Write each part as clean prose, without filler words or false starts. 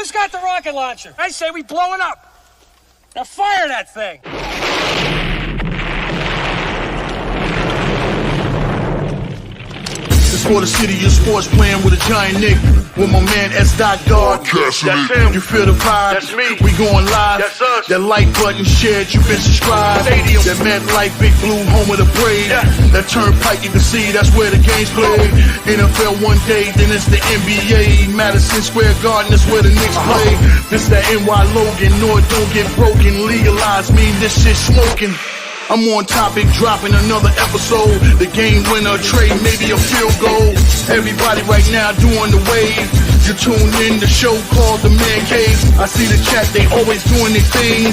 Who's got the rocket launcher? I say we blow it up. Now fire that thing. It's for the city of sports, playing with a giant Nick. With my man S. Dot Dog. That's him. You feel the vibe? That's me. We going live. That's us. That like button shared, you been subscribed. Stadium. That MetLife, Big Blue, home of the Braves. Yeah. That turnpike you can see, that's where the game's played. NFL one day, then it's the NBA. Madison Square Garden, that's where the Knicks play. This that NY Logan, no it don't get broken. Legalized mean this shit smoking. I'm on topic, dropping another episode. The game winner, trade, maybe a field goal. Everybody right now doing the wave. You tune in, the show called TheMan-Cave. I see the chat, they always doing their thing.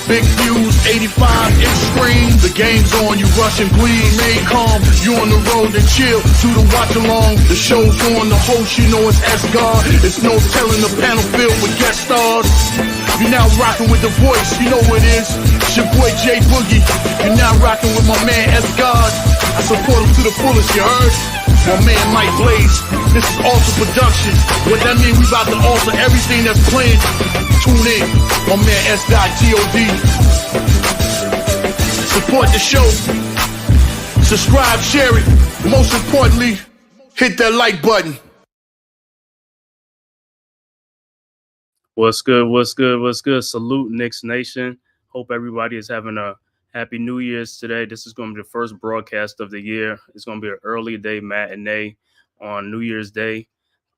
Big views, 85-inch screen. The game's on, you rush and bleed. Remain calm, you on the road and chill. Do the watch along, the show's on. The host, you know it's S-God. It's no telling, the panel filled with guest stars. You're now rocking with the voice, you know what it is. It's your boy J Boogie. You're now rocking with my man S-God. I support him to the fullest, you heard? My man Mike Blaze. This is Alter Production. What that mean, we about to alter everything that's playing. Tune in, my man S.God. Support the show. Subscribe, share it. Most importantly, hit that like button. What's good? What's good? What's good? Salute, Knicks Nation. Hope everybody is having a happy New Year's today. This is going to be the first broadcast of the year. It's going to be an early day matinee on New Year's Day,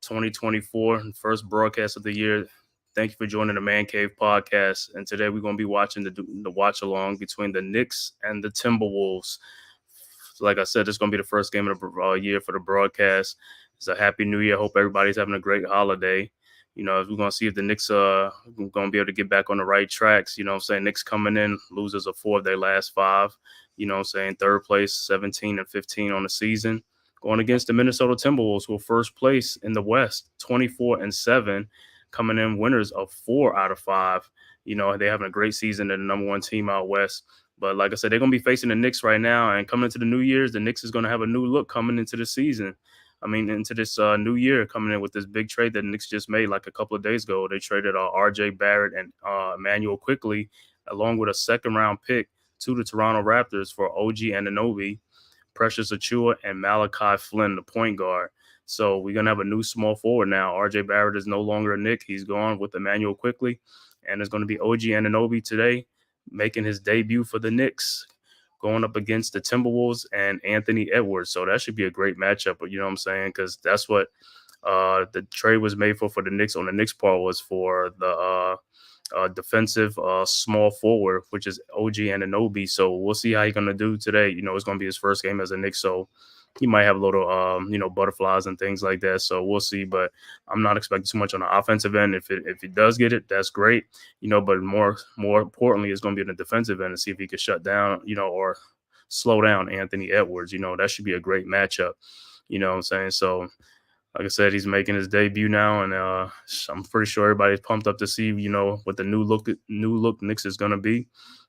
2024. First broadcast of the year. Thank you for joining the Man Cave podcast. And today we're going to be watching the watch along between the Knicks and the Timberwolves. Like I said, it's going to be the first game of the year for the broadcast. It's a happy New Year. Hope everybody's having a great holiday. You know, we're going to see if the Knicks are going to be able to get back on the right tracks. You know what I'm saying? Knicks coming in, losers of 4 of their last 5. You know what I'm saying? Third place, 17-15 on the season. Going against the Minnesota Timberwolves, who are first place in the West, 24-7, coming in winners of 4 out of 5. You know, they're having a great season. They're the number 1 team out West. But like I said, they're going to be facing the Knicks right now. And coming into the New Year's, the Knicks is going to have a new look coming into the season. I mean, into this new year, coming in with this big trade that the Knicks just made like a couple of days ago. They traded R.J. Barrett and Emmanuel Quickly, along with a second-round pick, to the Toronto Raptors for OG Anunoby, Precious Achiuwa, and Malachi Flynn, the point guard. So we're going to have a new small forward now. R.J. Barrett is no longer a Knick. He's gone with Emmanuel Quickly. And it's going to be OG Anunoby today, making his debut for the Knicks, going up against the Timberwolves and Anthony Edwards. So that should be a great matchup, you know what I'm saying? Because that's what the trade was made for the Knicks on the Knicks part, was for the defensive small forward, which is OG Anunoby. So we'll see how he's going to do today. You know, it's going to be his first game as a Knicks, so he might have a little, butterflies and things like that. So we'll see. But I'm not expecting too much on the offensive end. If he does get it, that's great. You know, but more importantly, it's going to be in the defensive end to see if he can shut down, or slow down Anthony Edwards. You know, that should be a great matchup. You know what I'm saying? So, like I said, he's making his debut now, and I'm pretty sure everybody's pumped up to see, what the new look Knicks is going to be.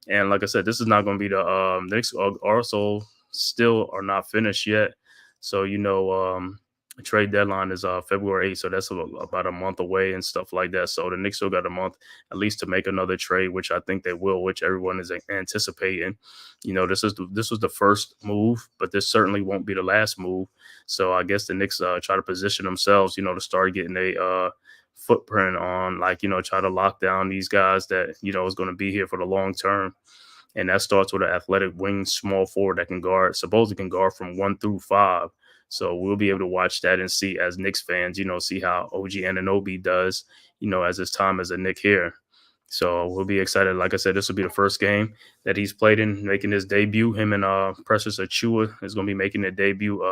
And like I said, this is not going to be the Knicks also still are not finished yet. So, the trade deadline is February 8th. So that's about a month away and stuff like that. So the Knicks still got a month at least to make another trade, which I think they will, which everyone is anticipating. This was the first move, but this certainly won't be the last move. So I guess the Knicks try to position themselves, to start getting a footprint on, try to lock down these guys that, is going to be here for the long term. And that starts with an athletic wing small forward that can guard from 1 through 5. So we'll be able to watch that and see, as Knicks fans, see how OG Anunoby does, as his time as a Knick here. So we'll be excited. Like I said, this will be the first game that he's played in, making his debut. Him and Precious Achiuwa is going to be making their debut.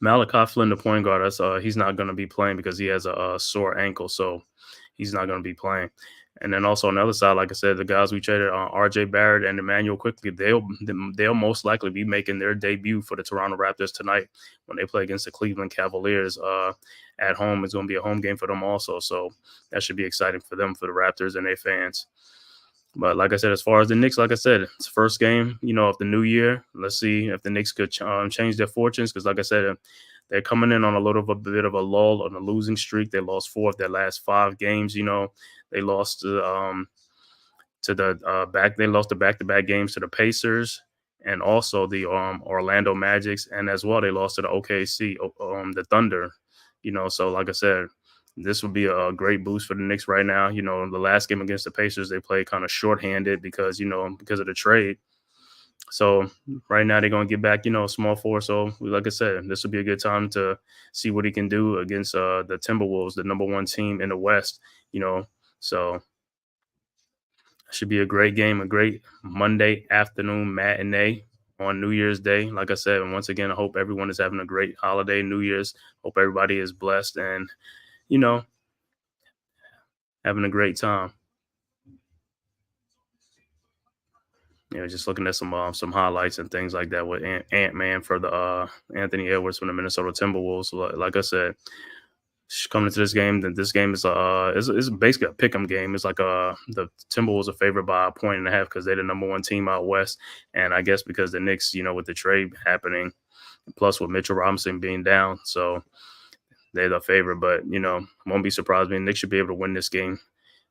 Malachi Flynn, the point guard, he's not going to be playing because he has a sore ankle. So he's not going to be playing. And then also on the other side, like I said, the guys we traded, R.J. Barrett and Emmanuel Quickly, they'll most likely be making their debut for the Toronto Raptors tonight when they play against the Cleveland Cavaliers at home. It's going to be a home game for them also. So that should be exciting for them, for the Raptors and their fans. But like I said, as far as the Knicks, like I said, it's the first game, of the new year. Let's see if the Knicks could change their fortunes. Because like I said, they're coming in on a bit of a lull on a losing streak. They lost 4 of their last 5 games. They lost to the back. They lost the back-to-back games to the Pacers and also the Orlando Magics, and as well they lost to the OKC, the Thunder. So like I said, this would be a great boost for the Knicks right now. The last game against the Pacers, they played kind of shorthanded because of the trade. So right now they're gonna get back, small forward. So like I said, this will be a good time to see what he can do against the Timberwolves, the #1 team in the West. So should be a great game, a great Monday afternoon matinee on New Year's Day. Like I said, and once again, I hope everyone is having a great holiday, New Year's. Hope everybody is blessed and, having a great time. Just looking at some highlights and things like that with Ant-Man for the Anthony Edwards from the Minnesota Timberwolves. Like I said, coming into this game, then this game is basically a pick'em game. It's like the Timberwolves are favored by 1.5 because they're the #1 team out west, and I guess because the Knicks, with the trade happening, plus with Mitchell Robinson being down, so they're the favorite. But won't be surprised. The Knicks should be able to win this game.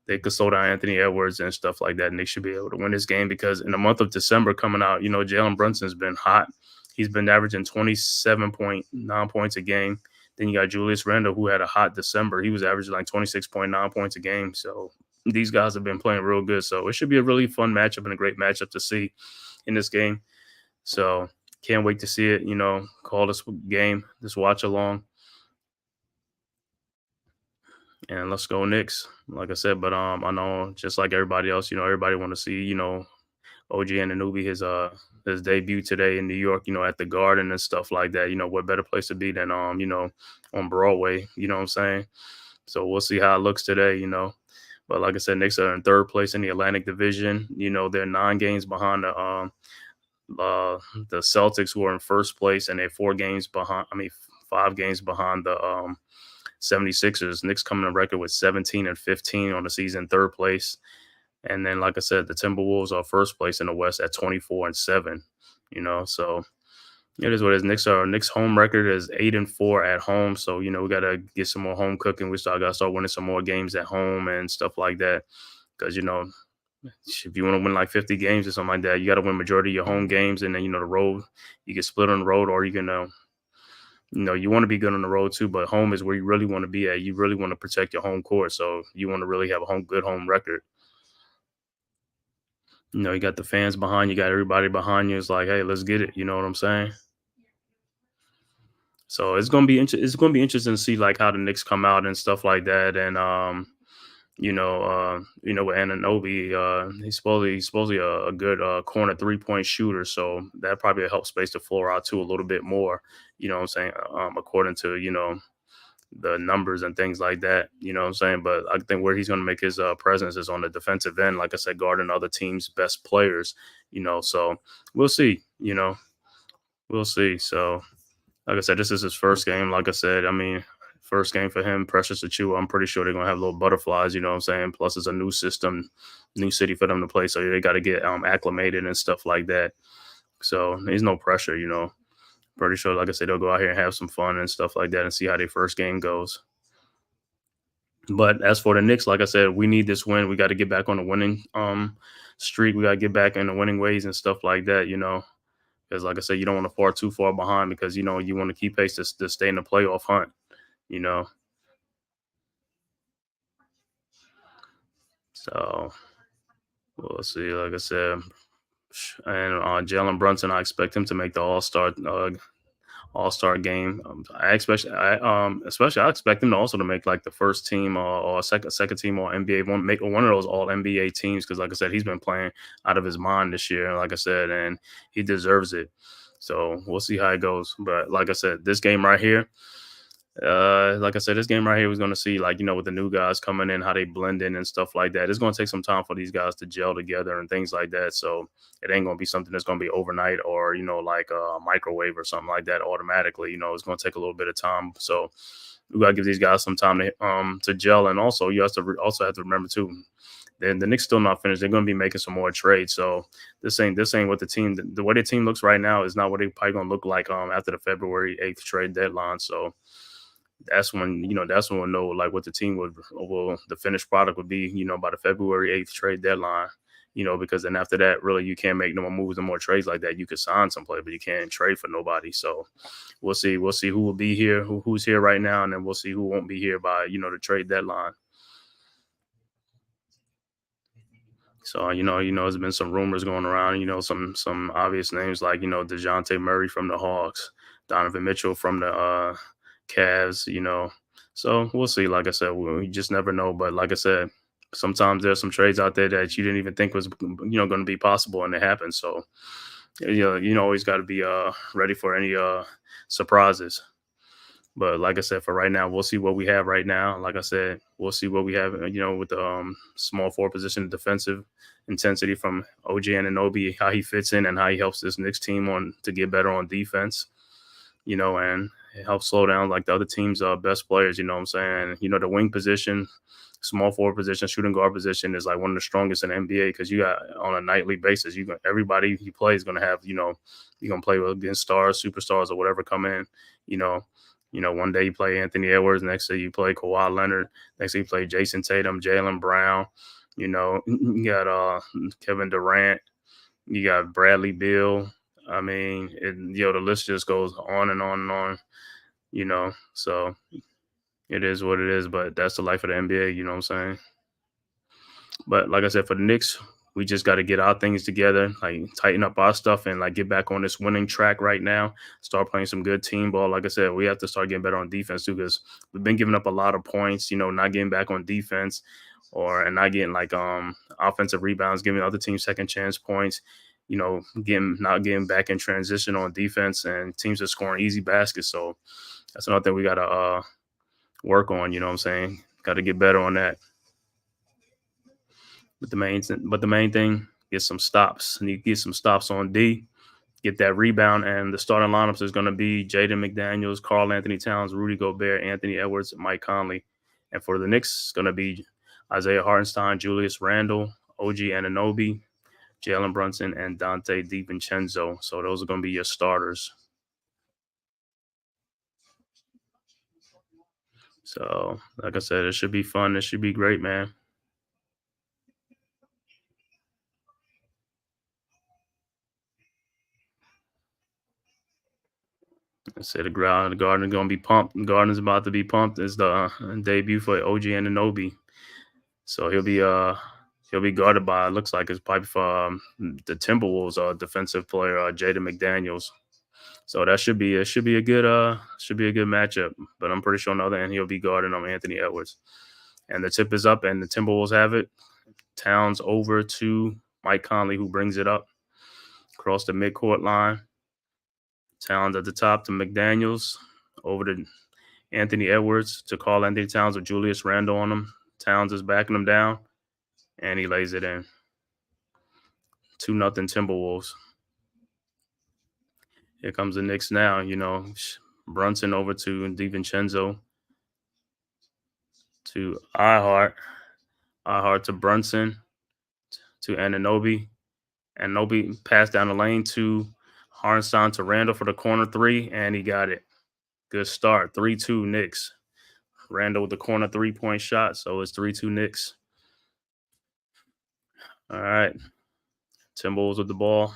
They could slow down Anthony Edwards and stuff like that, and they should be able to win this game because in the month of December coming out, Jalen Brunson's been hot. He's been averaging 27.9 points a game. Then you got Julius Randle, who had a hot December. He was averaging like 26.9 points a game. So these guys have been playing real good. So it should be a really fun matchup and a great matchup to see in this game. So can't wait to see it, call this game, this watch along. And let's go Knicks, like I said. But I know just like everybody else, everybody want to see, OG Anunoby his debut today in New York, at the Garden and stuff like that. What better place to be than on Broadway, you know what I'm saying? So we'll see how it looks today, But like I said, Knicks are in 3rd place in the Atlantic Division. They're 9 games behind the Celtics, who are in 1st place, and they're 5 games behind the 76ers. Knicks coming on record with 17-15 on the season, 3rd place. And then, like I said, the Timberwolves are 1st place in the West at 24-7. So it is what it is. Knicks home record is 8-4 at home. So we got to get some more home cooking. We got to start winning some more games at home and stuff like that. Because if you want to win like 50 games or something like that, you got to win majority of your home games, and then the road, you can split on the road, or you can you want to be good on the road too, but home is where you really want to be at. You really want to protect your home court, so you want to really have a good home record. You got the fans behind you, got everybody behind you. It's like, hey, let's get it. You know what I'm saying? So it's gonna be interesting to see like how the Knicks come out and stuff like that. And with Anunoby, he's supposedly a good corner 3-point shooter, so that probably helps space the floor out too a little bit more. You know what I'm saying? According to the numbers and things like that. You know what I'm saying? But I think where he's going to make his presence is on the defensive end, like I said, guarding other teams' best players. So we'll see. We'll see. So, like I said, this is his first game. Like I said, first game for him, pressures to chew. I'm pretty sure they're going to have little butterflies, you know what I'm saying? Plus, it's a new system, new city for them to play. So they got to get acclimated and stuff like that. So there's no pressure, Pretty sure, like I said, they'll go out here and have some fun and stuff like that and see how their first game goes. But as for the Knicks, like I said, we need this win. We got to get back on the winning streak. We got to get back in the winning ways and stuff like that, Because, like I said, you don't want to fall too far behind because, you want to keep pace to stay in the playoff hunt, So we'll see, like I said. And Jalen Brunson, I expect him to make the All-Star game. I expect him to also to make like the first team or second team or NBA one of those All NBA teams because, like I said, he's been playing out of his mind this year. Like I said, and he deserves it. So we'll see how it goes. But like I said, this game right here. This game right here was going to see, like, with the new guys coming in, how they blend in and stuff like that. It's going to take some time for these guys to gel together and things like that. So it ain't going to be something that's going to be overnight or, like a microwave or something like that automatically. It's going to take a little bit of time. So we got to give these guys some time to gel. And also, you also have to remember, too, the Knicks still not finished. They're going to be making some more trades. So this ain't what the way the team looks right now is not what they probably going to look like after the February 8th trade deadline. So that's when we'll know like what the team will the finished product would be, by the February 8th trade deadline. Because then after that, really you can't make no more moves and more trades like that. You could sign some play, but you can't trade for nobody. So we'll see who will be here, who's here right now, and then we'll see who won't be here by the trade deadline. So there's been some rumors going around. Some obvious names like DeJounte Murray from the Hawks, Donovan Mitchell from the Cavs. So we'll see. Like I said, we just never know. But like I said, sometimes there's some trades out there that you didn't even think was going to be possible, and it happens. So always got to be ready for any surprises. But like I said, for right now, we'll see what we have right now. Like I said, we'll see what we have, with the small forward position, defensive intensity from OG Anunoby, how he fits in and how he helps this Knicks team to get better on defense, and it helps slow down like the other team's best players, you know what I'm saying? The wing position, small forward position, shooting guard position is like one of the strongest in the NBA because you got on a nightly basis, everybody he plays is going to have, you're going to play against stars, superstars or whatever come in, one day you play Anthony Edwards, next day you play Kawhi Leonard, next day you play Jason Tatum, Jaylen Brown, you got Kevin Durant, you got Bradley Beal. I mean, the list just goes on and on and on, so it is what it is, but that's the life of the NBA, you know what I'm saying? But like I said, for the Knicks, we just got to get our things together, like tighten up our stuff and like get back on this winning track right now. Start playing some good team ball. Like I said, we have to start getting better on defense too because we've been giving up a lot of points, not getting back on defense and not getting like offensive rebounds, giving other teams second chance points, not getting back in transition on defense, and teams are scoring easy baskets. So that's another thing we got to work on, you know what I'm saying? Got to get better on that. But the main thing, get some stops. And you get some stops on D, get that rebound. And the starting lineups is going to be Jaden McDaniels, Karl Anthony Towns, Rudy Gobert, Anthony Edwards, Mike Conley. And for the Knicks, it's going to be Isaiah Hartenstein, Julius Randle, OG Anunoby, Jalen Brunson, and Dante DiVincenzo. So those are going to be your starters. So, like I said, it should be fun. It should be great, man. I said the Garden is going to be pumped. The Garden is about to be pumped. It's the debut for OG Anunoby. So he'll be guarded by, it looks like it's probably for the Timberwolves defensive player Jaden McDaniels. So that should be a good matchup. But I'm pretty sure on the other end he'll be guarding Anthony Edwards. And the tip is up, and the Timberwolves have it. Towns over to Mike Conley, who brings it up across the midcourt line. Towns at the top to McDaniels, over to Anthony Edwards to Karl Anthony Towns with Julius Randle on him. Towns is backing him down, and he lays it in. 2-0 Timberwolves. Here comes the Knicks now, Brunson over to DiVincenzo to Ihart to Brunson to Anunoby. Anunoby passed down the lane to Hartenstein to Randle for the corner three, and he got it. Good start. 3-2 Knicks. Randle with the corner 3-point shot, so it's 3-2 Knicks. All right. Timberwolves with the ball.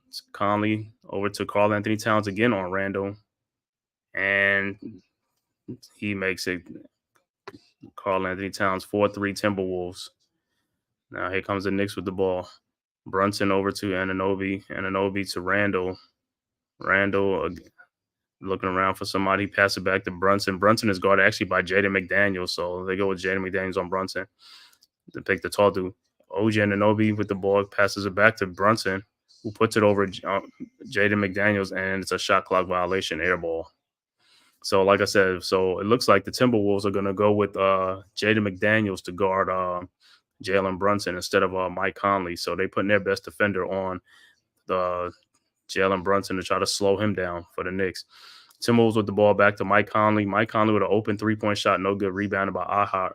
It's Conley over to Karl Anthony Towns again on Randle, and he makes it. Karl Anthony Towns 4-3 Timberwolves. Now here comes the Knicks with the ball. Brunson over to Anunoby. Anunoby to Randle. Randle looking around for somebody. Pass it back to Brunson. Brunson is guarded actually by Jaden McDaniels, so they go with Jaden McDaniels on Brunson to pick the tall dude. OG Anunoby with the ball passes it back to Brunson, who puts it over Jaden McDaniels, and it's a shot clock violation, air ball. So like I said, so it looks like the Timberwolves are going to go with Jaden McDaniels to guard Jalen Brunson instead of Mike Conley. So they putting their best defender on the Jalen Brunson to try to slow him down for the Knicks. Timberwolves with the ball back to Mike Conley. Mike Conley with an open 3-point shot, no good, rebounded by Ihart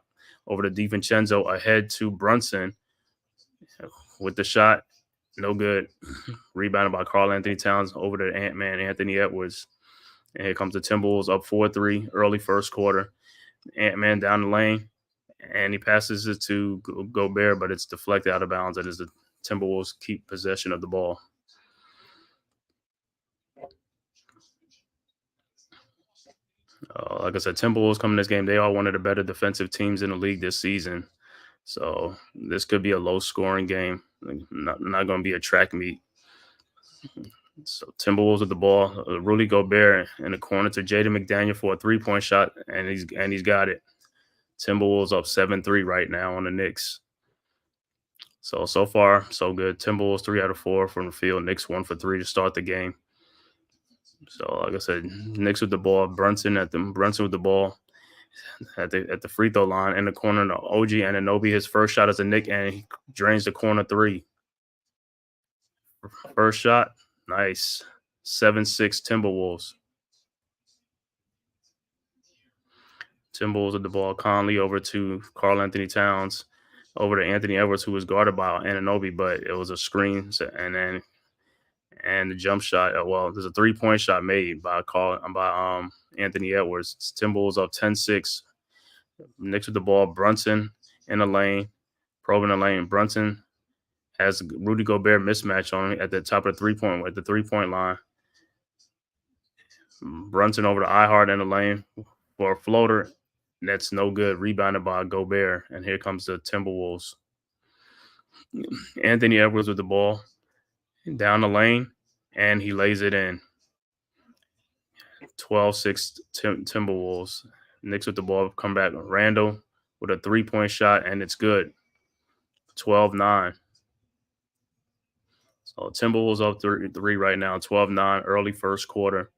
over to DiVincenzo, ahead to Brunson. with the shot, no good. Rebounded by Karl Anthony Towns over to Ant-Man Anthony Edwards. And here comes the Timberwolves up 4-3 early first quarter. Ant-Man down the lane, and he passes it to Gobert, but it's deflected out of bounds, and as the Timberwolves keep possession of the ball. Like I said, Timberwolves coming this game, they are one of the better defensive teams in the league this season. So this could be a low-scoring game. Not going to be a track meet. So Timberwolves with the ball. Rudy Gobert in the corner to Jaden McDaniel for a three-point shot, and he's got it. Timberwolves up 7-3 right now on the Knicks. So far, so good. Timberwolves 3 out of 4 from the field. Knicks 1 for 3 to start the game. So like I said, Knicks with the ball. Brunson with the ball at the free throw line in the corner. OG Anunoby, his first shot as a Knick, and he drains the corner three. First shot, nice. 7-6 Timberwolves. Timberwolves with the ball. Conley over to Karl Anthony Towns, over to Anthony Edwards, who was guarded by Anunoby, but it was a screen. And the jump shot. Well, there's a 3-point shot made by Anthony Edwards. Timberwolves up 10-6. Knicks with the ball. Brunson in the lane, probing the lane. Brunson has Rudy Gobert mismatch on him at the top of the 3-point line. Brunson over to Ihart in the lane for a floater. That's no good. Rebounded by Gobert. And here comes the Timberwolves. Anthony Edwards with the ball down the lane, and he lays it in. 12-6 Timberwolves. Knicks with the ball. Come back. Randall with a 3-point shot, and it's good. 12-9. So Timberwolves up 3 right now. 12-9 early first quarter.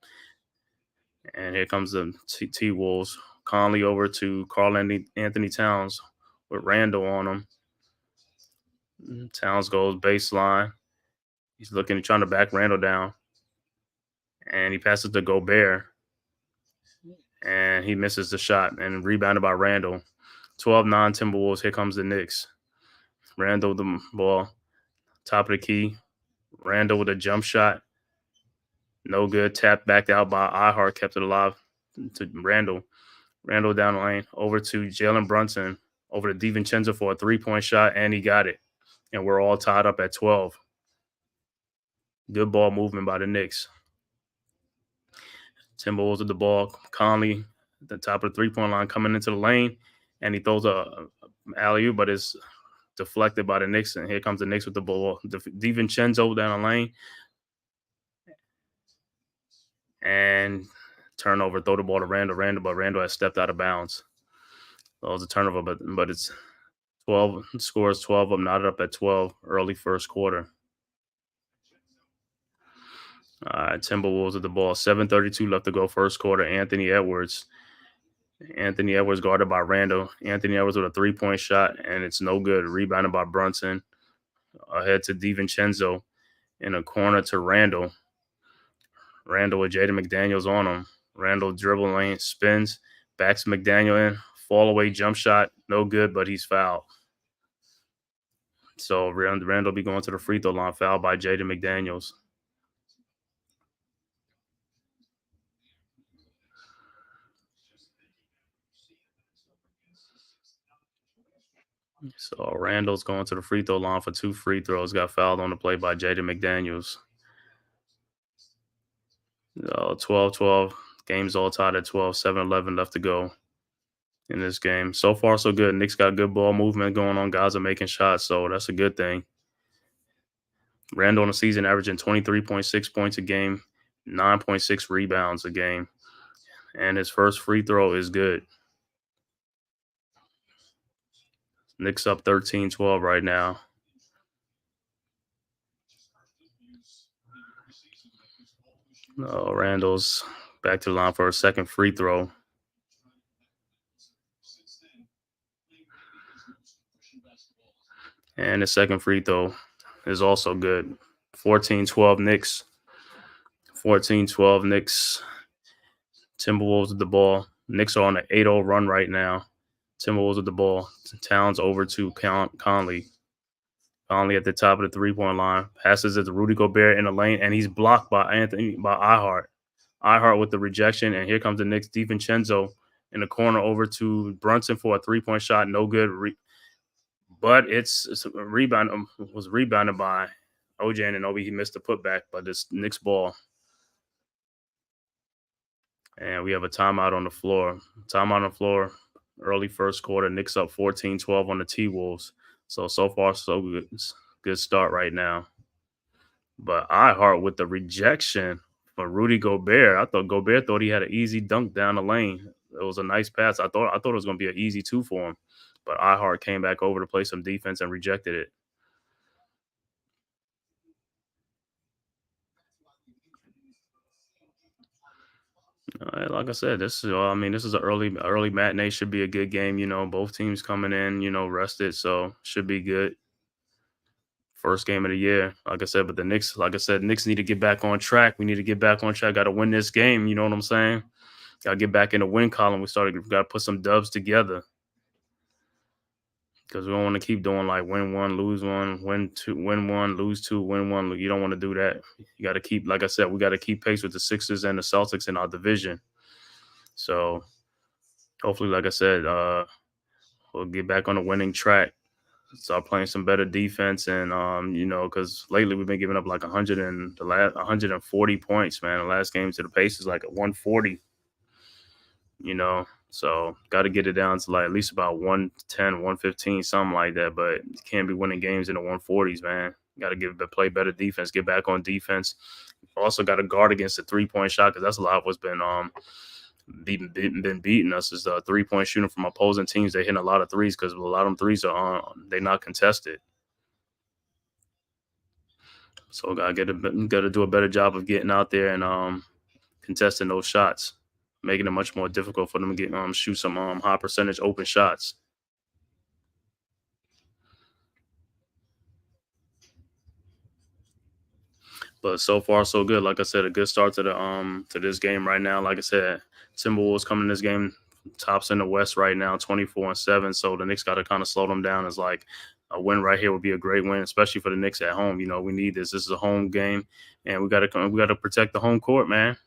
And here comes the T-Wolves. Conley over to Karl Anthony Towns with Randall on him. Towns goes baseline. He's trying to back Randall down. And he passes to Gobert. And he misses the shot and rebounded by Randall. 12-9 Timberwolves. Here comes the Knicks. Randall with the ball. Top of the key. Randall with a jump shot. No good. Tapped back out by Ihart. Kept it alive to Randall. Randall down the lane. Over to Jalen Brunson. Over to DiVincenzo for a 3-point shot. And he got it. And we're all tied up at 12. Good ball movement by the Knicks. Timberwolves with the ball. Conley at the top of the 3-point line coming into the lane. And he throws a alley-oop, but it's deflected by the Knicks. And here comes the Knicks with the ball. DiVincenzo down the lane. And turnover. Throw the ball to Randall, but Randall has stepped out of bounds. So it was a turnover, but it's 12. Scores 12 up, knotted up at 12 early first quarter. All right, Timberwolves with the ball. 7:32 left to go first quarter. Anthony Edwards guarded by Randall. Anthony Edwards with a 3-point shot, and it's no good. Rebounded by Brunson. Ahead to DiVincenzo in a corner to Randall. Randall with Jaden McDaniels on him. Randall dribble lane, spins, backs McDaniel in. Fall away jump shot, no good, but he's fouled. So Randall be going to the free throw line, fouled by Jaden McDaniels. So Randall's going to the free throw line for 2 free throws. Got fouled on the play by Jaden McDaniels. 12-12. Game's all tied at 12. 7-11 left to go in this game. So far, so good. Knicks got good ball movement going on. Guys are making shots, so that's a good thing. Randall on the season averaging 23.6 points a game, 9.6 rebounds a game. And his first free throw is good. Knicks up 13-12 right now. Randall's back to the line for a second free throw. And the second free throw is also good. 14-12 Knicks. 14-12 Knicks. Timberwolves with the ball. Knicks are on an 8-0 run right now. Timberwolves with the ball. Towns over to Conley. Only at the top of the 3-point line. Passes it to Rudy Gobert in the lane, and he's blocked by Ihart. Ihart with the rejection, and here comes the Knicks DiVincenzo in the corner over to Brunson for a 3-point shot. No good. But it's a rebound. Was rebounded by OJ Anunoby. He missed the putback, but this Knicks ball. And we have a timeout on the floor. Timeout on the floor. Early first quarter. Knicks up 14-12 on the T-Wolves. So far, so good. Good start right now. But Ihart with the rejection for Rudy Gobert. I thought Gobert thought he had an easy dunk down the lane. It was a nice pass. I thought it was going to be an easy 2 for him. But Ihart came back over to play some defense and rejected it. Like I said, this is an early matinee. Should be a good game. Both teams coming in, rested, so should be good. First game of the year, like I said. But the Knicks, like I said, Knicks need to get back on track. We need to get back on track. Got to win this game. You know what I'm saying? Got to get back in the win column. Got to put some dubs together because we don't want to keep doing like win 1, lose 1, win 2, win 1, lose 2, win 1. You don't want to do that. You got to keep, like I said, we got to keep pace with the Sixers and the Celtics in our division. So hopefully, like I said, we'll get back on the winning track. Start playing some better defense, and because lately we've been giving up like 140 points, man. The last game to the Pacers like at 140. So got to get it down to like at least about 110, 115, something like that. But you can't be winning games in the 140s, man. Got to play better defense, get back on defense. Also got to guard against the 3-point shot because that's a lot of what's been been beating us is the 3-point shooting from opposing teams. They hitting a lot of threes because a lot of them threes are they're not contested. So got to do a better job of getting out there and contesting those shots, making it much more difficult for them to get shoot some high percentage open shots. But so far so good. Like I said, a good start to this game right now. Like I said, Timberwolves coming in this game tops in the West right now, 24-7. So the Knicks got to kind of slow them down. It's like a win right here would be a great win, especially for the Knicks at home. We need this. This is a home game, and we got to protect the home court, man.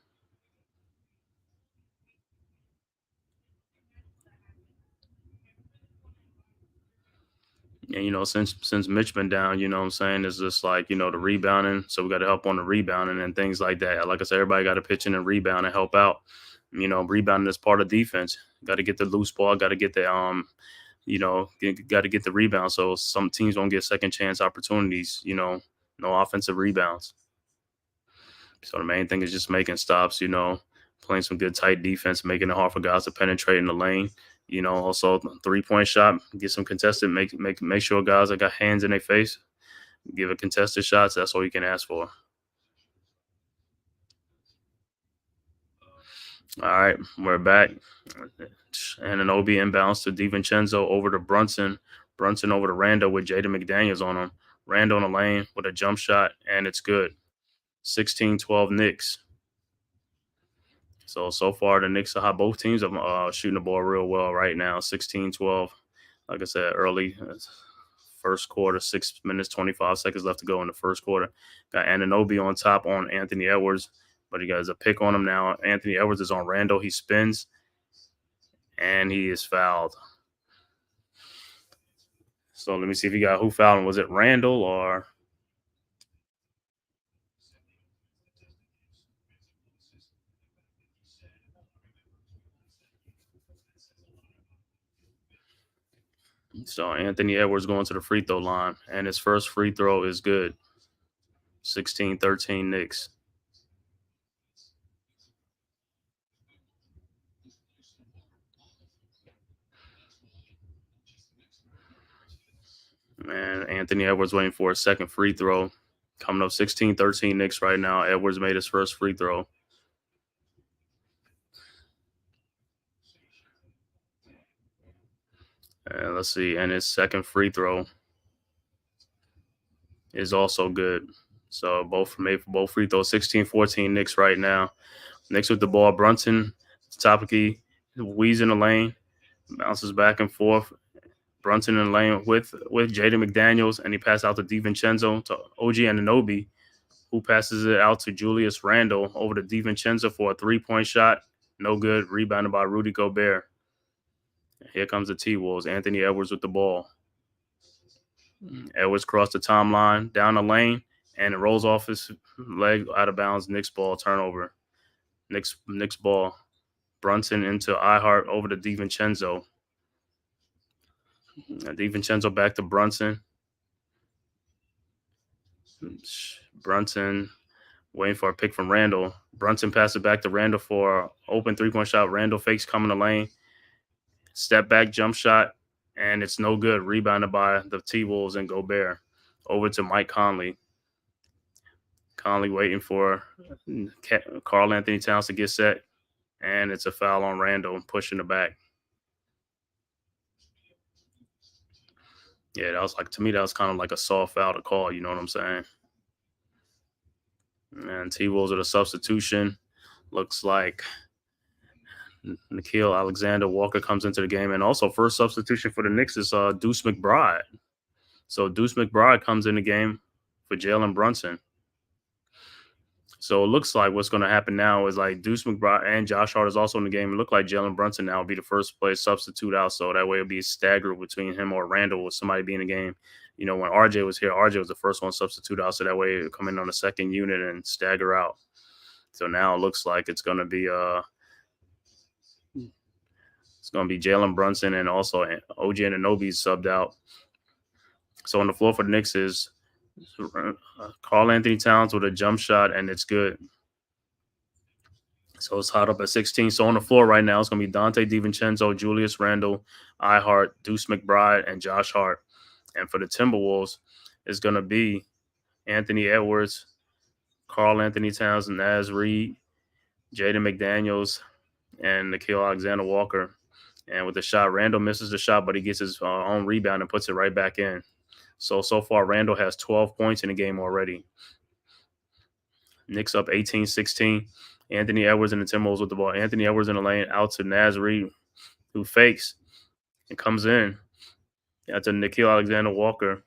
And since Mitch been down, what I'm saying, it's just like the rebounding. So we got to help on the rebounding and things like that. Like I said, everybody got to pitch in and rebound and help out. Rebounding is part of defense. Got to get the loose ball. Got to get the got to get the rebound. So some teams don't get second chance opportunities. No offensive rebounds. So the main thing is just making stops. Playing some good tight defense, making it hard for guys to penetrate in the lane. Also 3-point shot, get some contested, make sure guys that got hands in their face, give a contested shots. That's all you can ask for. All right, we're back. Anunoby inbounds to DiVincenzo over to Brunson. Brunson over to Randall with Jaden McDaniels on him. Randall in the lane with a jump shot, and it's good. 16-12 Knicks. So far, the Knicks are hot. Both teams are shooting the ball real well right now. 16-12. Like I said, early first quarter, 6 minutes, 25 seconds left to go in the first quarter. Got Anunoby on top on Anthony Edwards, but he got a pick on him now. Anthony Edwards is on Randall. He spins, and he is fouled. So let me see if you got who fouled him. Was it Randall or... So Anthony Edwards going to the free throw line, and his first free throw is good. 16-13 Knicks. Man, Anthony Edwards waiting for a second free throw. Coming up 16-13 Knicks right now. Edwards made his first free throw. And let's see. And his second free throw is also good. So both made for both free throws. 16-14 Knicks right now. Knicks with the ball. Brunson, top of key, Weeze in the lane, bounces back and forth. Brunson in the lane with Jaden McDaniels, and he passed out to DiVincenzo to OG Anunoby, who passes it out to Julius Randle over to DiVincenzo for a 3-point shot. No good. Rebounded by Rudy Gobert. Here comes the T-Wolves. Anthony Edwards with the ball. Edwards crossed the timeline, down the lane, and it rolls off his leg out of bounds. Knicks ball, turnover. Knicks ball. Brunson into iHeart over to DiVincenzo. DiVincenzo back to Brunson. Brunson waiting for a pick from Randle. Brunson passes it back to Randle for open 3-point shot. Randle fakes coming the lane. Step back jump shot, and it's no good. Rebounded by the T-Wolves and Gobert. Over to Mike Conley. Conley waiting for Karl Anthony Towns to get set, and it's a foul on Randle, pushing the back. Yeah, that was to me, that was kind of like a soft foul to call, you know what I'm saying? And T-Wolves with a substitution. Looks like Nickeil Alexander-Walker comes into the game. And also first substitution for the Knicks is Deuce McBride. So Deuce McBride comes in the game for Jalen Brunson. So it looks like what's going to happen now is Deuce McBride and Josh Hart is also in the game. It looked like Jalen Brunson now will be the first place substitute out. So that way it'll be staggered between him or Randle with somebody being in the game. You know, when RJ was here, RJ was the first one substitute out. So that way it'll come in on the second unit and stagger out. So now it looks like it's going to be Jalen Brunson and also OG Anunoby subbed out. So on the floor for the Knicks is Karl Anthony Towns with a jump shot, and it's good. So it's hot up at 16. So on the floor right now, it's going to be Dante DiVincenzo, Julius Randle, iHeart, Deuce McBride, and Josh Hart. And for the Timberwolves, it's going to be Anthony Edwards, Karl Anthony Towns, Naz Reid, Jaden McDaniels, and Nickeil Alexander-Walker. And with the shot, Randle misses the shot, but he gets his own rebound and puts it right back in. So far, Randle has 12 points in the game already. Knicks up 18-16. Anthony Edwards and the Timberwolves with the ball. Anthony Edwards in the lane out to Naz Reid, who fakes and comes in. Out to Nickeil Alexander-Walker,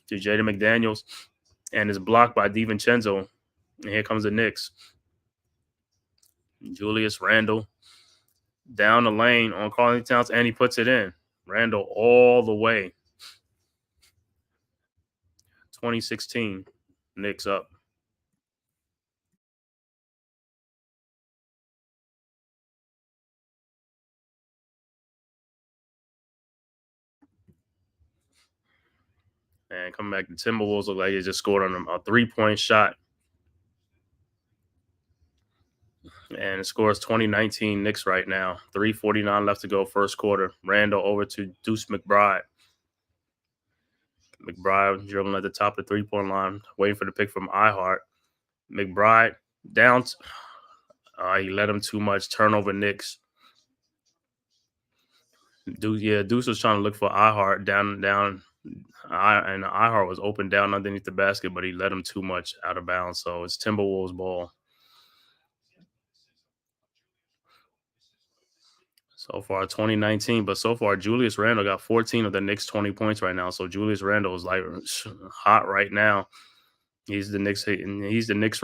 to Jaden McDaniels, and is blocked by DiVincenzo. And here comes the Knicks. Julius Randle down the lane on Karl Anthony Towns, and he puts it in. Randle all the way. 2016, Knicks up. And coming back, the Timberwolves look like they just scored on them a 3-point shot. And it scores 2019 Knicks right now. 3:49 left to go, first quarter. Randle over to Deuce McBride. McBride dribbling at the top of the 3-point line, waiting for the pick from iHeart. McBride down. He let him too much. Turnover Knicks. Deuce was trying to look for iHeart down. And iHeart was open down underneath the basket, but he let him too much out of bounds. So it's Timberwolves ball. So far, 2019, but so far, Julius Randle got 14 of the Knicks' 20 points right now. So Julius Randle is hot right now. He's the Knicks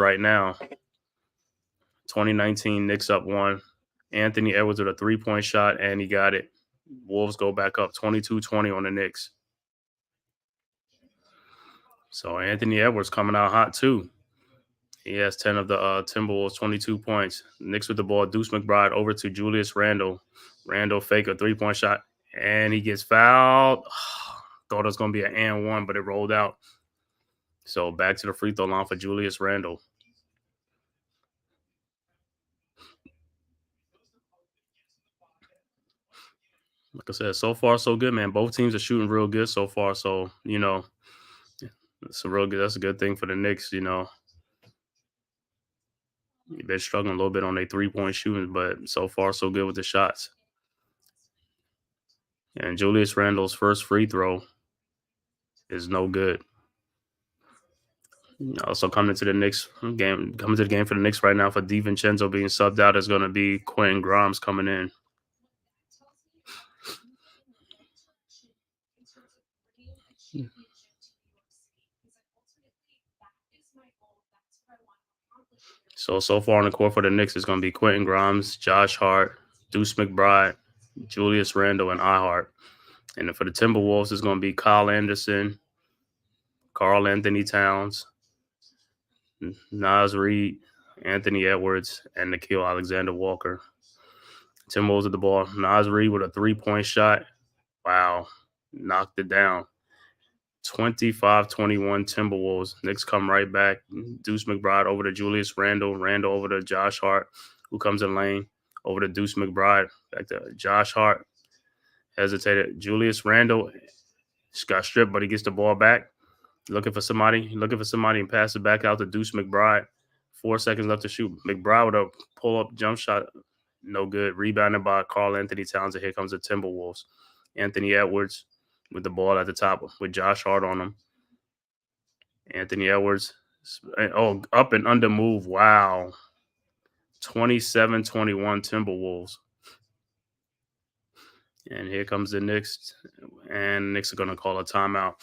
right now. 2019 Knicks up 1. Anthony Edwards with a 3-point shot, and he got it. Wolves go back up 22-20 on the Knicks. So Anthony Edwards coming out hot too. He has 10 of the Timberwolves' 22 points. Knicks with the ball. Deuce McBride over to Julius Randle. Randle fake a 3-point shot, and he gets fouled. Thought it was going to be an and one, but it rolled out. So back to the free throw line for Julius Randle. Like I said, so far so good, man. Both teams are shooting real good so far. So, you know, that's a good thing for the Knicks, you know. They're struggling a little bit on their 3-point shooting, but so far so good with the shots. And Julius Randle's first free throw is no good. Also coming to the game for the Knicks right now for DiVincenzo being subbed out is going to be Quentin Grimes coming in. So far on the court for the Knicks is going to be Quentin Grimes, Josh Hart, Deuce McBride, Julius Randle, and Ihart. And then for the Timberwolves, it's going to be Kyle Anderson, Karl Anthony Towns, Naz Reid, Anthony Edwards, and Nickeil Alexander-Walker. Timberwolves at the ball. Naz Reid with a three-point shot. Wow. Knocked it down. 25-21 Timberwolves. Knicks come right back. Deuce McBride over to Julius Randle. Randle over to Josh Hart, who comes in lane. Over to Deuce McBride. Back to Josh Hart. Hesitated. Julius Randle just got stripped, but he gets the ball back. Looking for somebody and pass it back out to Deuce McBride. 4 seconds left to shoot. McBride with a pull-up jump shot. No good. Rebounded by Karl Anthony Towns. And here comes the Timberwolves. Anthony Edwards with the ball at the top with Josh Hart on him. Anthony Edwards. Oh, up and under move. Wow. 27-21 Timberwolves. And here comes the Knicks. And Knicks are going to call a timeout.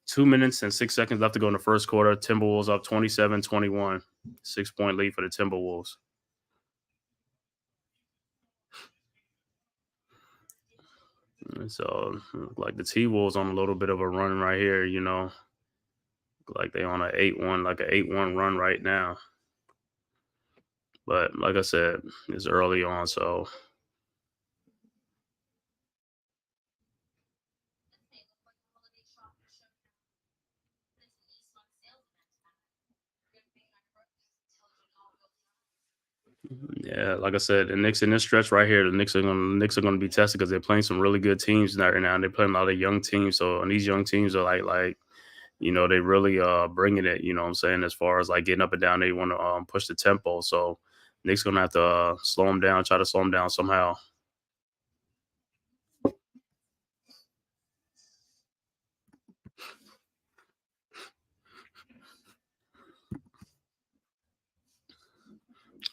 2 minutes and 6 seconds left to go in the first quarter. Timberwolves up 27-21. 6-point lead for the Timberwolves. And so, like the T-Wolves on a little bit of a run right here, you know. Like they on an 8-1, like an 8-1 run right now. But like I said, it's early on, so yeah, like I said, the Knicks in this stretch right here, the Knicks are going to be tested because they're playing some really good teams right now. And they're playing a lot of young teams, so and these young teams are like you know, they really bringing it. You know what I'm saying? As far as like getting up and down, they want to push the tempo. So Knicks gonna have to slow them down, try to slow them down somehow.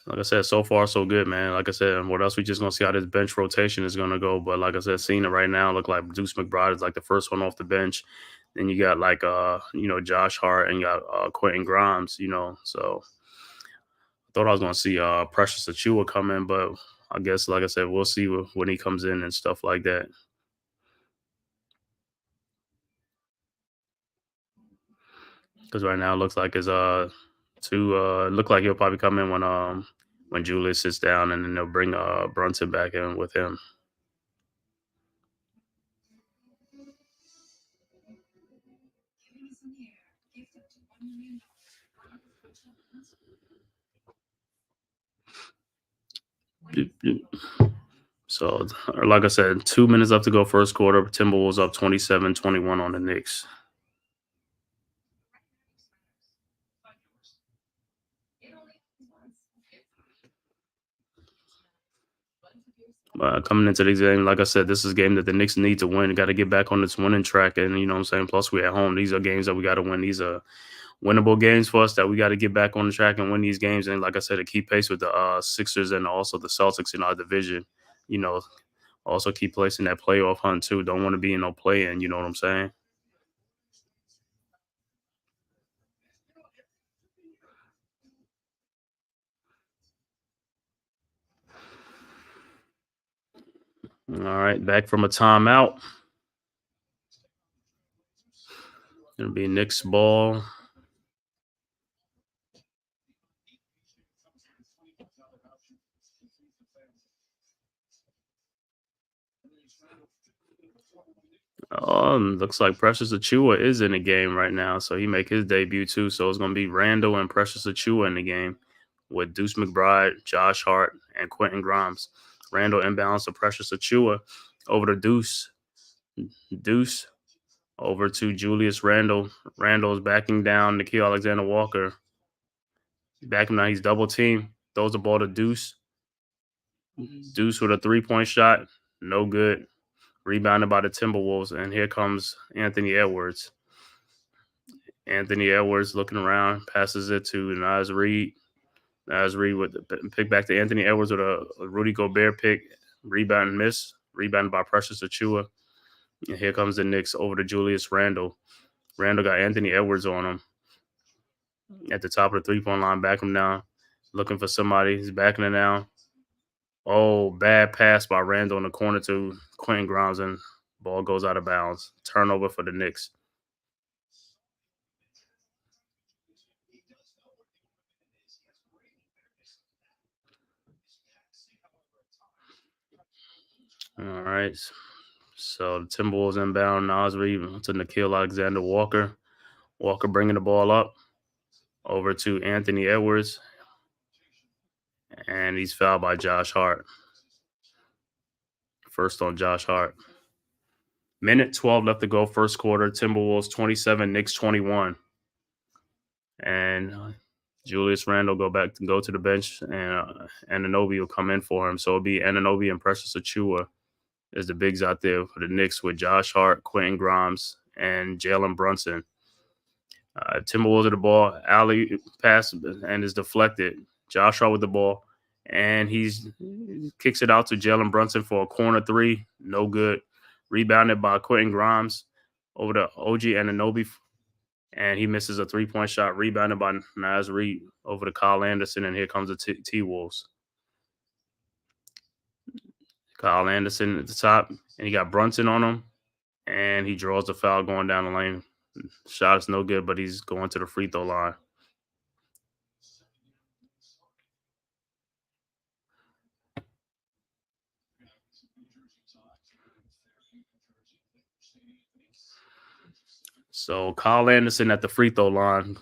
Like I said, so far so good, man. Like I said, what else? We just gonna see how this bench rotation is gonna go. But like I said, seeing it right now, look like Deuce McBride is like the first one off the bench. Then you got like you know, Josh Hart and you got Quentin Grimes, you know. So I thought I was gonna see Precious Achiuwa come in, but I guess like I said, we'll see when he comes in and stuff like that. Because right now it looks like it's look like he'll probably come in when Julius sits down, and then they'll bring Brunson back in with him. So, like I said, 2 minutes left to go first quarter. Timberwolves up 27-21 on the Knicks. Coming into this game, like I said, this is a game that the Knicks need to win. Got to get back on this winning track, and you know what I'm saying. Plus, we're at home. These are games that we got to win. These are winnable games for us that we got to get back on the track and win these games. And like I said, to keep pace with the Sixers and also the Celtics in our division. You know, also keep placing that playoff hunt too. Don't want to be in no play-in. You know what I'm saying. All right, back from a timeout. Gonna be Knicks ball. Looks like Precious Achiuwa is in the game right now, so he make his debut too. So it's gonna be Randle and Precious Achiuwa in the game with Deuce McBride, Josh Hart, and Quentin Grimes. Randle inbounds to Precious Achiuwa over to Deuce. Deuce over to Julius Randle. Randle's backing down Nickeil Alexander-Walker. Backing down, he's double team. Throws the ball to Deuce. Deuce with a 3-point shot. No good. Rebounded by the Timberwolves. And here comes Anthony Edwards. Anthony Edwards looking around, passes it to Naz Reid. Naz Reid with the pick back to Anthony Edwards with a Rudy Gobert pick. Rebound miss. Rebounded by Precious Achiuwa. And here comes the Knicks over to Julius Randle. Randle got Anthony Edwards on him at the top of the three-point line, back him down, looking for somebody. He's backing it down. Oh, bad pass by Randle in the corner to Quentin Grimes, and ball goes out of bounds. Turnover for the Knicks. All right. So the Timberwolves inbound. Nas Reed to Nickeil Alexander-Walker. Walker bringing the ball up over to Anthony Edwards. And he's fouled by Josh Hart. First on Josh Hart. Minute 12 left to go, first quarter. Timberwolves 27, Knicks 21. And Julius Randle go to the bench, and Anunoby will come in for him. So it'll be Anunoby and Precious Achiuwa as the bigs out there for the Knicks with Josh Hart, Quentin Grimes, and Jalen Brunson. Timberwolves with the ball, alley pass, and is deflected. Josh Hart with the ball, and he kicks it out to Jalen Brunson for a corner three. No good. Rebounded by Quentin Grimes over to OG Anunoby, and he misses a three-point shot. Rebounded by Nas Reed over to Kyle Anderson, and here comes the T-Wolves. Kyle Anderson at the top, and he got Brunson on him, and he draws the foul going down the lane. Shot is no good, but he's going to the free throw line. So Kyle Anderson at the free throw line,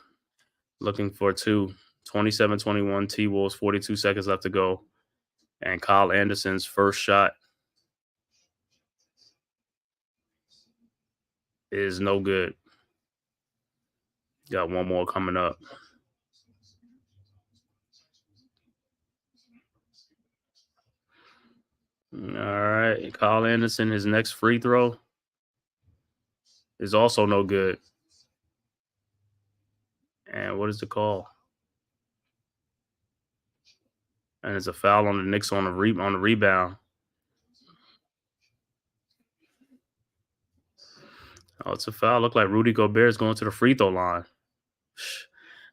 looking for two. 27-21 T-Wolves, 42 seconds left to go. And Kyle Anderson's first shot is no good. Got one more coming up. All right, Kyle Anderson, his next free throw is also no good. And what is the call? And it's a foul on the Knicks on the rebound. Oh, it's a foul. Look like Rudy Gobert is going to the free throw line.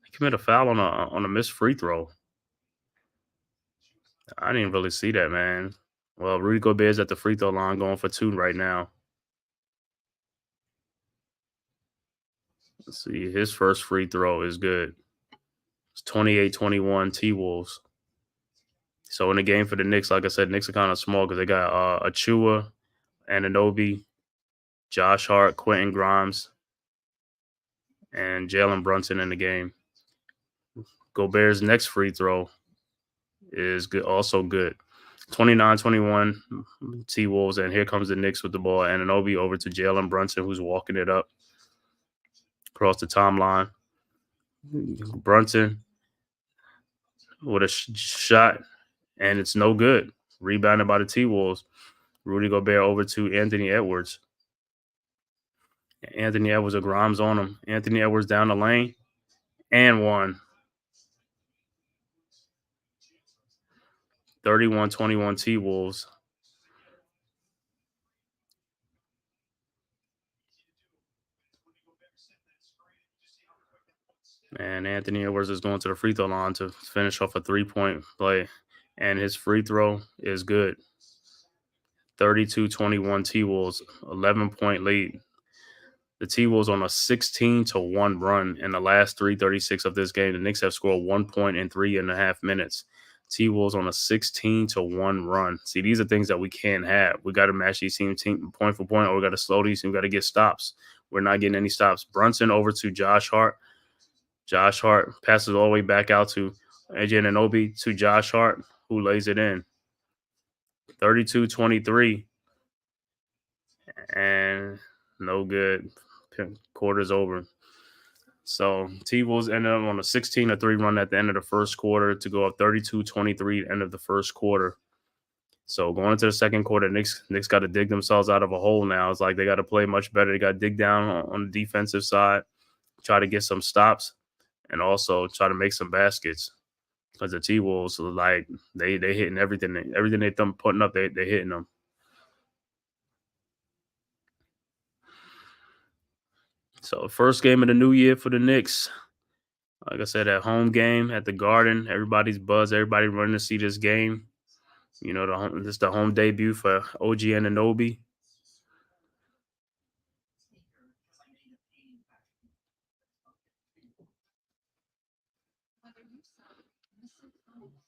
He committed a foul on a missed free throw. I didn't really see that, man. Well, Rudy Gobert is at the free throw line going for two right now. Let's see. His first free throw is good. It's 28-21 T-Wolves. So in the game for the Knicks, like I said, Knicks are kind of small because they got Achiuwa, Anunoby, Josh Hart, Quentin Grimes, and Jalen Brunson in the game. Gobert's next free throw is good, also good. 29-21 T-Wolves, and here comes the Knicks with the ball. Anunoby over to Jalen Brunson, who's walking it up across the timeline. Brunson with a shot, and it's no good. Rebounded by the T-Wolves. Rudy Gobert over to Anthony Edwards. Anthony Edwards with Grimes on him. Anthony Edwards down the lane, and one. 31-21 T-Wolves. And Anthony Edwards is going to the free throw line to finish off a three-point play. And his free throw is good. 32-21 T-Wolves, 11-point lead. The T-Wolves on a 16-1 run in the last 3:36 of this game. The Knicks have scored 1 point in 3.5 minutes. T-Wolves on a 16-1 run. See, these are things that we can't have. We got to match these teams point for point, or we got to slow these teams. We got to get stops. We're not getting any stops. Brunson over to Josh Hart. Josh Hart passes all the way back out to AJ Anunoby to Josh Hart, who lays it in. 32-23. And no good. Quarter's over. So T-Wolves ended up on a 16-3 run at the end of the first quarter to go up 32-23 at the end of the first quarter. So going into the second quarter, Knicks got to dig themselves out of a hole now. It's like they got to play much better. They got to dig down on the defensive side, try to get some stops, and also try to make some baskets. Because the T-Wolves, like, they hitting everything. Everything they putting up, they hitting them. So first game of the new year for the Knicks. Like I said, at home game at the Garden, everybody's buzzed. Everybody running to see this game. You know, this is the home debut for OG Anunoby.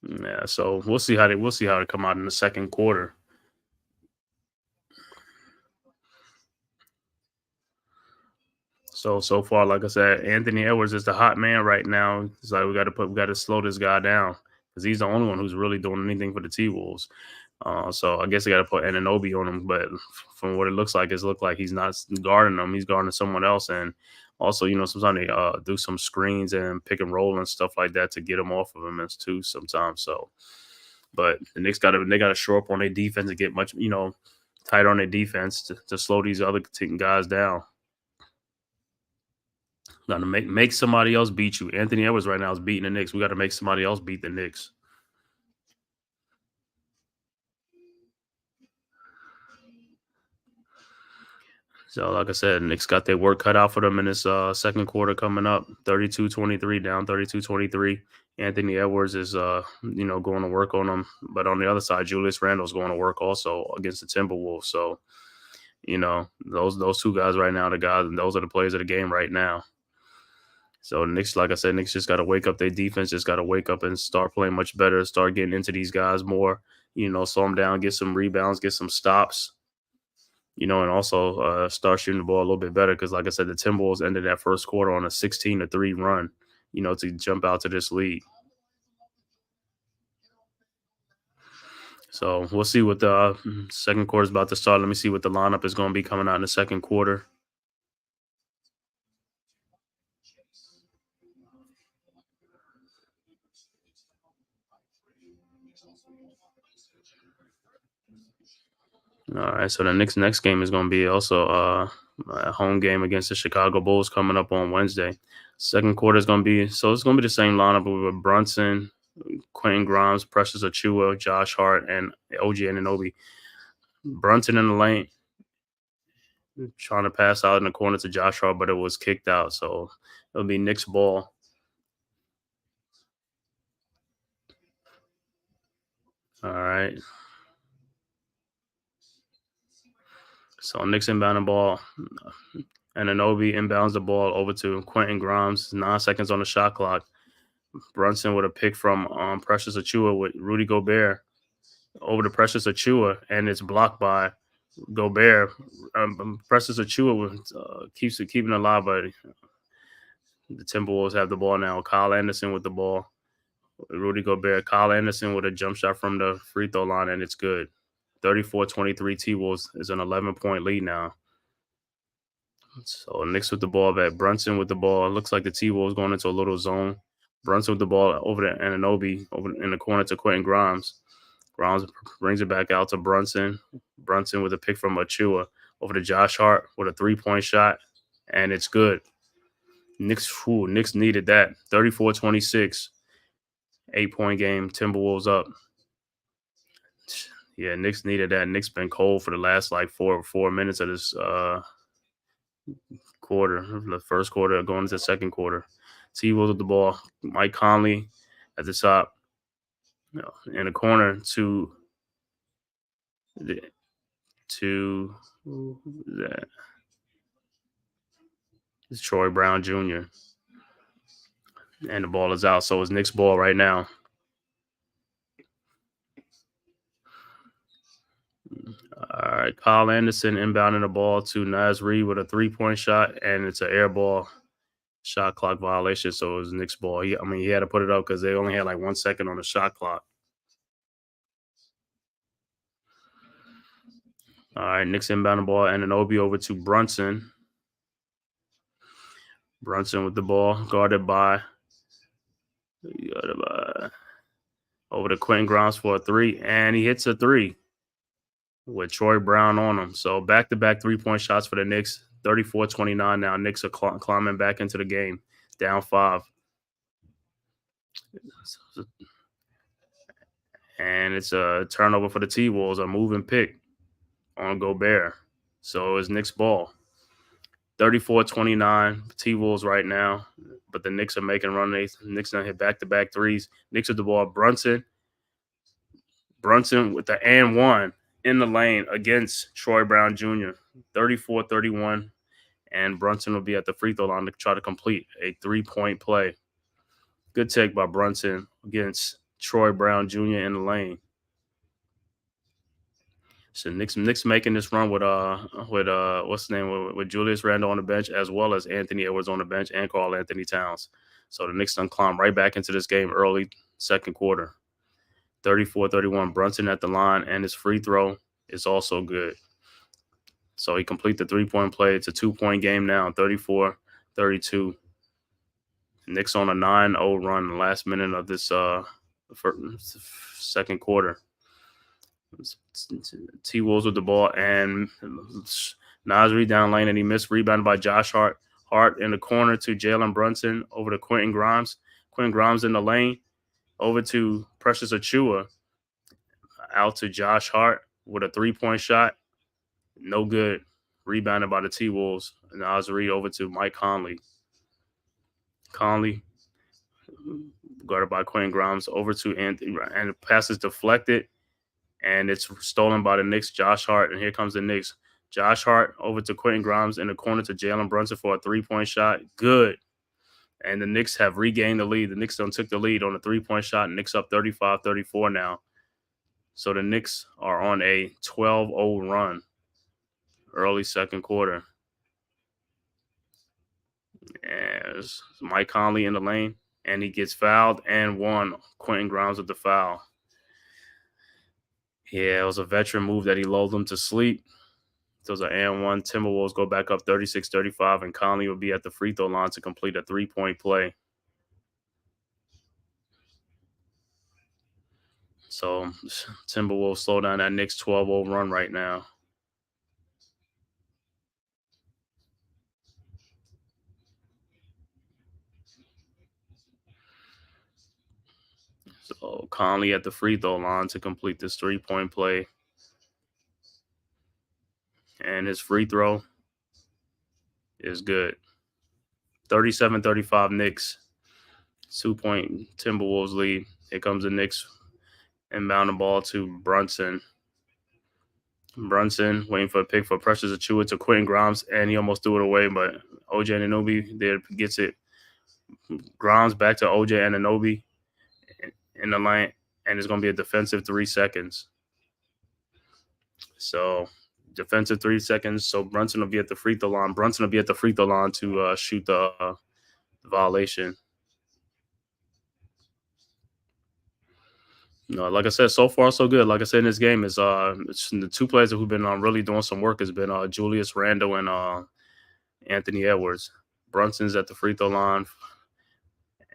Yeah, so we'll see how they come out in the second quarter. So far, like I said, Anthony Edwards is the hot man right now. It's like we got to slow this guy down because he's the only one who's really doing anything for the T Wolves. So I guess they got to put Anunoby on him, but from what it looks like, he's not guarding him. He's guarding someone else, and also, you know, sometimes they do some screens and pick and roll and stuff like that to get him off of him as too sometimes. So, but the Knicks got to shore up on their defense and get much, you know, tighter on their defense to slow these other guys down. Got to make somebody else beat you. Anthony Edwards right now is beating the Knicks. We got to make somebody else beat the Knicks. So, like I said, Knicks got their work cut out for them in this second quarter coming up. 32-23, down 32-23. Anthony Edwards is, you know, going to work on them. But on the other side, Julius Randle's going to work also against the Timberwolves. So, you know, those two guys right now, those are the players of the game right now. So Knicks, like I said, Knicks just got to wake up their defense, just got to wake up and start playing much better, start getting into these guys more, you know, slow them down, get some rebounds, get some stops, you know, and also start shooting the ball a little bit better because, like I said, the Timberwolves ended that first quarter on a 16-3 run, you know, to jump out to this lead. So we'll see what the second quarter is about to start. Let me see what the lineup is going to be coming out in the second quarter. All right, so the next game is going to be also a home game against the Chicago Bulls coming up on Wednesday. Second quarter is going to be it's going to be the same lineup with Brunson, Quentin Grimes, Precious Achua, Josh Hart, and OG Anunoby. Brunson in the lane, trying to pass out in the corner to Josh Hart, but it was kicked out. So it'll be Knicks ball. All right. So Knicks inbound the ball. Anunoby inbounds the ball over to Quentin Grimes. 9 seconds on the shot clock. Brunson with a pick from Precious Achua with Rudy Gobert over to Precious Achua, and it's blocked by Gobert. Precious Achua keeps it keeping alive, but the Timberwolves have the ball now. Kyle Anderson with the ball. Rudy Gobert. Kyle Anderson with a jump shot from the free throw line, and it's good. 34-23 T-Wolves is an 11-point lead now. So Knicks with the ball back. Brunson with the ball. It looks like the T-Wolves going into a little zone. Brunson with the ball over to Anunoby over in the corner to Quentin Grimes. Grimes brings it back out to Brunson. Brunson with a pick from Achua over to Josh Hart with a 3-point shot, and it's good. Knicks needed that. 34-26. 8-point game. Timberwolves up. Yeah, Knicks needed that. Knicks been cold for the last like four minutes of this quarter. The first quarter going into the second quarter. T-Wolves with the ball. Mike Conley at the top. In the corner to that. It's Troy Brown Jr. And the ball is out. So it's Knicks ball right now. All right. Kyle Anderson inbounding the ball to Naz Reid with a 3-point shot, and it's an air ball. Shot clock violation. So it was Knicks ball. He had to put it up because they only had like 1 second on the shot clock. All right. Knicks inbound the ball, and Anunoby over to Brunson. Brunson with the ball, guarded by over to Quentin Grimes for a 3, and he hits a 3 with Troy Brown on him. So back-to-back 3-point shots for the Knicks. 34-29 now. Knicks are climbing back into the game, down 5. And it's a turnover for the T-Wolves, a moving pick on Gobert. So it's Knicks ball. 34-29, T-Wolves right now, but the Knicks are making run. The Knicks gonna hit back-to-back threes. Knicks with the ball. Brunson with the and one in the lane against Troy Brown Jr. 34-31, and Brunson will be at the free throw line to try to complete a 3-point play. Good take by Brunson against Troy Brown Jr. in the lane. So Knicks making this run with what's the name with Julius Randle on the bench, as well as Anthony Edwards on the bench and Karl Anthony Towns. So the Knicks done climb right back into this game early second quarter. 34-31, Brunson at the line, and his free throw is also good. So he complete the 3-point play. It's a 2-point game now, 34-32. Knicks on a 9-0 run in the last minute of this second quarter. T-Wolves with the ball, and Nasri down lane, and he missed, rebounded by Josh Hart. Hart in the corner to Jalen Brunson, over to Quentin Grimes. Quentin Grimes in the lane, over to Precious Achiuwa. Out to Josh Hart with a 3-point shot. No good. Rebounded by the T-Wolves. Nasri over to Mike Conley. Conley guarded by Quentin Grimes, over to Anthony, and the pass is deflected. And it's stolen by the Knicks, Josh Hart. And here comes the Knicks. Josh Hart over to Quentin Grimes in the corner to Jalen Brunson for a 3-point shot. Good. And the Knicks have regained the lead. The Knicks took the lead on a 3-point shot. Knicks up 35-34 now. So the Knicks are on a 12-0 run early second quarter. And Mike Conley in the lane. And he gets fouled and won. Quentin Grimes with the foul. Yeah, it was a veteran move that he lulled them to sleep. So it was an and one. Timberwolves go back up 36-35, and Conley will be at the free throw line to complete a 3-point play. So Timberwolves slow down that Knicks 12-0 run right now. So Conley at the free throw line to complete this 3-point play. And his free throw is good. 37-35 Knicks. 2-point Timberwolves lead. Here comes the Knicks inbound the ball to Brunson. Brunson waiting for a pick for Precious Achiuwa to Quentin Grimes, and he almost threw it away, but OJ Anunoby there gets it. Grimes back to OJ Anunoby in the lane, and it's going to be a defensive 3 seconds. So defensive 3 seconds. So Brunson will be at the free throw line. Brunson will be at the free throw line to shoot the violation. No, like I said, so far so good. Like I said in this game, it's the two players who've been really doing some work has been Julius Randle and Anthony Edwards. Brunson's at the free throw line,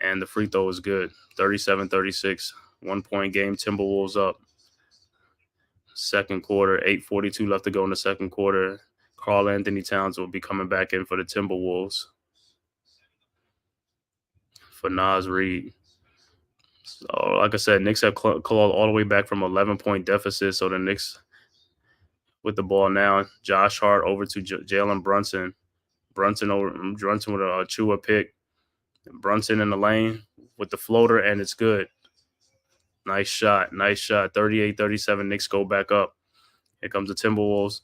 and the free throw is good. 37-36, 1-point game. Timberwolves up. Second quarter, 8:42 left to go in the second quarter. Karl Anthony Towns will be coming back in for the Timberwolves for Naz Reid. So, like I said, Knicks have clawed all the way back from 11-point deficit. So the Knicks with the ball now. Josh Hart over to Jalen Brunson. Brunson with a Achiuwa pick. Brunson in the lane with the floater, and it's good. Nice shot. 38-37. Knicks go back up. Here comes the Timberwolves.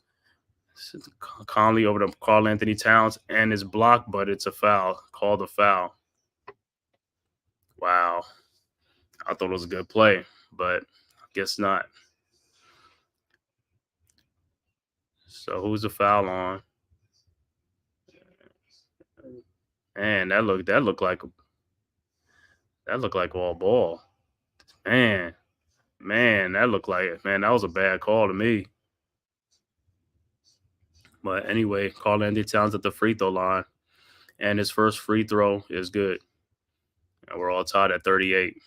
Conley over to Karl Anthony Towns, and it's blocked, but it's a foul. Called a foul. Wow. I thought it was a good play, but I guess not. So who's the foul on? Man, that looked like all ball. Man, that looked like it. Man, that was a bad call to me. But anyway, Karl Anthony Towns at the free throw line, and his first free throw is good. And we're all tied at 38.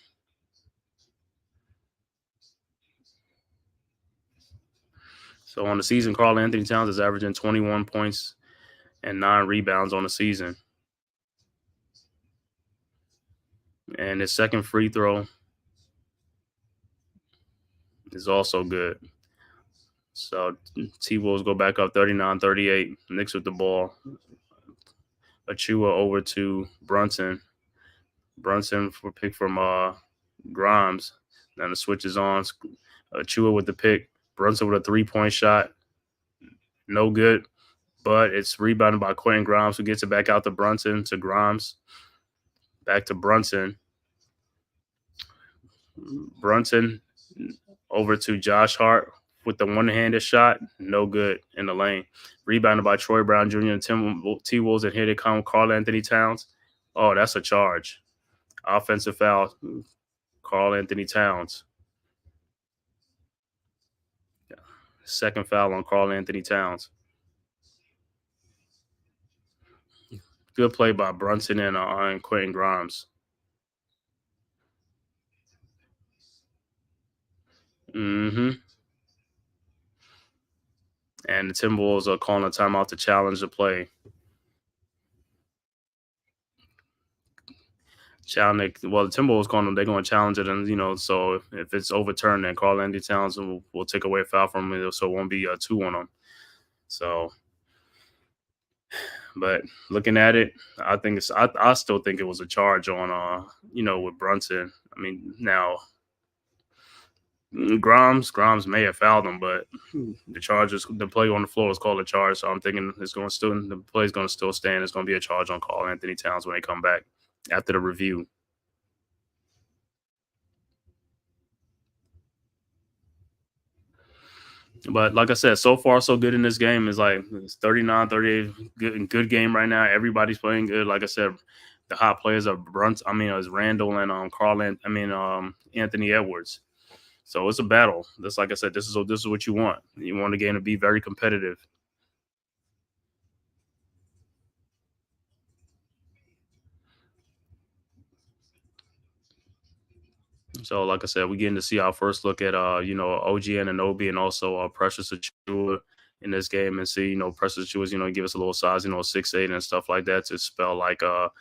So on the season, Karl Anthony Towns is averaging 21 points and 9 rebounds on the season. And his second free throw is also good. So T-Wolves go back up 39-38. Knicks with the ball. Achua over to Brunson. Brunson for pick from Grimes. Then the switch is on. Achua with the pick. Brunson with a 3-point shot. No good. But it's rebounded by Quentin Grimes, who gets it back out to Brunson, to Grimes. Back to Brunson. Brunson over to Josh Hart with the one-handed shot. No good in the lane. Rebounded by Troy Brown Jr. and T-Wolves, and here they come, Karl Anthony Towns. Oh, that's a charge. Offensive foul, Karl Anthony Towns. Second foul on Karl Anthony Towns. Good play by Brunson and Quentin Grimes. Mm-hmm. And the Timberwolves are calling a timeout to challenge the play. Well, the Timberwolves calling them. They're going to challenge it, and so if it's overturned, then Karl Anthony Towns will take away a foul from it, so it won't be a 2 on them. So, but looking at it, I still think it was a charge on with Brunson. I mean, now Grimes may have fouled him, but the play on the floor is called a charge. So I'm thinking the play is going to still stand. It's going to be a charge on Karl Anthony Towns when they come back after the review. But like I said, so far so good in this game. It's 39-38, good game right now. Everybody's playing good. Like I said, the hot players are it's Randall and Anthony Edwards. So it's a battle. This, like I said, this is what you want. You want the game to be very competitive. So, like I said, we're getting to see our first look at OG Anunoby and also Precious Achiuwa in this game, and see Precious Achiuwa give us a little size 6'8" and stuff like that to spell like iHeart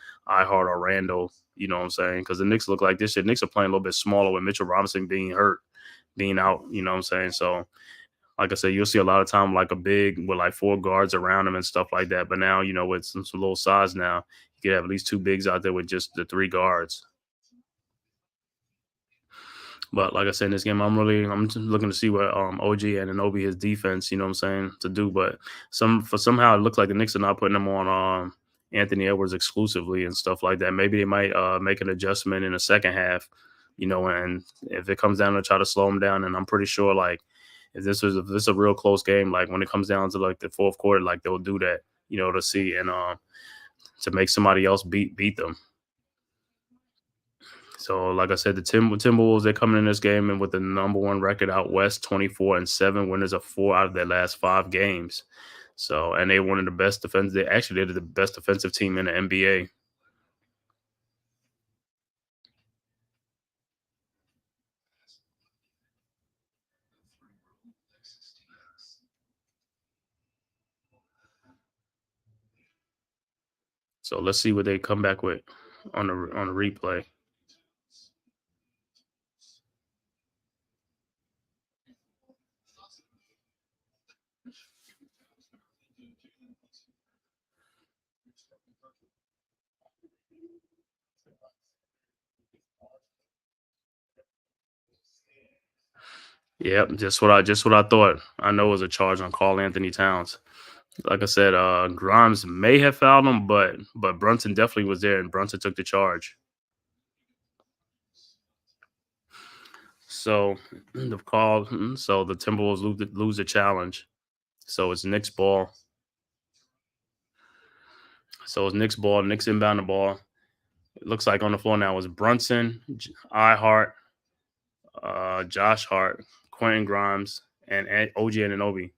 or Randall. You know what I'm saying? Because the Knicks look like this. The Knicks are playing a little bit smaller with Mitchell Robinson being out. You know what I'm saying? So, like I said, you'll see a lot of time like a big with like 4 guards around him and stuff like that. But now with some little size now, you could have at least 2 bigs out there with just the 3 guards. But like I said, in this game, I'm just looking to see what OG and Anunoby, his defense, to do. But somehow it looks like the Knicks are not putting them on Anthony Edwards exclusively and stuff like that. Maybe they might make an adjustment in the second half, and if it comes down to try to slow them down. And I'm pretty sure if this is a real close game, like when it comes down to like the fourth quarter, like they'll do that, to see and to make somebody else beat them. So, like I said, the Timberwolves, they're coming in this game and with the number 1 record out west, 24-7, winners of 4 out of their last 5 games. So, and they're one of the best defense. They're the best defensive team in the NBA. So let's see what they come back with on the replay. Yep, just what I thought. I know it was a charge on Karl Anthony Towns. Like I said, Grimes may have fouled him, but Brunson definitely was there, and Brunson took the charge. So the Timberwolves lose the challenge. So it's Knicks ball. Knicks inbound the ball. It looks like on the floor now is Brunson, iHeart, Josh Hart, Quentin Grimes, and OG Anunoby.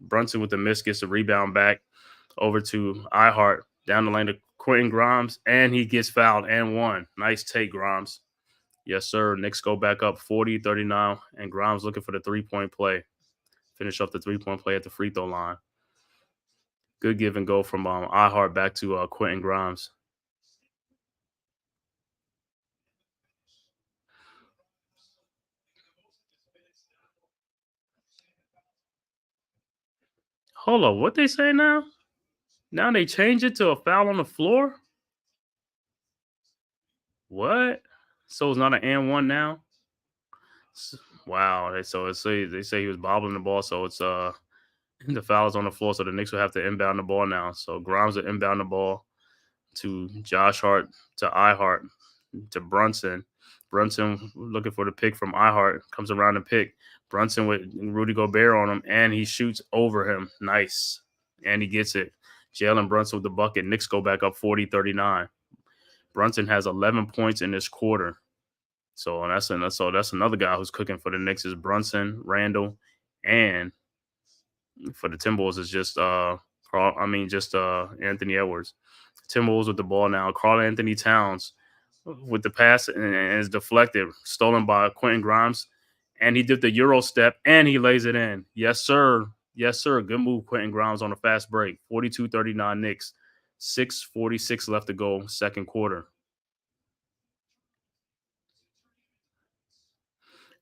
Brunson with the miss gets the rebound back over to iHeart, down the lane to Quentin Grimes, and he gets fouled and won. Nice take, Grimes. Yes, sir. Knicks go back up 40-39, and Grimes looking for the 3-point play. Finish up the 3-point play at the free throw line. Good give and go from iHeart back to Quentin Grimes. Hold on, what they say now? Now they change it to a foul on the floor? What? So it's not an and one now? Wow. They say he was bobbling the ball, so it's the foul is on the floor, so the Knicks will have to inbound the ball now. So Grimes will inbound the ball to Josh Hart to iHart to Brunson. Brunson looking for the pick from iHart, comes around the pick. Brunson with Rudy Gobert on him, and he shoots over him. Nice. And he gets it. Jalen Brunson with the bucket. Knicks go back up 40-39. Brunson has 11 points in this quarter. So that's another guy who's cooking for the Knicks is Brunson, Randall, and for the Timberwolves is just Anthony Edwards. Timberwolves with the ball now. Karl Anthony Towns with the pass and is deflected, stolen by Quentin Grimes, and he did the Euro step and he lays it in. Yes, sir. Yes, sir. Good move, Quentin Grimes on a fast break. 42-39 Knicks. 6:46 left to go, second quarter.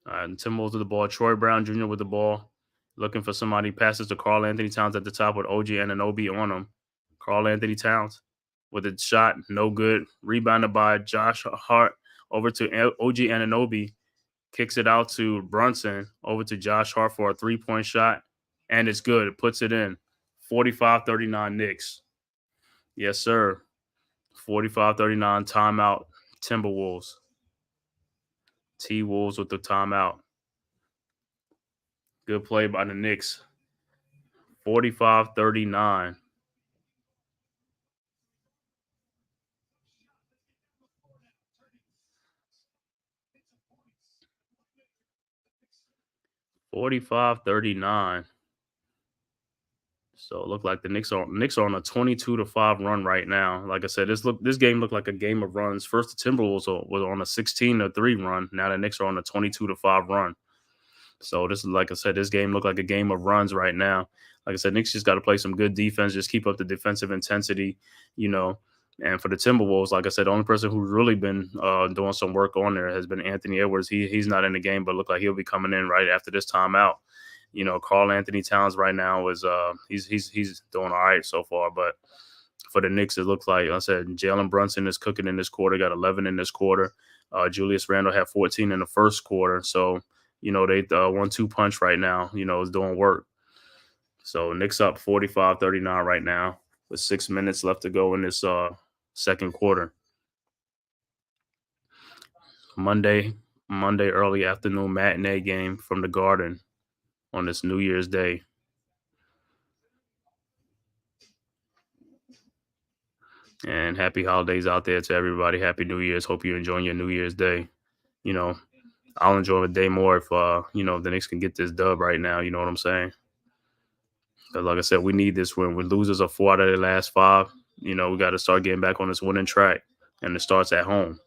Timberwolves with the ball. Troy Brown Jr. with the ball. Looking for somebody. Passes to Karl Anthony Towns at the top with OG Anunoby on him. Karl Anthony Towns with a shot. No good. Rebounded by Josh Hart over to OG Anunoby. Kicks it out to Brunson. Over to Josh Hart for a three-point shot. And it's good. It puts it in. 45-39 Knicks. Yes, sir. 45-39 timeout. Timberwolves. T-Wolves with the timeout. Good play by the Knicks. 45-39. So it looked like the Knicks are on a 22-5 run right now. Like I said, this game looked like a game of runs. First, the Timberwolves was on a 16-3 run. Now the Knicks are on a 22-5 run. So this is, like I said, this game looked like a game of runs right now. Like I said, Knicks just got to play some good defense, just keep up the defensive intensity, you know. And for the Timberwolves, like I said, the only person who's really been doing some work on there has been Anthony Edwards. He's not in the game, but look like he'll be coming in right after this timeout. You know, Karl Anthony Towns right now is he's doing all right so far, but for the Knicks, it looks like I said Jalen Brunson is cooking in this quarter, got 11 in this quarter. Julius Randle had 14 in the first quarter, so you know they 1-2 punch right now. You know, is doing work. So Knicks up 45-39 right now with 6 minutes left to go in this second quarter. Monday early afternoon matinee game from the Garden on this New Year's Day. And happy holidays out there to everybody. Happy New Year's. Hope you're enjoying your New Year's Day. You know, I'll enjoy the day more if the Knicks can get this dub right now. You know what I'm saying? Because like I said, we need this win. We losers are 4 out of the last 5. You know, we got to start getting back on this winning track, and it starts at home.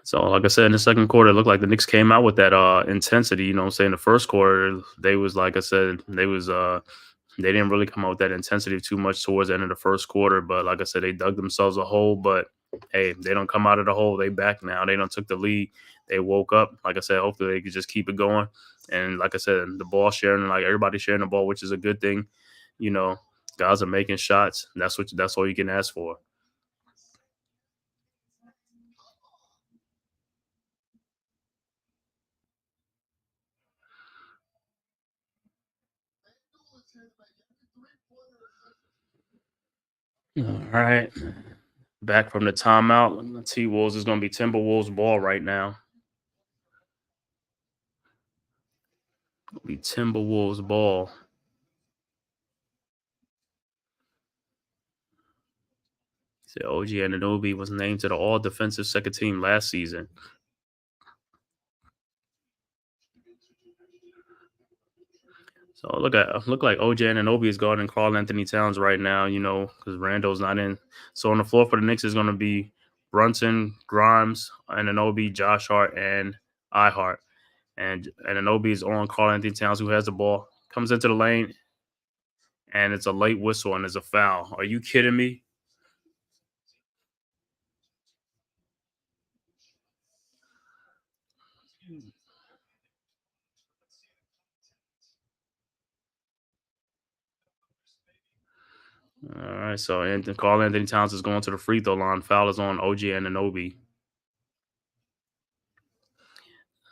So, like I said, in the second quarter, it looked like the Knicks came out with that intensity. You know what I'm saying? The first quarter, they was, like I said, they didn't really come out with that intensity too much towards the end of the first quarter. But like I said, they dug themselves a hole. But, hey, they don't come out of the hole. They back now. They don't took the lead. They woke up. Like I said, hopefully they could just keep it going. And like I said, the ball sharing, like everybody sharing the ball, which is a good thing. You know, guys are making shots. That's all you can ask for. All right. Back from the timeout. The T-Wolves is going to be Timberwolves ball right now. It'll be Timberwolves ball. So OG Anunoby was named to the all-defensive second team last season. So look like OG Anunoby is guarding Karl Anthony Towns right now, you know, because Randall's not in. So on the floor for the Knicks is going to be Brunson, Grimes, Anunoby, Josh Hart, and iHart. And Anunoby is on Karl Anthony Towns, who has the ball, comes into the lane, and it's a late whistle and it's a foul. Are you kidding me? All right, so Carl Anthony Towns is going to the free throw line. Foul is on OG Anunoby.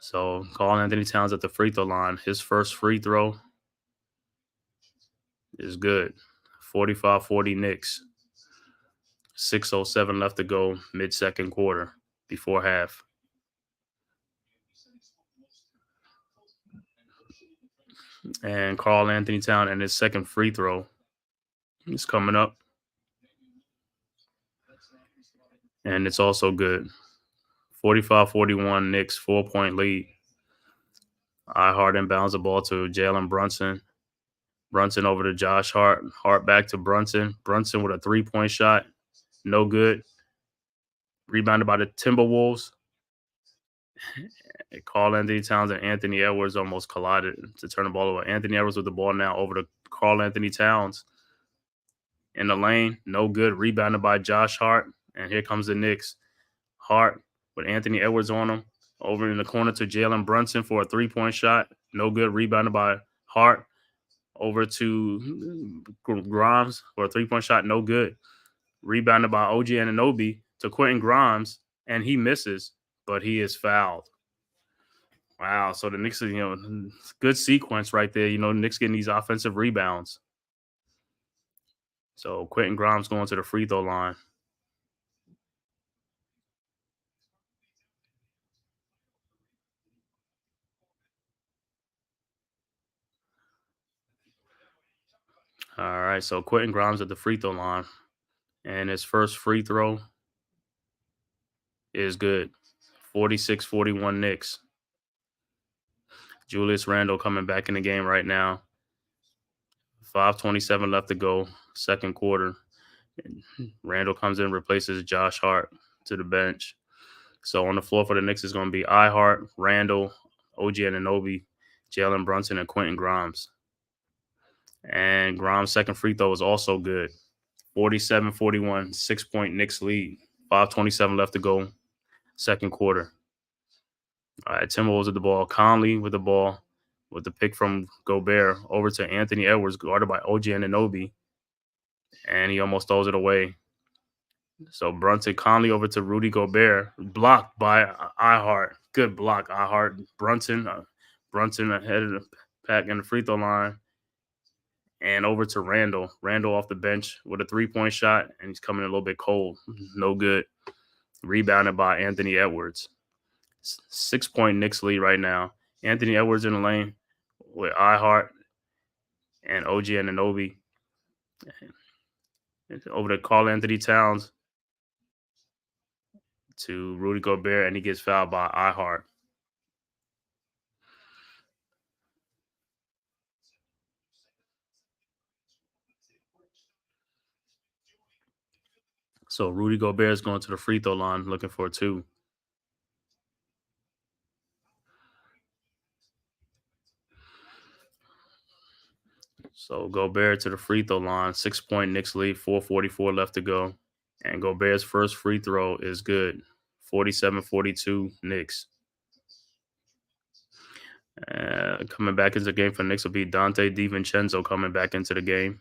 So Carl Anthony Towns at the free throw line. His first free throw is good. 45-40 Knicks. 6:07 left to go, mid-second quarter, before half. And Carl Anthony Towns and his second free throw is coming up. And it's also good. 45-41 Knicks, 4-point lead. Hart inbounds the ball to Jalen Brunson. Brunson over to Josh Hart. Hart back to Brunson. Brunson with a 3-point shot. No good. Rebounded by the Timberwolves. Carl Anthony Towns and Anthony Edwards almost collided to turn the ball over. Anthony Edwards with the ball now over to Carl Anthony Towns. In the lane, no good. Rebounded by Josh Hart. And here comes the Knicks. Hart with Anthony Edwards on him. Over in the corner to Jalen Brunson for a 3-point shot. No good. Rebounded by Hart. Over to Grimes for a 3-point shot. No good. Rebounded by OG Anunoby to Quentin Grimes. And he misses, but he is fouled. Wow. So the Knicks, good sequence right there. Knicks getting these offensive rebounds. So Quentin Grimes going to the free throw line. All right, so Quentin Grimes at the free throw line. And his first free throw is good. 46-41 Knicks. Julius Randle coming back in the game right now. 5:27 left to go, second quarter. Randle comes in, replaces Josh Hart to the bench. So on the floor for the Knicks is going to be Hart, Randle, OG Anunoby, Jalen Brunson, and Quentin Grimes. And Grimes' second free throw is also good. 47-41, 6-point Knicks lead. 5:27 left to go, second quarter. All right, Timberwolves with the ball. Conley with the ball with the pick from Gobert over to Anthony Edwards, guarded by OG Anunoby. And he almost throws it away. So Brunson, Conley over to Rudy Gobert, blocked by Hart. Good block, Hart. Brunson ahead of the pack in the free throw line. And over to Randle. Randle off the bench with a 3-point shot, and he's coming a little bit cold. No good. Rebounded by Anthony Edwards. 6-point Knicks lead right now. Anthony Edwards in the lane with Hart and OG Anunoby. Over to Carl Anthony Towns to Rudy Gobert, and he gets fouled by Hart. So Rudy Gobert is going to the free throw line looking for a 2. So Gobert to the free throw line, 6-point Knicks lead, 4:44 left to go. And Gobert's first free throw is good, 47-42 Knicks. Coming back into the game for Knicks will be Dante DiVincenzo coming back into the game.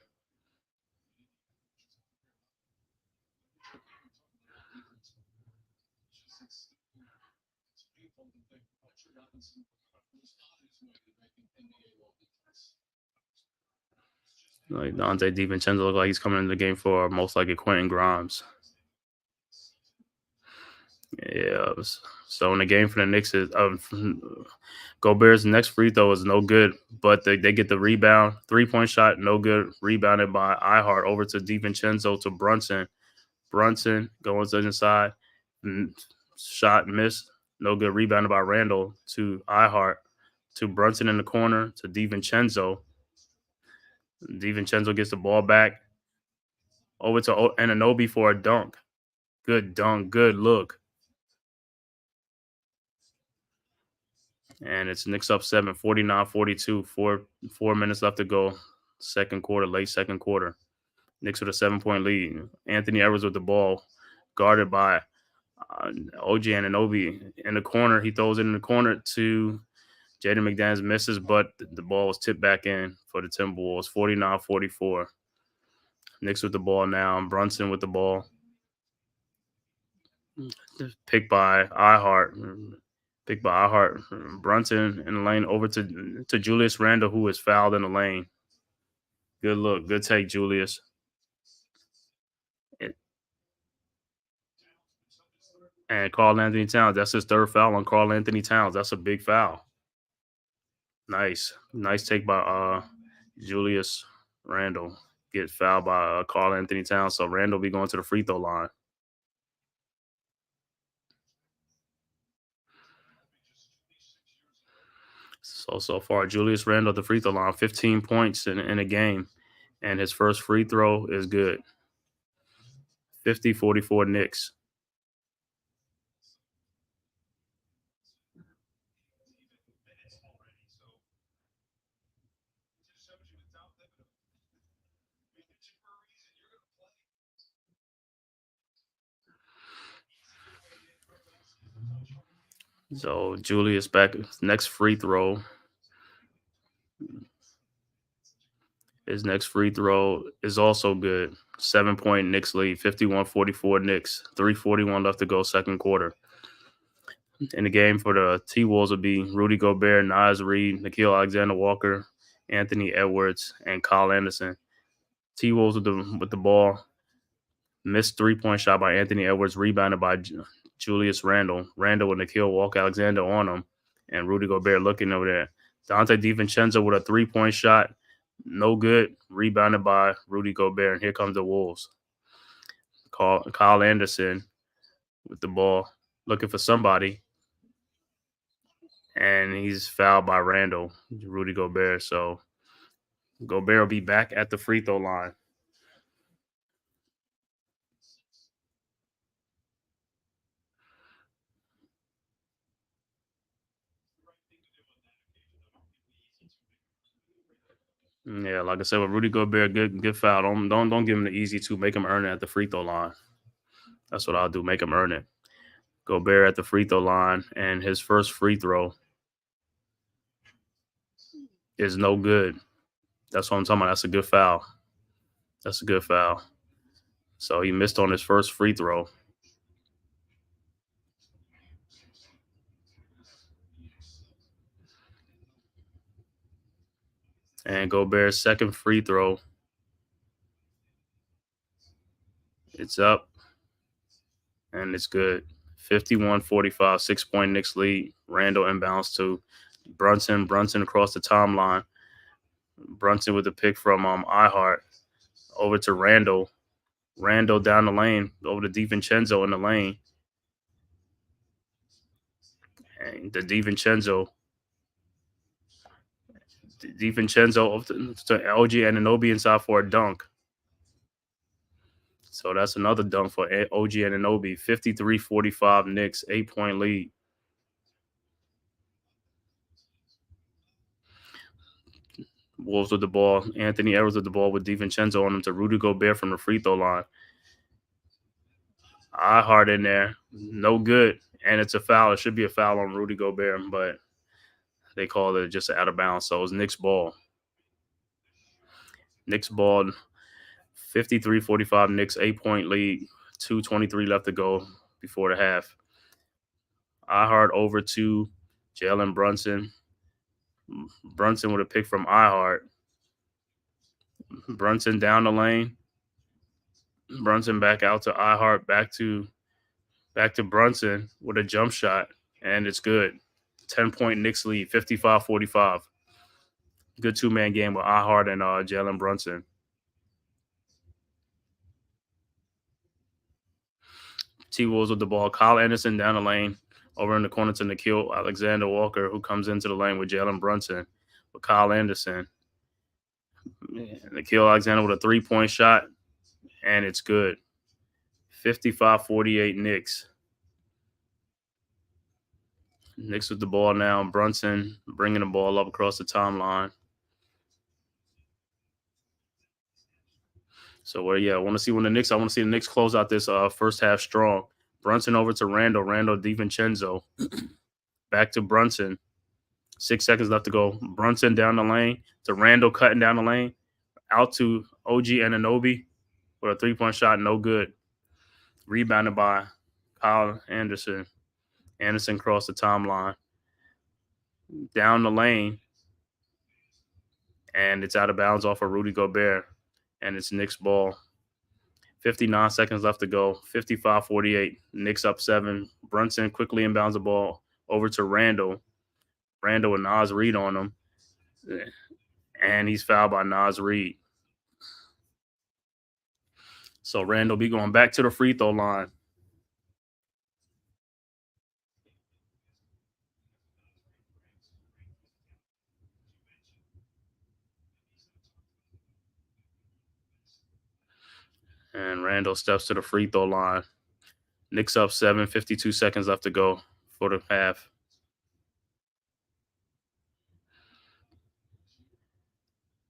Like Dante DiVincenzo looks like he's coming into the game for most likely Quentin Grimes. Yeah. So in the game for the Knicks is Gobert's next free throw is no good, but they get the rebound. 3-point shot, no good. Rebounded by Hart over to DiVincenzo to Brunson. Brunson going to the inside. Shot missed. No good. Rebounded by Randle to Hart to Brunson in the corner to DiVincenzo. DiVincenzo gets the ball back over to Anunoby for a dunk. Good dunk. Good look. And it's Knicks up 7, 49-42. 4 minutes left to go. Second quarter, late second quarter. Knicks with a 7-point lead. Anthony Edwards with the ball, guarded by OG Anunoby in the corner. He throws it in the corner to Jaden McDaniels, misses, but the ball was tipped back in for the Timberwolves, 49-44. Knicks with the ball now. Brunson with the ball. Picked by iHeart. Picked by iHeart. Brunson in the lane over to Julius Randle, who is fouled in the lane. Good look. Good take, Julius. And Karl Anthony Towns. That's his third foul on Karl Anthony Towns. That's a big foul. Nice. Nice take by Julius Randle. Get fouled by Karl Anthony Towns. So Randle be going to the free throw line. So far, Julius Randle at the free throw line, 15 points in a game. And his first free throw is good. 50-44 Knicks. So Julius back. Next free throw. His next free throw is also good. 7-point Knicks lead, 51-44 Knicks. 3:41 left to go, second quarter. In the game for the T-Wolves will be Rudy Gobert, Naz Reid, Nickeil Alexander-Walker, Anthony Edwards, and Kyle Anderson. T-Wolves with the ball. Missed three-point shot by Anthony Edwards, rebounded by Julius Randle. Randle with Nickeil Walker-Alexander on him, and Rudy Gobert looking over there. Dante DiVincenzo with a three-point shot. No good. Rebounded by Rudy Gobert. And here comes the Wolves. Kyle Anderson with the ball, looking for somebody. And he's fouled by Randle, Rudy Gobert. So Gobert will be back at the free throw line. Yeah, like I said, with Rudy Gobert, good foul. Don't give him the easy two. Make him earn it at the free throw line. That's what I'll do. Make him earn it. Gobert at the free throw line, and his first free throw is no good. That's what I'm talking about. That's a good foul. That's a good foul. So he missed on his first free throw. And Gobert's second free throw. It's up. And it's good. 51-45, 6-point Knicks lead. Randle inbounds to Brunson. Brunson across the timeline. Brunson with the pick from iHeart. Over to Randle. Randle down the lane. Over to DiVincenzo in the lane. And the DiVincenzo to OG Anunoby inside for a dunk. So that's another dunk for OG Anunoby. 53-45 Knicks, 8-point lead. Wolves with the ball. Anthony Edwards with the ball with DiVincenzo on him to Rudy Gobert from the free throw line. iHeart in there. No good. And it's a foul. It should be a foul on Rudy Gobert, but they called it just out of bounds. So it was Knicks ball. Knicks ball. 53-45 Knicks, 8-point lead. 2:23 left to go before the half. iHeart over to Jalen Brunson. Brunson with a pick from iHeart. Brunson down the lane. Brunson back out to iHeart. Back to Brunson with a jump shot, and it's good. 10-point Knicks lead, 55-45. Good two-man game with iHeart and Jalen Brunson. T-Wolves with the ball. Kyle Anderson down the lane. Over in the corner to Nickeil Alexander-Walker, who comes into the lane with Jalen Brunson. With Kyle Anderson. Nickeil Alexander with a three-point shot, and it's good. 55-48 Knicks. Knicks with the ball now. Brunson bringing the ball up across the timeline. So, I want to see when I want to see the Knicks close out this first half strong. Brunson over to Randall. Randall DiVincenzo. Back to Brunson. 6 seconds left to go. Brunson down the lane to Randall, cutting down the lane. Out to OG Anunoby with a three-point shot. No good. Rebounded by Kyle Anderson. Anderson crossed the timeline. Down the lane. And it's out of bounds off of Rudy Gobert. And it's Knicks ball. 59 seconds left to go. 55-48. Knicks up 7. Brunson quickly inbounds the ball over to Randall. Randall with Naz Reid on him. And he's fouled by Naz Reid. So Randall be going back to the free throw line. And Randall steps to the free throw line. Knicks up 7, 52 seconds left to go for the half.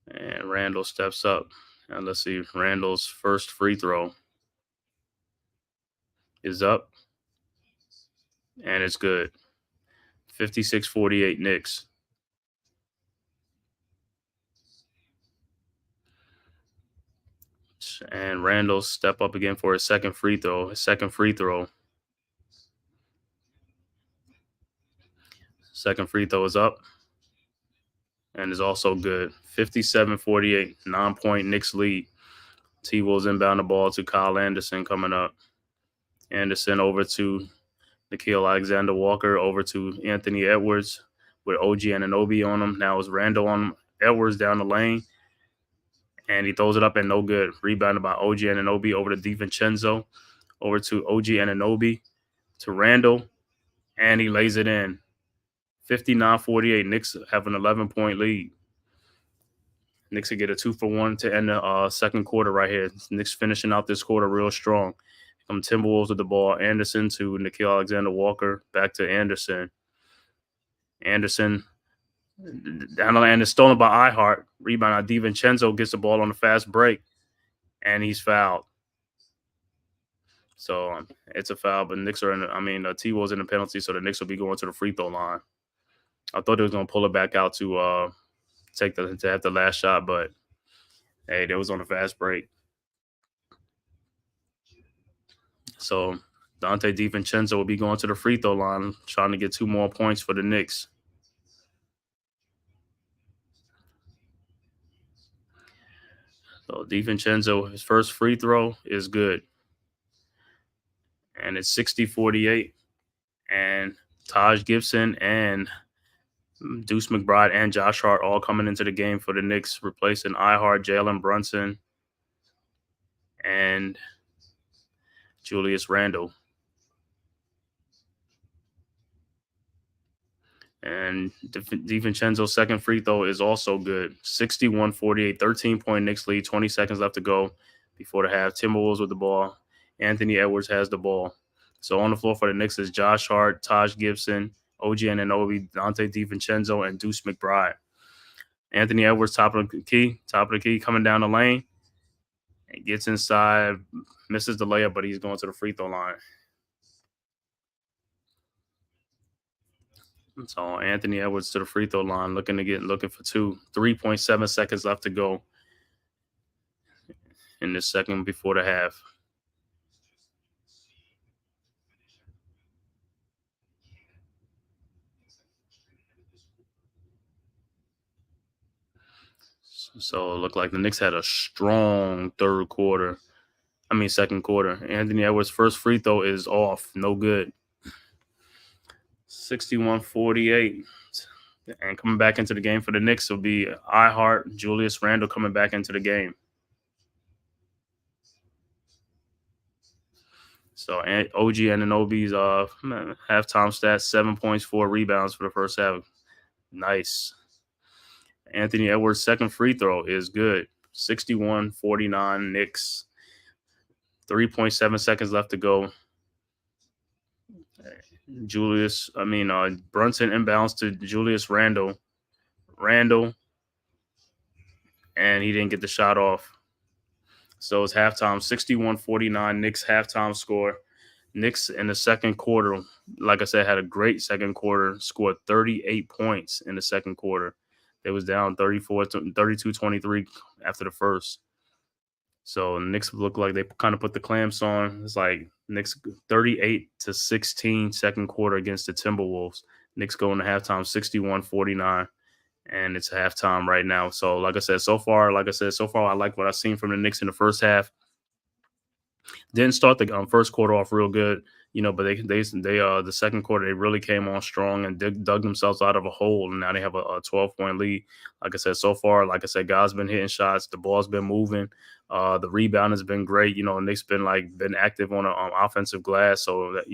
And Randall steps up. And let's see, Randall's first free throw is up. And it's good. 56-48 Knicks. And Randall step up again for his second free throw. Second free throw is up and is also good. 57-48, 9-point Knicks lead. T-Wolves inbound the ball to Kyle Anderson coming up. Anderson over to Nickeil Alexander-Walker, over to Anthony Edwards with OG Anunoby on him. Now it's Randall on Edwards down the lane. And he throws it up and no good. Rebounded by OG Anunoby over to DiVincenzo. Over to OG Anunoby to Randall. And he lays it in. 59-48. Knicks have an 11-point lead. Knicks will get a 2-for-1 to end the second quarter right here. Knicks finishing out this quarter real strong. Come Timberwolves with the ball. Anderson to Nickeil Alexander-Walker. Back to Anderson. Anderson down the lane is stolen by iHeart. Rebound. DiVincenzo gets the ball on a fast break, and he's fouled. So it's a foul, but Knicks are T-Wolves in the penalty, so the Knicks will be going to the free throw line. I thought they was gonna pull it back out to have the last shot, but hey, they was on a fast break. So Dante DiVincenzo will be going to the free throw line, trying to get 2 more points for the Knicks. So DiVincenzo, his first free throw is good. And it's 60-48. And Taj Gibson and Deuce McBride and Josh Hart all coming into the game for the Knicks, replacing iHeart, Jalen Brunson, and Julius Randle. And DiVincenzo's second free throw is also good. 61-48, 13-point Knicks lead, 20 seconds left to go before the half. Timberwolves with the ball. Anthony Edwards has the ball. So on the floor for the Knicks is Josh Hart, Taj Gibson, OG Anunoby, Dante DiVincenzo, and Deuce McBride. Anthony Edwards, top of the key, coming down the lane. And gets inside, misses the layup, but he's going to the free throw line. So Anthony Edwards to the free throw line, looking for 2. 3.7 seconds left to go in this second before the half. So it looked like the Knicks had a strong second quarter. Anthony Edwards' first free throw is off. No good. 61-48. And coming back into the game for the Knicks will be iHeart, Julius Randle coming back into the game. So OG Anunoby's halftime stats, 7 points, 4 rebounds for the first half. Nice. Anthony Edwards' second free throw is good. 61-49 Knicks. 3.7 seconds left to go. Brunson inbounds to Julius Randle. And he didn't get the shot off. So it's halftime, 61-49 Knicks halftime score. Knicks in the second quarter, like I said, had a great second quarter, scored 38 points in the second quarter. They was down 32-23 after the first. So Knicks looked like they kind of put the clamps on. It's like Knicks 38-16 second quarter against the Timberwolves. Knicks going to halftime 61-49. And it's halftime right now. So like I said, so far, I like what I've seen from the Knicks in the first half. Didn't start the first quarter off real good, but they the second quarter they really came on strong and dug themselves out of a hole, and now they have a 12-point lead. Like I said, so far, like I said, guys been hitting shots, the ball's been moving, the rebound has been great, and Nick's been active on an offensive glass, so that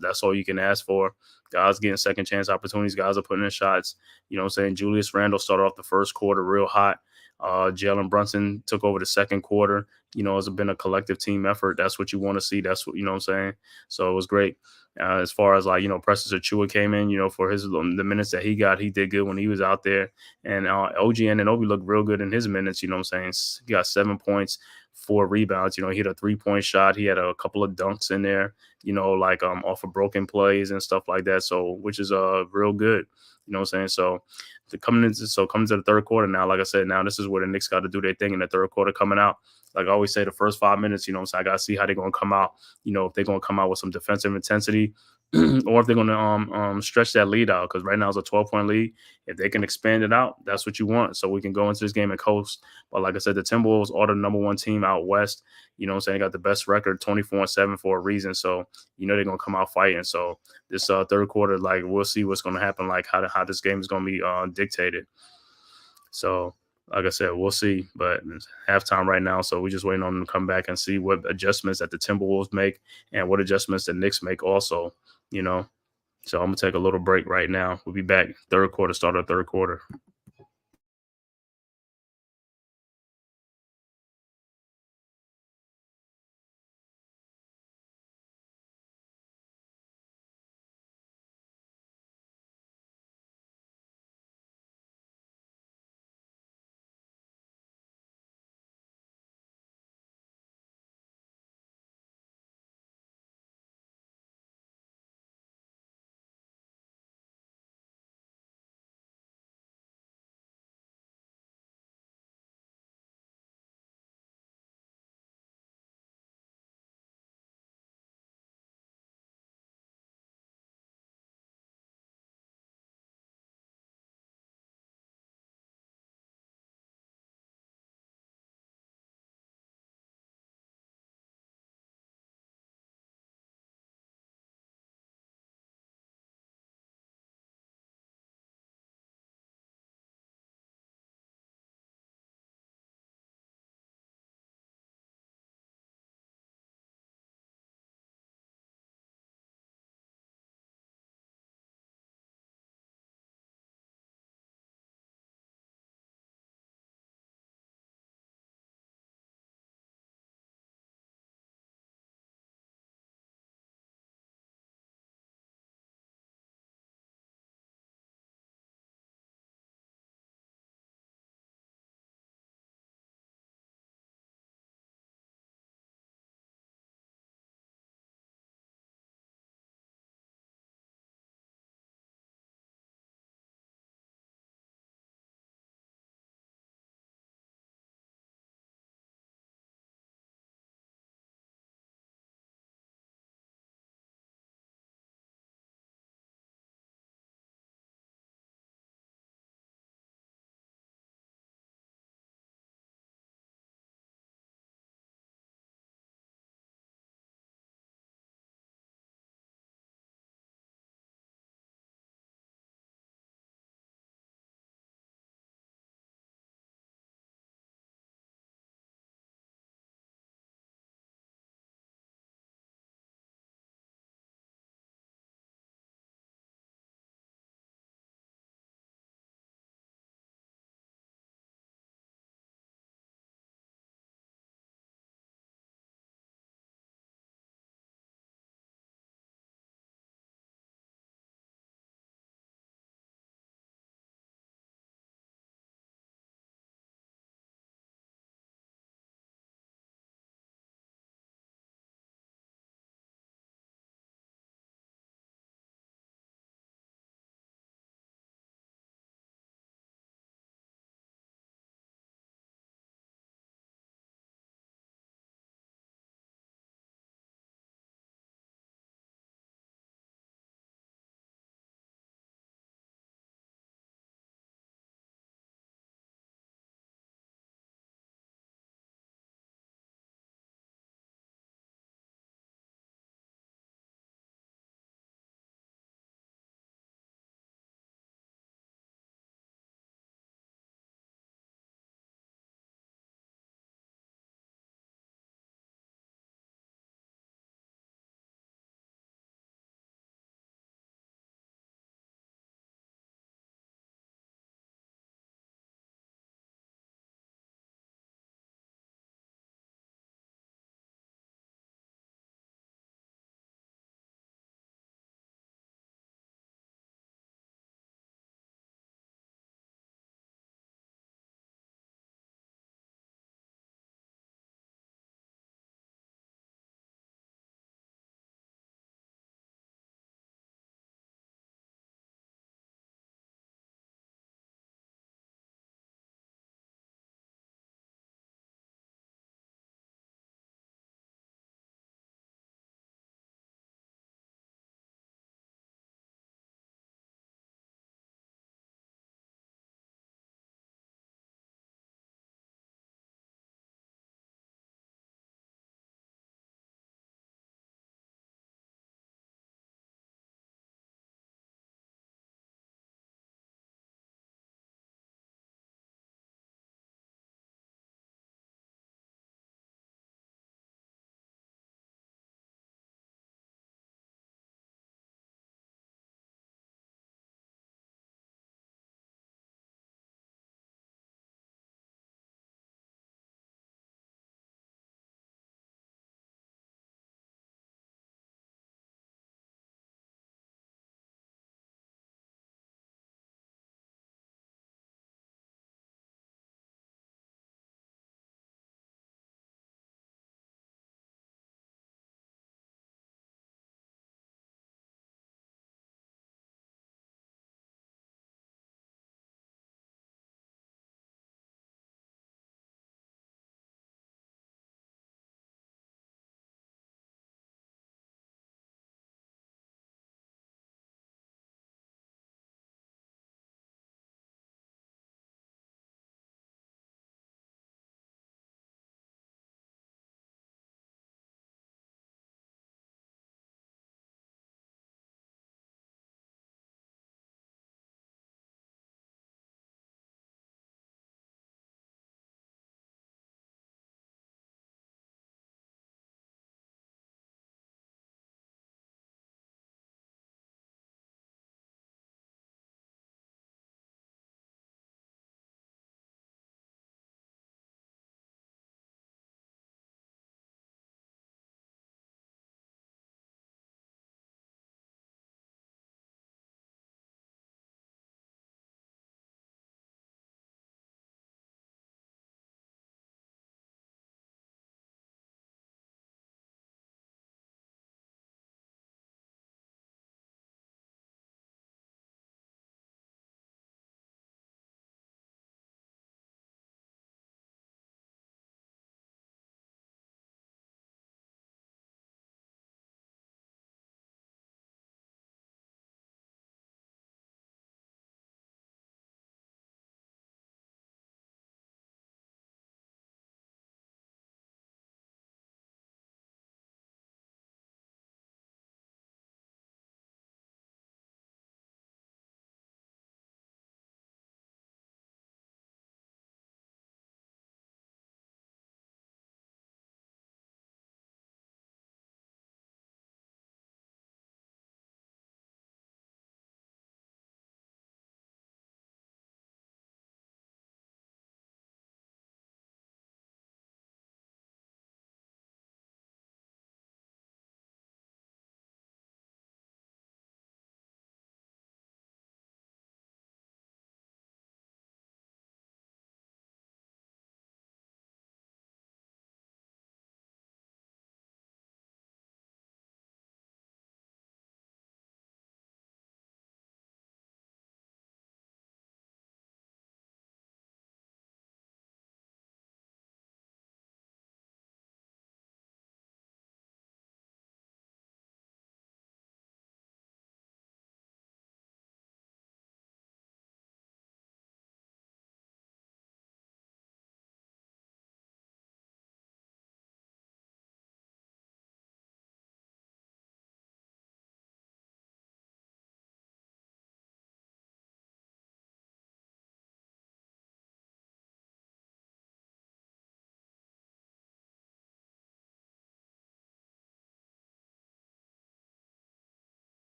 that's all you can ask for. Guys getting second chance opportunities, guys are putting in shots. You know what I'm saying? Julius Randle started off the first quarter real hot. Jalen Brunson took over the second quarter. It's been a collective team effort. That's what you want to see. That's what, what I'm saying? So it was great. As far as Precious Achua came in, for the minutes that he got, he did good when he was out there. And OG Anunoby looked real good in his minutes, you know what I'm saying? He got 7 points, 4 rebounds, he hit a 3-point shot. He had a couple of dunks in there, off of broken plays and stuff like that. So, which is real good, you know what I'm saying? So coming to the third quarter now, like I said, now this is where the Knicks got to do their thing in the third quarter coming out. Like I always say, the first 5 minutes, so I got to see how they're going to come out, if they're going to come out with some defensive intensity or if they're going to stretch that lead out, because right now it's a 12-point lead. If they can expand it out, that's what you want. So we can go into this game and coast. But like I said, the Timberwolves are the number 1 team out west. You know what I'm saying? They got the best record, 24-7 for a reason. So, they're going to come out fighting. So this third quarter, like we'll see what's going to happen, like how this game is going to be dictated. So, like I said, we'll see. But it's halftime right now, so we're just waiting on them to come back and see what adjustments that the Timberwolves make and what adjustments the Knicks make also, So I'm going to take a little break right now. We'll be back third quarter, start our third quarter.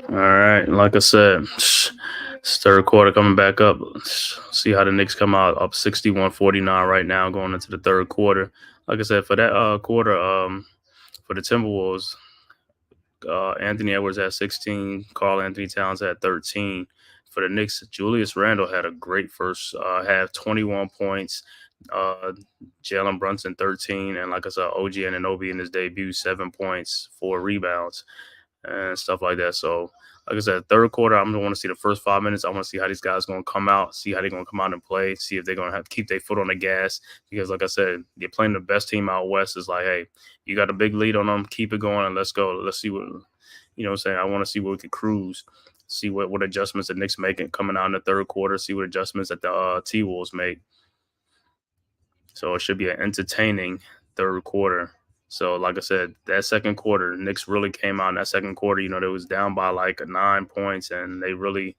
All right, like I said, it's third quarter coming back up. Let's see how the Knicks come out up 61-49 right now going into the third quarter. Like I said, for that quarter, for the Timberwolves, Anthony Edwards had 16, Karl Anthony Towns had 13. For the Knicks, Julius Randle had a great first half, 21 points. Jalen Brunson 13, and like I said, OG Anunoby in his debut 7 points, 4 rebounds, and stuff like that. So, like I said, third quarter, I'm gonna want to see the first 5 minutes. I want to see how these guys gonna come out, see how they're gonna come out and play, see if they're gonna have to keep their foot on the gas. Because, like I said, you're playing the best team out west. Is like, hey, you got a big lead on them, keep it going, and let's go. Let's see what I'm saying. I want to see where we can cruise. See what adjustments the Knicks making coming out in the third quarter. See what adjustments that the T-Wolves make. So it should be an entertaining third quarter. So, like I said, that second quarter, Knicks really came out in that second quarter. They was down by like 9 points, and they really,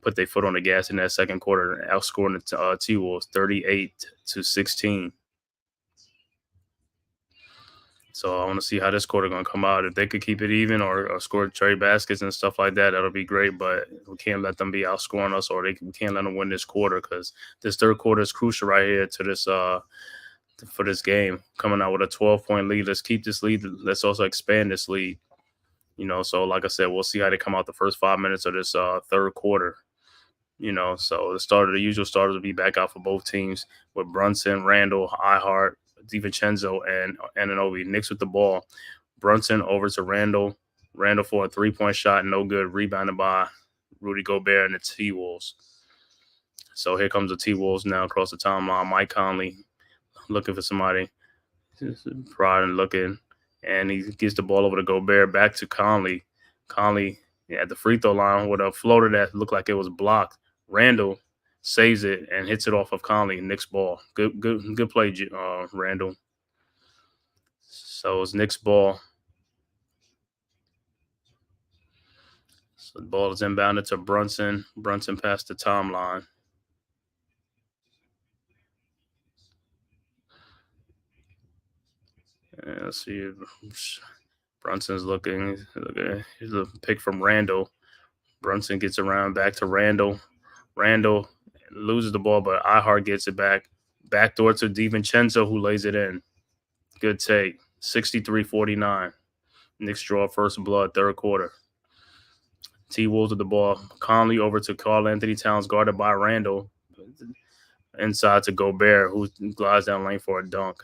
put their foot on the gas in that second quarter, outscoring the T-Wolves 38-16. So I want to see how this quarter going to come out. If they could keep it even or score trade baskets and stuff like that, that'll be great. But we can't let them be outscoring us, or we can't let them win this quarter, because this third quarter is crucial right here to this for this game. Coming out with a 12-point lead. Let's keep this lead. Let's also expand this lead. So like I said, we'll see how they come out the first 5 minutes of this third quarter. So the usual starters will be back out for both teams with Brunson, Randall, Ihart, DiVincenzo, and Anunoby. Knicks with the ball. Brunson over to Randall. Randall for a 3-point shot, no good. Rebounded by Rudy Gobert and the T-Wolves. So here comes the T-Wolves now across the timeline. Mike Conley looking for somebody. Pride and looking. And he gives the ball over to Gobert. Back to Conley. Conley at the free throw line with a floater that looked like it was blocked. Randall saves it and hits it off of Conley. Knicks ball. Good play, Randall. So it's Knicks ball. So the ball is inbounded to Brunson. Brunson past the timeline. And let's see. Brunson's looking. Here's a pick from Randall. Brunson gets around back to Randall. Randall loses the ball, but Ihart gets it back. Backdoor to DiVincenzo, who lays it in. Good take. 63-49. Knicks draw first blood, third quarter. T-Wolves with the ball. Conley over to Karl Anthony Towns, guarded by Randall. Inside to Gobert, who glides down lane for a dunk.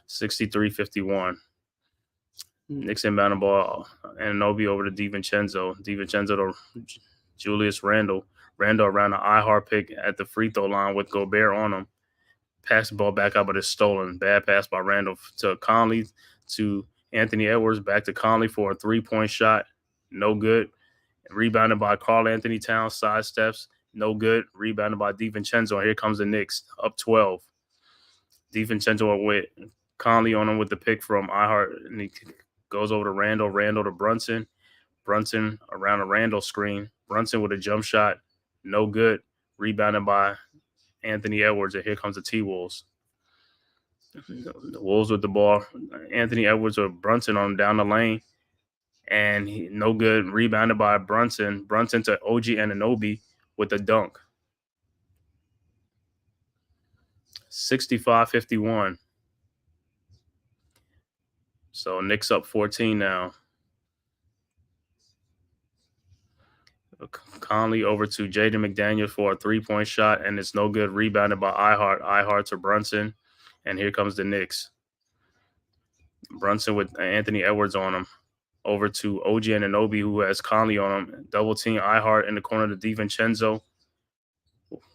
63-51. Knicks inbound the ball. Anunoby over to DiVincenzo. DiVincenzo to Julius Randle. Randle around the Ihart pick at the free throw line with Gobert on him. Pass the ball back out, but it's stolen. Bad pass by Randle to Conley to Anthony Edwards. Back to Conley for a 3-point shot. No good. Rebounded by Karl Anthony Towns. Side steps. No good. Rebounded by DiVincenzo. Here comes the Knicks. Up 12. DiVincenzo with Conley on him with the pick from Ihart. And he goes over to Randle. Randle to Brunson. Brunson around a Randle screen. Brunson with a jump shot. No good. Rebounded by Anthony Edwards. And here comes the T-Wolves. The Wolves with the ball. Anthony Edwards or Brunson on down the lane. And no good. Rebounded by Brunson. Brunson to OG Anunoby with a dunk. 65-51. So Knicks up 14 now. Conley over to Jaden McDaniels for a 3-point shot, and it's no good. Rebounded by Ihart. Ihart to Brunson. And here comes the Knicks. Brunson with Anthony Edwards on him. Over to OG Anunoby, who has Conley on him. Double team Ihart in the corner to DiVincenzo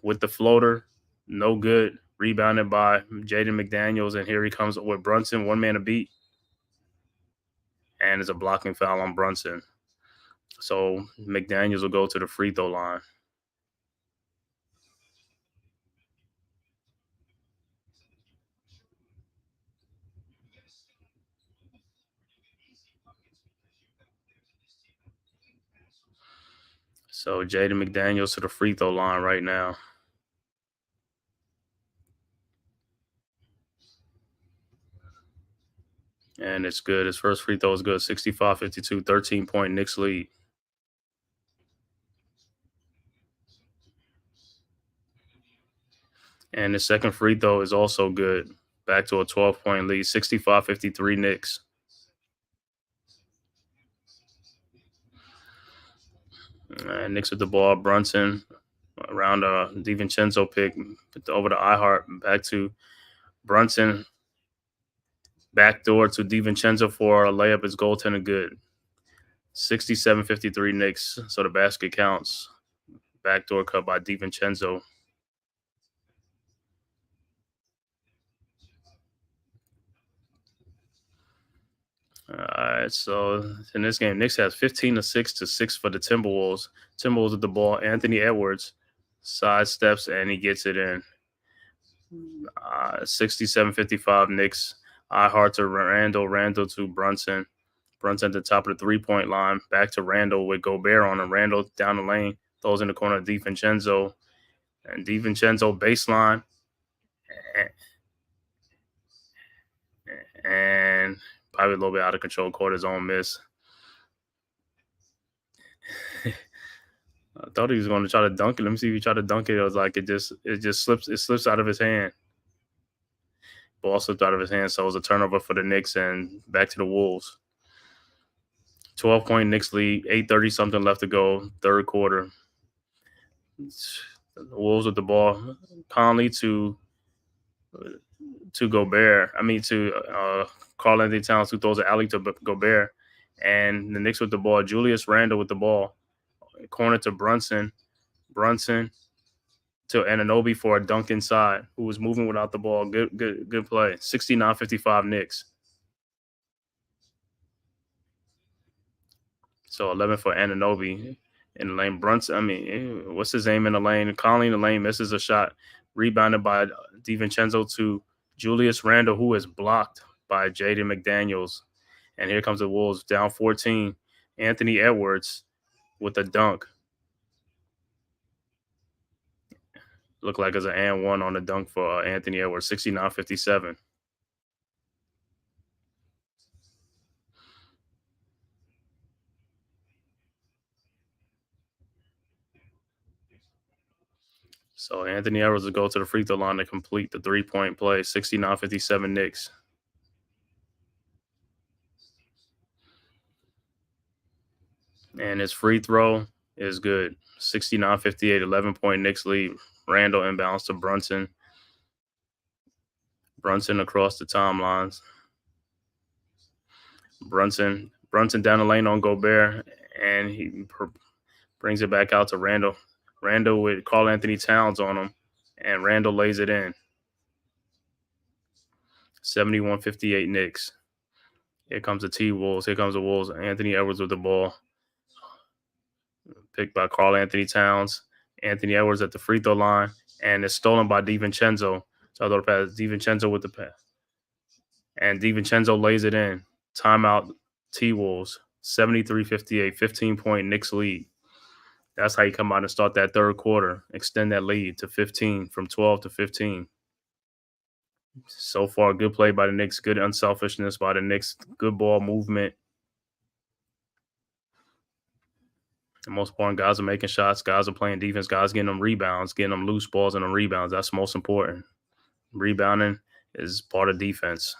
with the floater. No good. Rebounded by Jaden McDaniels, and here he comes with Brunson. One man to beat. And it's a blocking foul on Brunson. So McDaniels will go to the free throw line. So Jaden McDaniels to the free throw line right now. And it's good. His first free throw is good. 65-52, 13-point Knicks lead. And his second free throw is also good. Back to a 12-point lead. 65-53 Knicks. And Knicks with the ball. Brunson around a DiVincenzo pick over to iHeart. Back to Brunson. Backdoor to DiVincenzo for a layup. Is goaltender good. 67-53 Knicks. So the basket counts. Backdoor cut by DiVincenzo. All right, so in this game, Knicks has 15-6 to 6 for the Timberwolves. Timberwolves with the ball. Anthony Edwards sidesteps and he gets it in. 67-55 Knicks. iHeart to Randall. Randall to Brunson. Brunson at the top of the three-point line. Back to Randall with Gobert on him. Randall down the lane. Throws in the corner of DiVincenzo. And DiVincenzo baseline. And probably a little bit out of control. Caught his own miss. I thought he was going to try to dunk it. Let me see if he tried to dunk it. It was like it just slips out of his hand. Ball slipped out of his hand, so it was a turnover for the Knicks and back to the Wolves. 12-point Knicks lead, 8:30 something left to go, third quarter. The Wolves with the ball. Conley to Gobert. To Karl Anthony Towns, who throws an alley to Gobert. And the Knicks with the ball. Julius Randle with the ball. Corner to Brunson. Brunson to Anunoby for a dunk inside, who was moving without the ball. Good play. 69-55 Knicks. So 11 for Anunoby in the lane. Brunson, what's his name in the lane? Conley in the lane misses a shot. Rebounded by DiVincenzo to Julius Randle, who is blocked by Jaden McDaniels. And here comes the Wolves down 14. Anthony Edwards with a dunk. Looked like it's an and one on the dunk for Anthony Edwards, 69-57. So Anthony Edwards will go to the free throw line to complete the three-point play, 69-57 Knicks. And his free throw is good, 69-58, 11-point Knicks lead. Randall inbounds to Brunson. Brunson across the timelines. Brunson down the lane on Gobert, and he brings it back out to Randall. Randall with Karl Anthony Towns on him, and Randall lays it in. 71-58 Knicks. Here comes the T-Wolves. Here comes the Wolves. Anthony Edwards with the ball. Picked by Karl Anthony Towns. Anthony Edwards at the free throw line, and it's stolen by DiVincenzo. So the pass. DiVincenzo with the pass. And DiVincenzo lays it in. Timeout T-Wolves. 73-58, 15-point Knicks lead. That's how you come out and start that third quarter. Extend that lead to 15, from 12 to 15. So far, good play by the Knicks. Good unselfishness by the Knicks. Good ball movement. The most important, guys are making shots. Guys are playing defense. Guys getting them rebounds, getting them loose balls and them rebounds. That's most important. Rebounding is part of defense.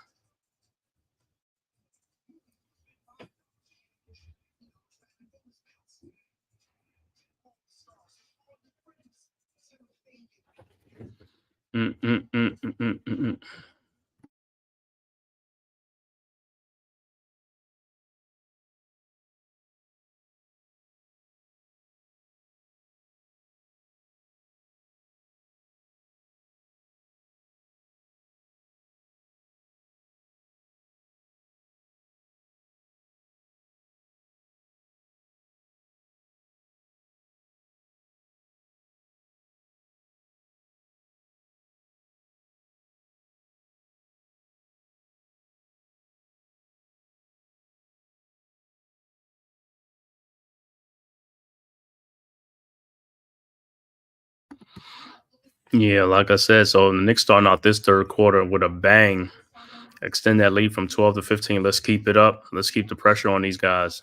Yeah, like I said, so the Knicks starting out this third quarter with a bang. extend that lead from 12 to 15. Let's keep it up. Let's keep the pressure on these guys.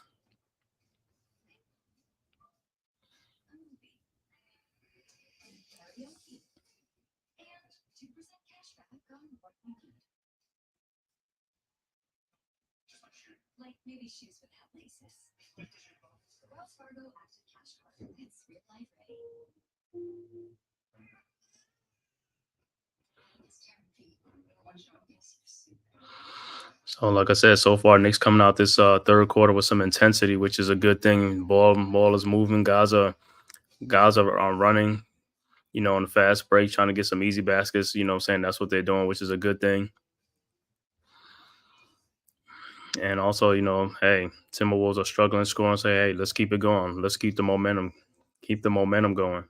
So, like I said, so far Knicks coming out this third quarter with some intensity, which is a good thing. Ball is moving. Guys are running. On the fast break, trying to get some easy baskets. What I'm saying, that's what they're doing, which is a good thing. And also, hey, Timberwolves are struggling scoring. Say, hey, let's keep it going. Let's keep the momentum. Keep the momentum going.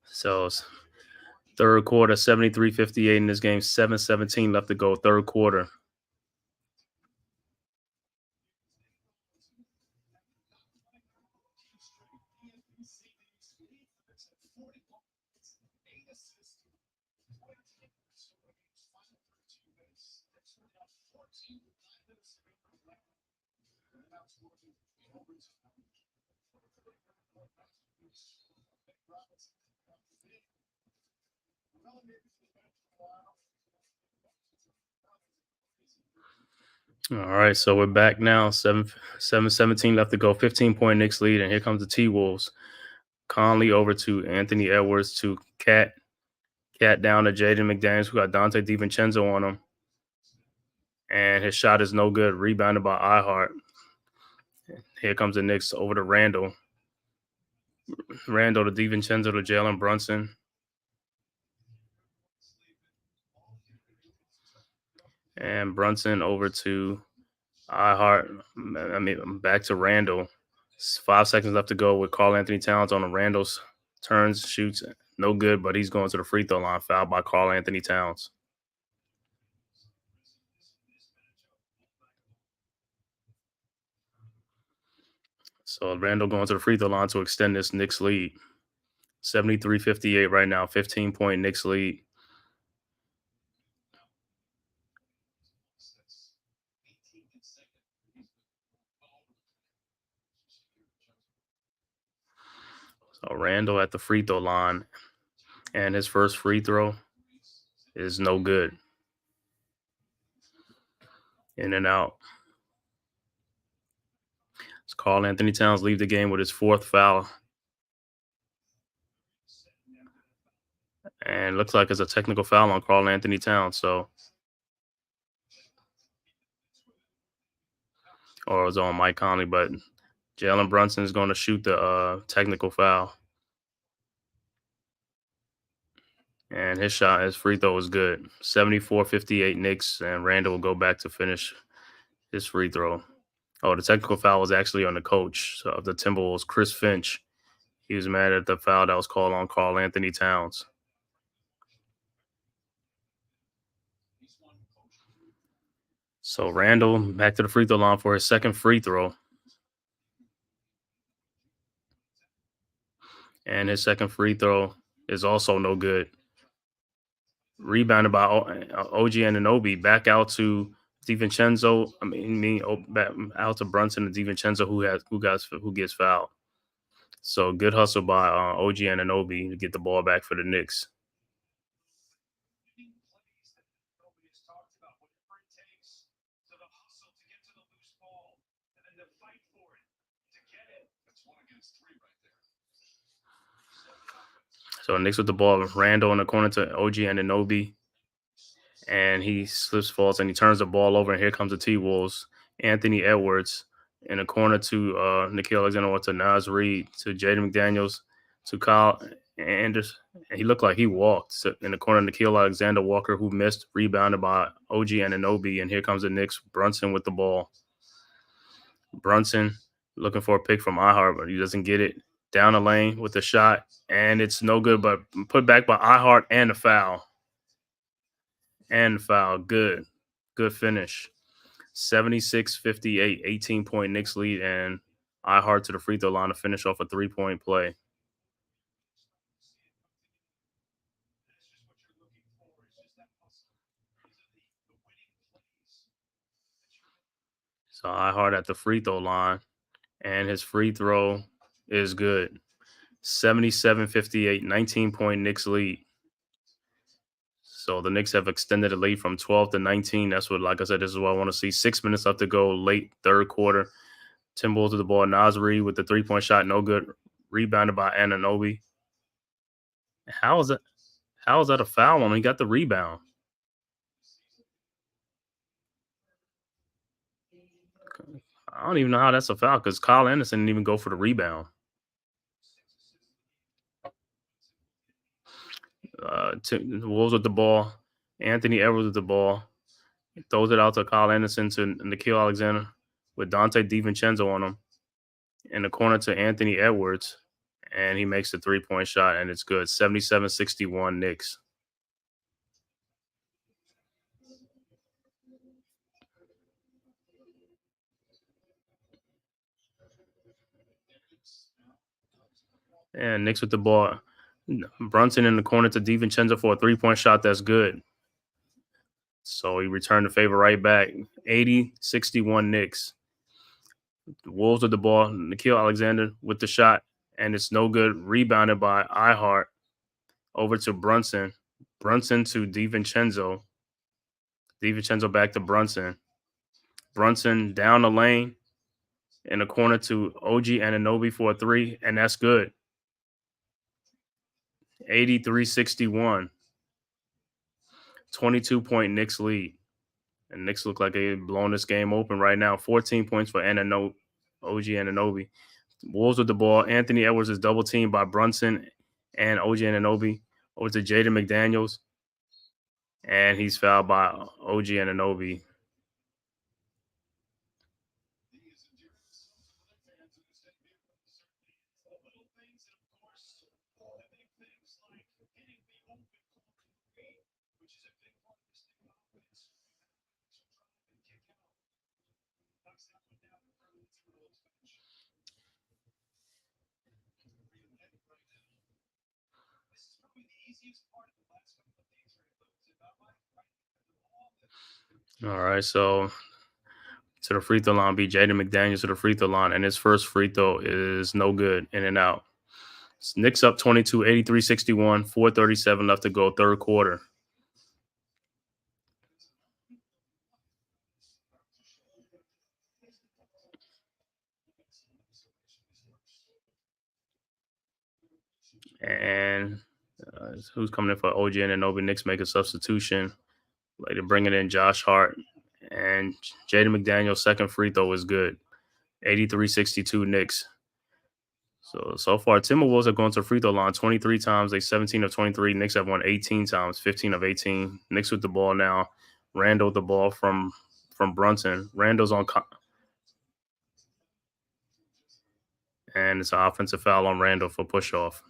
So third quarter, 73-58 in this game, 7:17 left to go, third quarter. All right, so we're back now. 7:17 left to go, 15-point Knicks lead, and here comes the T-Wolves. Conley over to Anthony Edwards to Cat down to Jaden McDaniels, who got Dante DiVincenzo on him. And his shot is no good. Rebounded by iHeart. Here comes the Knicks over to Randall. Randall to DiVincenzo to Jalen Brunson. And Brunson over to iHeart. Back to Randall. 5 seconds left to go with Karl Anthony Towns on the Randall's turns, shoots. No good, but he's going to the free throw line. Fouled by Karl Anthony Towns. So Randall going to the free throw line to extend this Knicks lead. 73-58 right now, 15-point Knicks lead. So Randall at the free throw line, and his first free throw is no good. In and out. It's Karl Anthony Towns leave the game with his fourth foul. And looks like it's a technical foul on Karl Anthony Towns. Or it was on Mike Conley, but Jalen Brunson is going to shoot the technical foul. And his free throw was good. 74-58 Knicks, and Randall will go back to finish his free throw. Oh, the technical foul was actually on the coach of the Timberwolves, Chris Finch. He was mad at the foul that was called on Karl Anthony Towns. So Randall back to the free throw line for his second free throw. And his second free throw is also no good. Rebounded by OG Anunoby, back out to DiVincenzo. Back out to Brunson and DiVincenzo, who gets fouled. So good hustle by OG Anunoby to get the ball back for the Knicks. So Knicks with the ball, Randall in the corner to OG Anunoby. And he slips, falls, and he turns the ball over, and here comes the T-Wolves. Anthony Edwards in the corner to Nikhil Alexander, to Naz Reid, to Jaden McDaniels, to Kyle Anderson. And he looked like he walked. So in the corner, Nikhil Alexander Walker, who missed, rebounded by OG Anunoby. And here comes the Knicks. Brunson with the ball. Brunson looking for a pick from iHeart, but he doesn't get it. Down the lane with the shot, and it's no good, but put back by iHeart and the foul. Good finish. 76-58, 18-point Knicks lead, and iHeart to the free throw line to finish off a 3-point play. So I hard at the free throw line, and his free throw is good. 77-58, 19-point Knicks lead. So the Knicks have extended the lead from 12 to 19. That's what, like I said, this is what I want to see. 6 minutes left to go, late third quarter. Timberwolves with the ball. Nasri with the 3-point shot, no good. Rebounded by Anunoby. How is that? How is that a foul on him? He got the rebound. I don't even know how that's a foul because Kyle Anderson didn't even go for the rebound. The Wolves with the ball. Anthony Edwards with the ball. He throws it out to Kyle Anderson to Nickeil Alexander with Dante DiVincenzo on him. In the corner to Anthony Edwards. And he makes the 3-point shot, and it's good. 77-61 Knicks. And Knicks with the ball. Brunson in the corner to DiVincenzo for a 3-point shot. That's good. So he returned the favor right back. 80-61 Knicks. The Wolves with the ball. Nickeil Alexander with the shot. And it's no good. Rebounded by Ihart. Over to Brunson. Brunson to DiVincenzo. DiVincenzo back to Brunson. Brunson down the lane. In the corner to OG Anunoby for a 3. And that's good. 83-61. 22-point Knicks lead. And Knicks look like they've blown this game open right now. 14 points for OG Anunoby. Wolves with the ball. Anthony Edwards is double teamed by Brunson and OG Anunoby. Over to Jaden McDaniels. And he's fouled by OG Anunoby. All right, so to the free throw line be Jaden McDaniels to the free throw line, and his first free throw is no good, in and out. Knicks up 22, 83-61, 4:37 left to go, third quarter. And who's coming in for OG Anunoby? Knicks make a substitution. Later bringing in Josh Hart. And Jaden McDaniel's second free throw is good. 83-62 Knicks. So far, Timberwolves have gone to the free throw line 23 times. They 17 of 23. Knicks have won 18 times, 15 of 18. Knicks with the ball now. Randall with the ball from Brunson. Randall's on. And it's an offensive foul on Randall for push-off.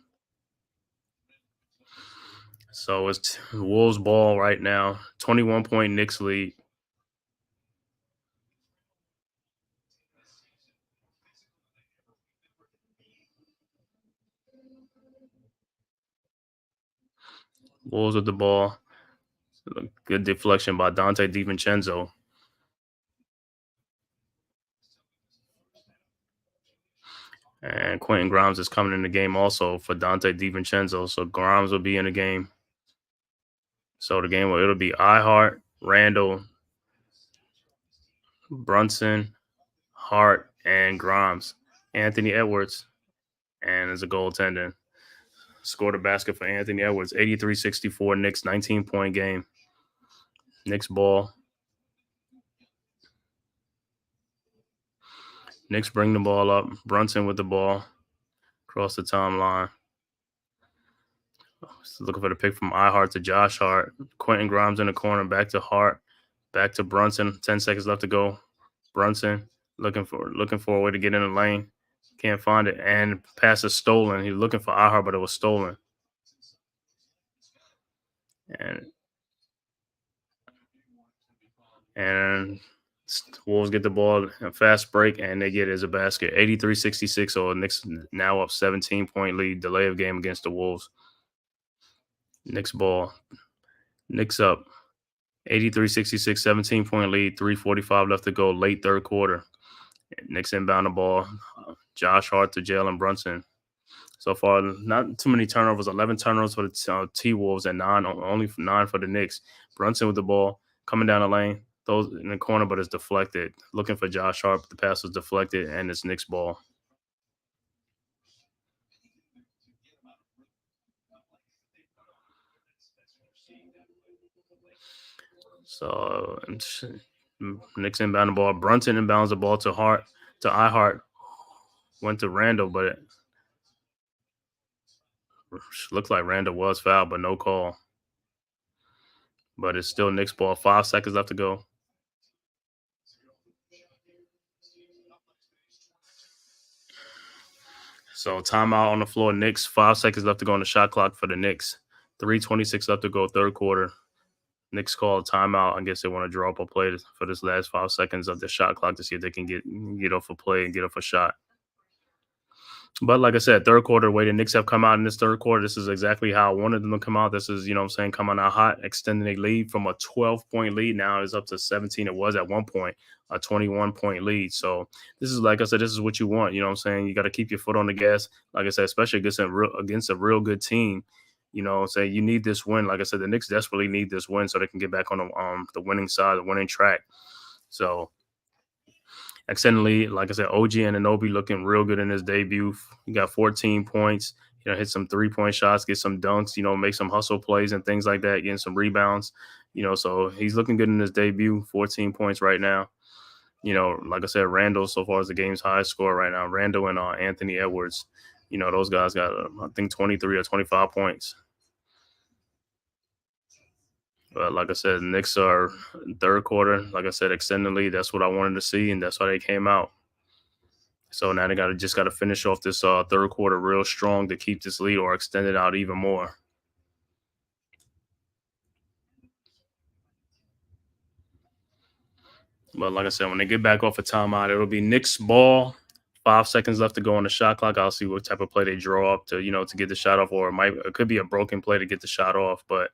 So it's Wolves ball right now. 21-point Knicks lead. Wolves with the ball. Good deflection by Dante DiVincenzo. And Quentin Grimes is coming in the game also for Dante DiVincenzo. So Grimes will be in the game. So the game, it'll be Ihart, Randall, Brunson, Hart, and Grimes. Anthony Edwards, and as a goaltender. Scored a basket for Anthony Edwards. 83-64 Knicks, 19-point game. Knicks ball. Knicks bring the ball up. Brunson with the ball. Across the timeline. Looking for the pick from Ihart to Josh Hart. Quentin Grimes in the corner. Back to Hart. Back to Brunson. 10 seconds left to go. Brunson looking for a way to get in the lane. Can't find it. And pass is stolen. He's looking for Ihart, but it was stolen. And Wolves get the ball, a fast break, and they get it as a basket. 83-66, so Knicks now up 17-point lead, delay of game against the Wolves. Knicks ball. Knicks up. 83-66, 17-point lead, 3:45 left to go, late third quarter. Knicks inbound the ball. Josh Hart to Jalen Brunson. So far, not too many turnovers. 11 turnovers for the T-Wolves and only 9 for the Knicks. Brunson with the ball coming down the lane, throws in the corner, but it's deflected. Looking for Josh Hart, the pass was deflected, and it's Knicks ball. So Knicks inbound the ball. Brunson inbounds the ball to iHart. Went to Randall, but it looks like Randall was fouled, but no call. But it's still Knicks ball. 5 seconds left to go. So timeout on the floor. Knicks, 5 seconds left to go on the shot clock for the Knicks. 3:26 left to go, third quarter. Knicks call a timeout. I guess they want to draw up a play for this last 5 seconds of the shot clock to see if they can get off a play and get off a shot. But like I said, third quarter, the way the Knicks have come out in this third quarter, this is exactly how I wanted them to come out. This is, coming out hot, extending a lead from a 12-point lead. Now is up to 17. It was at one point a 21-point lead. So this is, like I said, this is what you want. You got to keep your foot on the gas. Like I said, especially against a real good team. You need this win. Like I said, the Knicks desperately need this win so they can get back on the winning side, the winning track. So extended, like I said, OG Anunoby looking real good in his debut. He got 14 points, hit some 3-point shots, get some dunks, make some hustle plays and things like that, getting some rebounds, so he's looking good in his debut, 14 points right now. Like I said, Randall, so far as the game's highest score right now, Randall and Anthony Edwards, those guys got, I think, 23 or 25 points. But like I said, the Knicks are third quarter. Like I said, extended lead. That's what I wanted to see, and that's why they came out. So now they just got to finish off this third quarter real strong to keep this lead or extend it out even more. But like I said, when they get back off a timeout, it'll be Knicks ball. 5 seconds left to go on the shot clock. I'll see what type of play they draw up to get the shot off, or it could be a broken play to get the shot off, but.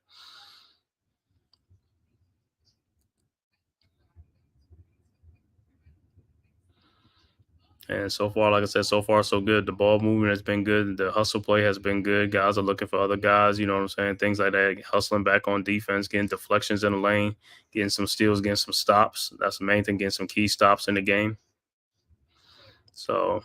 And so far, like I said, so far so good. The ball movement has been good. The hustle play has been good. Guys are looking for other guys, you know what I'm saying? Things like that. Hustling back on defense, getting deflections in the lane, getting some steals, getting some stops. That's the main thing, getting some key stops in the game. So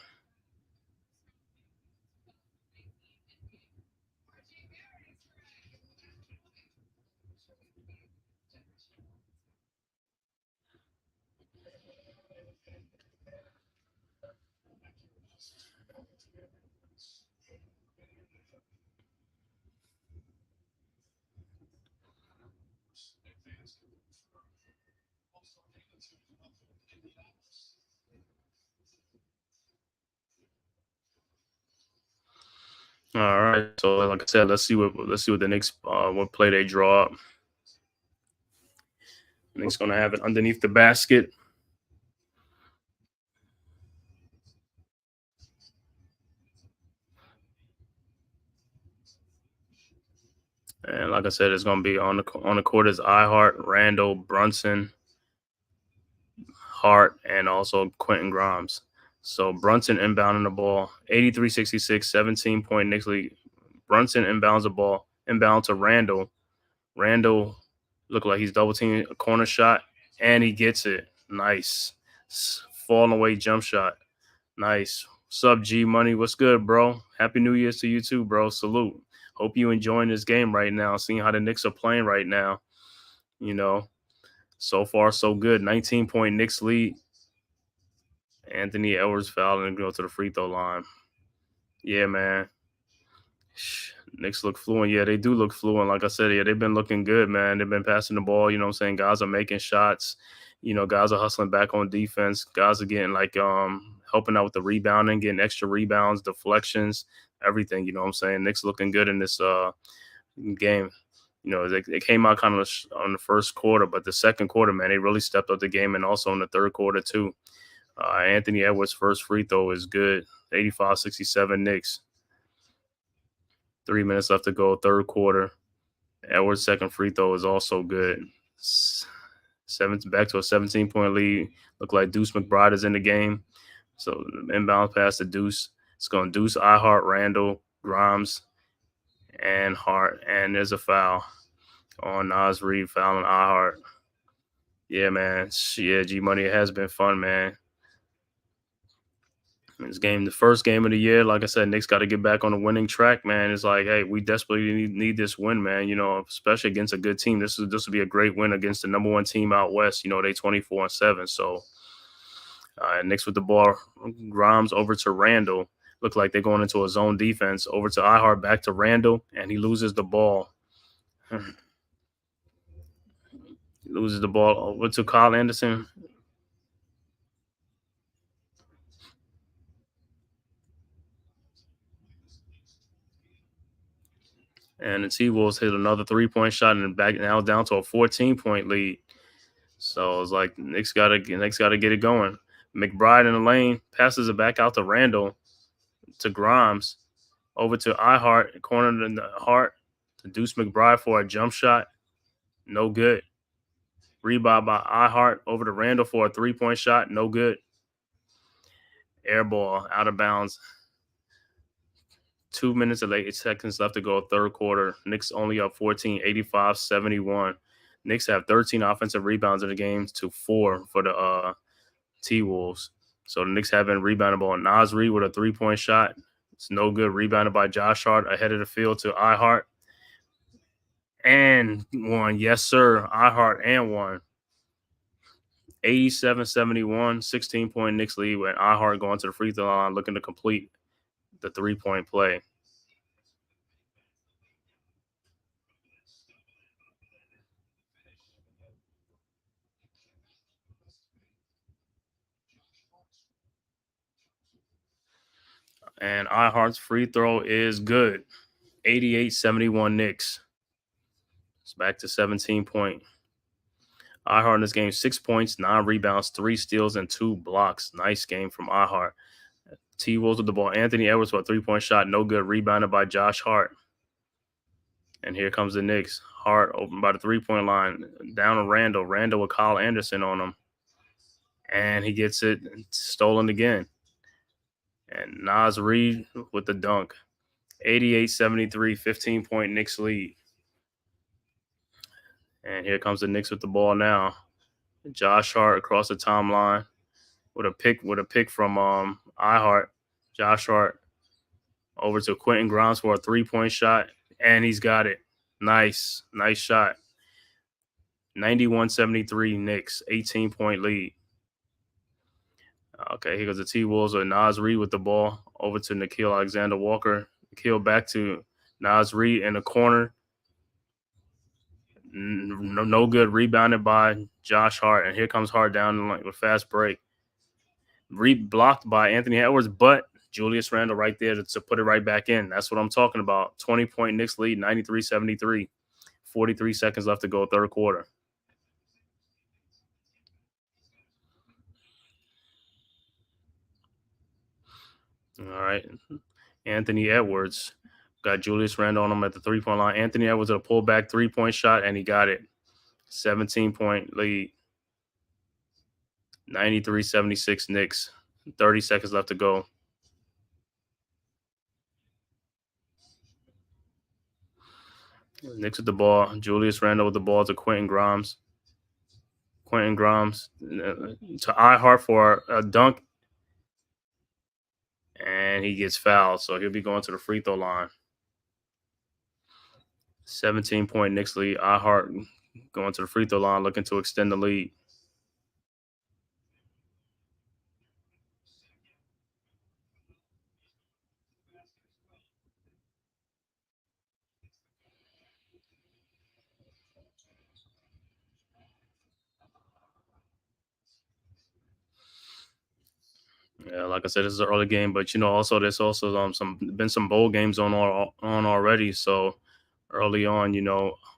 all right. So like I said, let's see what the Knicks what play they draw up. The Knicks gonna have it underneath the basket. And like I said, it's gonna be on the court is iHart, Randall, Brunson, Hart, and also Quentin Grimes. So Brunson inbounding the ball, 83-66, 17-point Knicks lead. Brunson inbounds the ball, inbound to Randall. Randall looked like he's double teaming a corner shot, and he gets it. Nice. Falling away jump shot. Nice. Sub G Money, what's good, bro? Happy New Year's to you too, bro. Salute. Hope you enjoying this game right now, seeing how the Knicks are playing right now. So far so good. 19-point Knicks lead. Anthony Edwards fouled and go to the free throw line. Yeah, man. Knicks look fluent. Yeah, they do look fluent. Like I said, yeah, they've been looking good, man. They've been passing the ball. You know what I'm saying? Guys are making shots. Guys are hustling back on defense. Guys are getting helping out with the rebounding, getting extra rebounds, deflections, everything. You know what I'm saying? Knicks looking good in this game. They came out kind of on the first quarter, but the second quarter, man, they really stepped up the game, and also in the third quarter too. Anthony Edwards' first free throw is good. 85-67 Knicks. 3 minutes left to go, third quarter. Edwards' second free throw is also good. Back to a 17-point lead. Look like Deuce McBride is in the game. So inbound pass to Deuce. It's going to Deuce, iHeart, Randall, Grimes, and Hart. And there's a foul on Nas Reed, fouling iHeart. Yeah, man. Yeah, G-Money, it has been fun, man. This game, the first game of the year, like I said, Knicks got to get back on the winning track, man. It's like, hey, we desperately need this win, man. You know, especially against a good team. This would be a great win against the number one team out west. You know, they 24-7. So Knicks with the ball, Grimes over to Randall. Look like they're going into a zone defense. Over to iHeart, back to Randall, and he loses the ball. Loses the ball over to Kyle Anderson. And the T-Wolves hit another 3-point shot and back now down to a 14-point lead. So it's like Knicks gotta get it going. McBride in the lane, passes it back out to Randall, to Grimes, over to iHeart, corner in the Hart, to Deuce McBride for a jump shot. No good. Rebound by iHeart over to Randall for a 3-point shot. No good. Air ball out of bounds. 2 minutes and 8 seconds left to go, third quarter. Knicks only up 14, 85-71. Knicks have 13 offensive rebounds in the game to 4 for the T-Wolves. So the Knicks haven't rebounded ball. Nas Reed with a 3-point shot. It's no good. Rebounded by Josh Hart ahead of the field to iHeart. And one. Yes, sir. iHeart and one. 87-71, 16-point Knicks lead with iHeart going to the free throw line looking to complete the 3-point play. And iHeart's free throw is good. 88-71 Knicks. It's back to 17-point. iHeart in this game, 6 points, 9 rebounds, 3 steals, and 2 blocks. Nice game from iHeart. T-Wolves with the ball. Anthony Edwards for a 3-point shot. No good. Rebounded by Josh Hart. And here comes the Knicks. Hart open by the 3-point line. Down to Randall. Randall with Kyle Anderson on him. And he gets it stolen again. And Nas Reed with the dunk. 88-73, 15-point Knicks lead. And here comes the Knicks with the ball now. Josh Hart across the timeline with a pick from iHeart. Josh Hart over to Quentin Grimes for a 3-point shot, and he's got it. Nice shot. 91-73 Knicks, 18-point lead. Okay, here goes the T-Wolves with Nas Reed with the ball over to Nickeil Alexander-Walker. Nickeil back to Nas Reed in the corner. No good. Rebounded by Josh Hart. And here comes Hart down with fast break. Blocked by Anthony Edwards, but Julius Randle right there to put it right back in. That's what I'm talking about. 20-point Knicks lead, 93-73. 43 seconds left to go, third quarter. All right. Anthony Edwards got Julius Randle on him at the 3-point line. Anthony Edwards at a pullback 3-point shot, and he got it. 17-point lead. 93-76 Knicks. 30 seconds left to go. Knicks with the ball. Julius Randle with the ball to Quentin Grimes. Quentin Grimes to iHeart for a dunk. And he gets fouled, so he'll be going to the free throw line. 17-point Knicks lead. iHeart going to the free throw line, looking to extend the lead. Yeah, like I said, this is an early game, but also there's also some bowl games on already. So early on,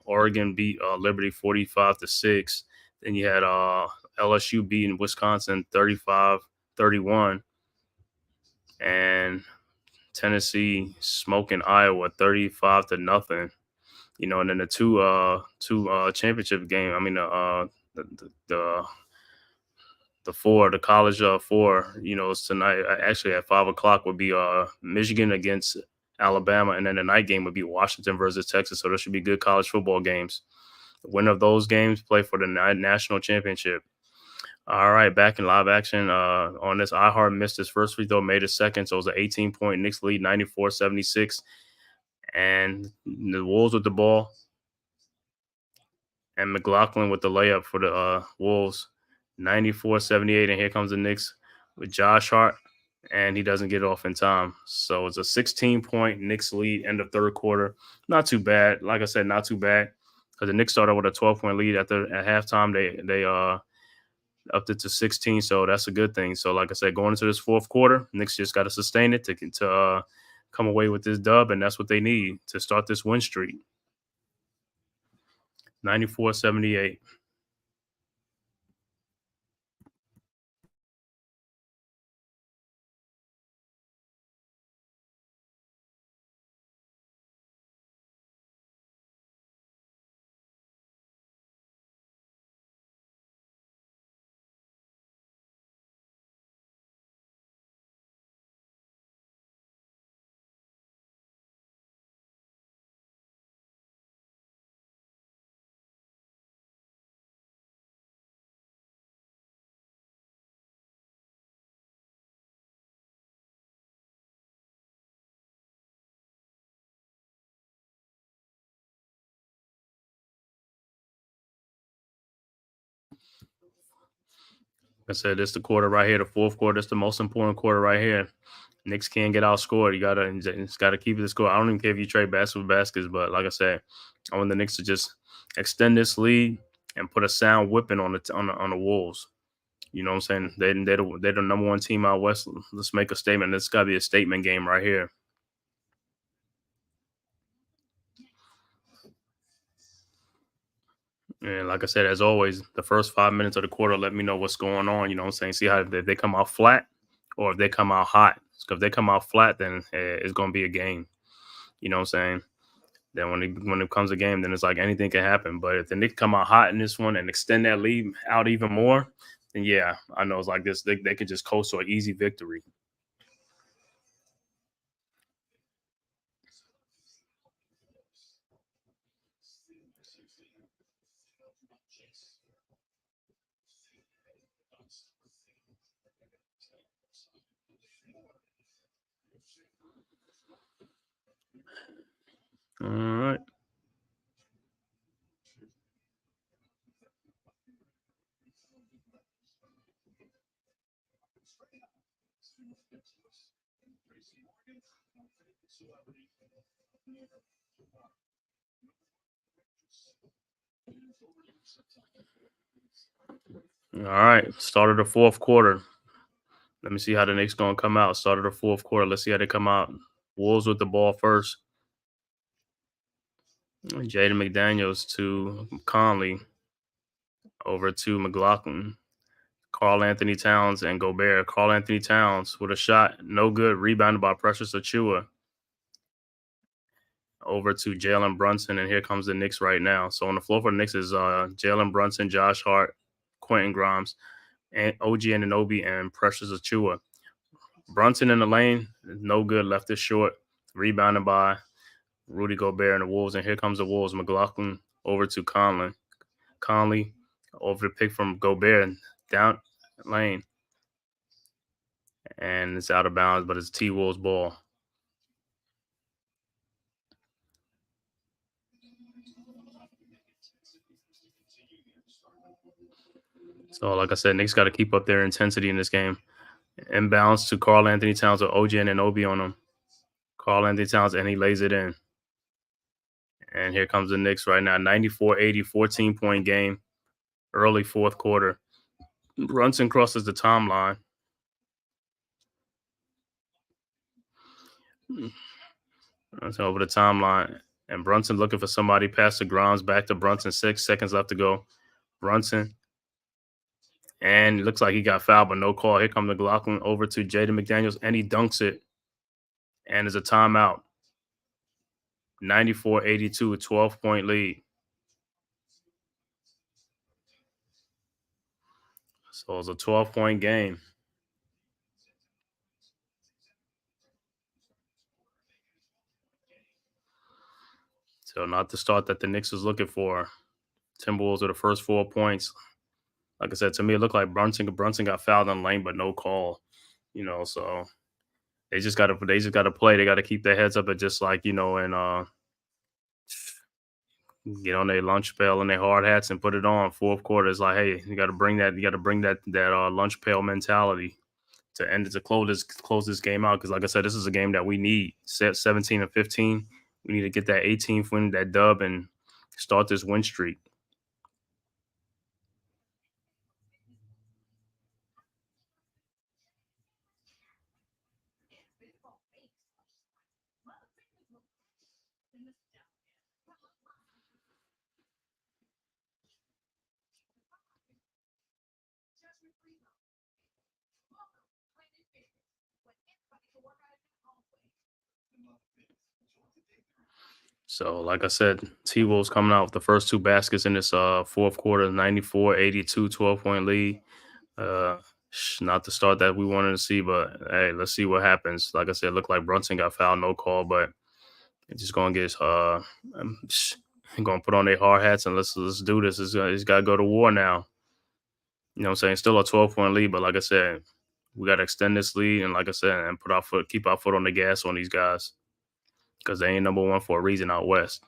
Oregon beat Liberty 45-6. Then you had LSU beating Wisconsin 35-31, and Tennessee smoking Iowa 35-0. And then the two championship game. I mean the four, the college four. It's tonight. Actually, at 5 o'clock would be Michigan against Alabama, and then the night game would be Washington versus Texas. So there should be good college football games. The winner of those games play for the national championship. All right, back in live action on this. iHeart missed his first free throw, made his second. So it was an 18-point Knicks lead, 94-76. And the Wolves with the ball. And McLaughlin with the layup for the Wolves, 94-78. And here comes the Knicks with Josh Hart. And he doesn't get off in time. So it's a 16-point Knicks lead, end of third quarter. Not too bad. Like I said, not too bad. Because the Knicks started with a 12-point lead at halftime. They upped it to 16, so that's a good thing. So, like I said, going into this fourth quarter, Knicks just got to sustain it to come away with this dub, and that's what they need to start this win streak. 94-78. I said, this the quarter right here, the fourth quarter. It's the most important quarter right here. Knicks can't get outscored. You gotta keep it the score. I don't even care if you trade baskets, but like I said, I want the Knicks to just extend this lead and put a sound whipping on the Wolves. You know what I'm saying? They're the number one team out west. Let's make a statement. This got to be a statement game right here. And like I said, as always, the first 5 minutes of the quarter, let me know what's going on. You know what I'm saying? See how if they come out flat or if they come out hot. Because if they come out flat, then it's going to be a game. You know what I'm saying? Then when it comes a game, then it's like anything can happen. But if the Knicks come out hot in this one and extend that lead out even more, then yeah, I know it's like this. They can just coast to an easy victory. All right. All right. Start of the fourth quarter. Let me see how the Knicks going to come out. Start of the fourth quarter. Let's see how they come out. Wolves with the ball first. Jaden McDaniels to Conley. Over to McLaughlin. Carl Anthony Towns and Gobert. Carl Anthony Towns with a shot. No good. Rebounded by Precious Achiuwa. Over to Jalen Brunson. And here comes the Knicks right now. So on the floor for the Knicks is Jalen Brunson, Josh Hart, Quentin Grimes, and OG Anunoby, and Precious Achiuwa. Brunson in the lane. No good. Left it short. Rebounded by Rudy Gobert and the Wolves. And here comes the Wolves. McLaughlin over to Conley over the pick from Gobert down lane. And it's out of bounds, but it's T-Wolves ball. So, like I said, Knicks got to keep up their intensity in this game. Inbounds to Carl Anthony Towns with OG Anunoby on him. Carl Anthony Towns, and he lays it in. And here comes the Knicks right now. 94-80, 14-point game. Early fourth quarter. Brunson crosses the timeline. Brunson over the timeline. And Brunson looking for somebody past the Grimes. Back to Brunson. 6 seconds left to go. Brunson. And it looks like he got fouled, but no call. Here comes McLaughlin over to Jaden McDaniels, and he dunks it. And there's a timeout. 94-82, a 12-point lead. So it was a 12-point game. So not the start that the Knicks was looking for. Timberwolves with the first 4 points. Like I said, to me, it looked like Brunson got fouled in the lane, but no call. So they just gotta play. They gotta keep their heads up and just like, and get on their lunch pail and their hard hats and put it on. Fourth quarter is like, hey, you gotta bring that lunch pail mentality to end it, to close this game out. Because like I said, this is a game that we need. Set 17 and 15. We need to get that 18th win, that dub, and start this win streak. So, like I said, T Wolves coming out with the first two baskets in this fourth quarter, 94-82, 12-point lead. Uh, Not the start that we wanted to see, but hey, let's see what happens. Like I said, it looked like Brunson got fouled, no call, but it's just gonna get gonna put on their hard hats and let's do this. It's got to go to war now. You know what I'm saying? Still a 12-point lead, but like I said, we got to extend this lead, and like I said, and keep our foot on the gas on these guys because they ain't number one for a reason out west.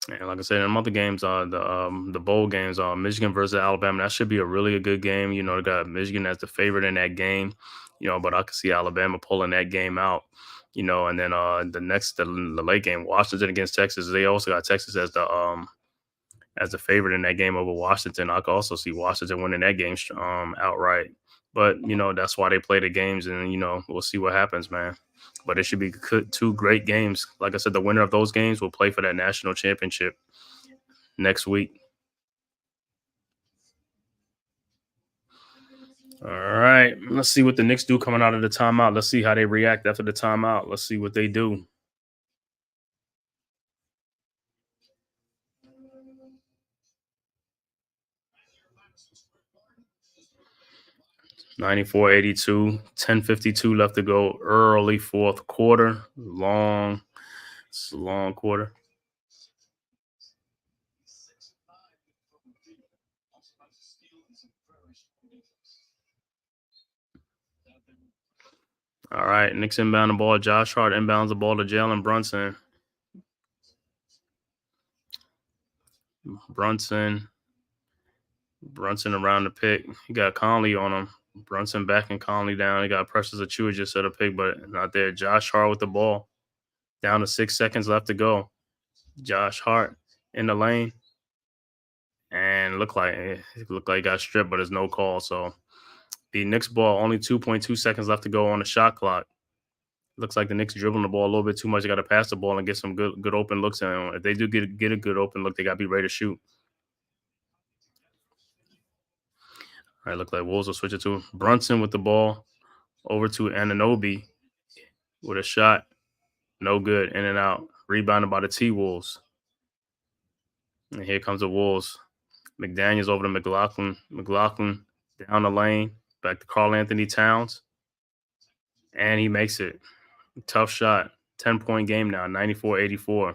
And like I said, in other games, the bowl games, Michigan versus Alabama, that should be a really good game. They got Michigan as the favorite in that game. But I could see Alabama pulling that game out. And then the late game, Washington against Texas. They also got Texas as the favorite in that game over Washington. I could also see Washington winning that game outright. But that's why they play the games, and we'll see what happens, man. But it should be two great games. Like I said, the winner of those games will play for that national championship next week. All right, let's see what the Knicks do coming out of the timeout. Let's see how they react after the timeout. Let's see what they do. (94-82), 10:52 left to go. Early fourth quarter. It's a long quarter. All right, Knicks inbound the ball. Josh Hart inbounds the ball to Jalen Brunson. Brunson around the pick. He got Conley on him. Brunson backing Conley down. He got Precious Achua just at a pick, but not there. Josh Hart with the ball. Down to 6 seconds left to go. Josh Hart in the lane. And looked like he got stripped, but there's no call. So the Knicks ball, only 2.2 seconds left to go on the shot clock. Looks like the Knicks dribbling the ball a little bit too much. They got to pass the ball and get some good open looks. And if they do get a good open look, they got to be ready to shoot. All right, look like Wolves will switch it to Brunson with the ball over to Anunoby with a shot. No good. In and out. Rebounded by the T-Wolves. And here comes the Wolves. McDaniels over to McLaughlin. McLaughlin down the lane. Back to Karl-Anthony Towns. And he makes it. Tough shot. 10-point game now. 94-84.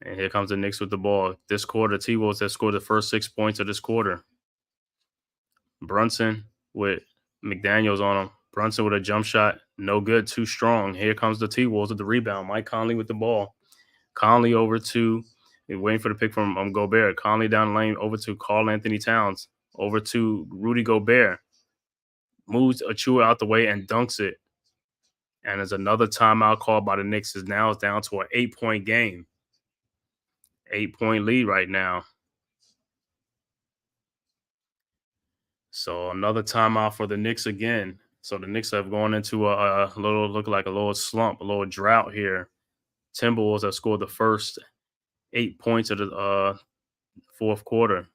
And here comes the Knicks with the ball. This quarter, T-Wolves have scored the first 6 points of this quarter. Brunson with McDaniels on him. Brunson with a jump shot. No good. Too strong. Here comes the T-Wolves with the rebound. Mike Conley with the ball. Conley over to, waiting for the pick from Gobert. Conley down the lane over to Karl-Anthony Towns. Over to Rudy Gobert. Moves Achua out the way and dunks it. And there's another timeout called by the Knicks. Now it's down to an 8-point game. 8-point lead right now. So another timeout for the Knicks again. So the Knicks have gone into a little slump, a little drought here. Timberwolves have scored the first 8 points of Fourth quarter.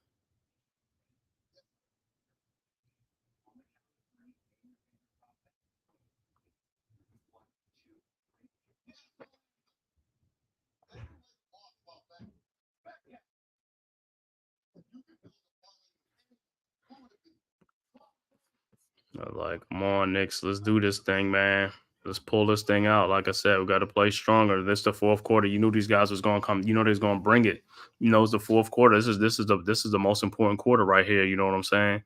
Like, come on, Knicks, let's do this thing, man. Let's pull this thing out. Like I said, we got to play stronger. This the fourth quarter. You knew these guys was gonna come. You know they was gonna bring it. You know it's the fourth quarter. This is the most important quarter right here. You know what I'm saying?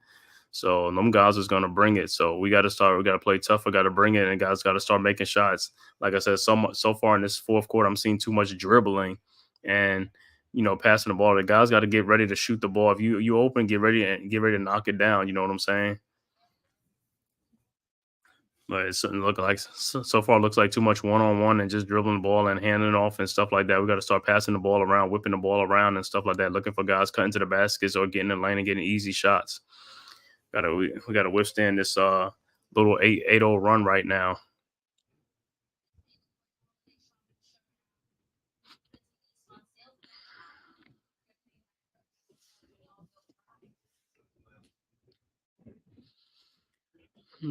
So them guys is gonna bring it. So we got to start. We got to play tough. We got to bring it, and guys got to start making shots. Like I said, so far in this fourth quarter, I'm seeing too much dribbling, and passing the ball. The guys got to get ready to shoot the ball. If you open, get ready to knock it down. You know what I'm saying? But it's look like so far it looks like too much one on one and just dribbling the ball and handing it off and stuff like that. We got to start passing the ball around, whipping the ball around and stuff like that. Looking for guys cutting to the baskets or getting in the lane and getting easy shots. We got to withstand this little 8-0 run right now.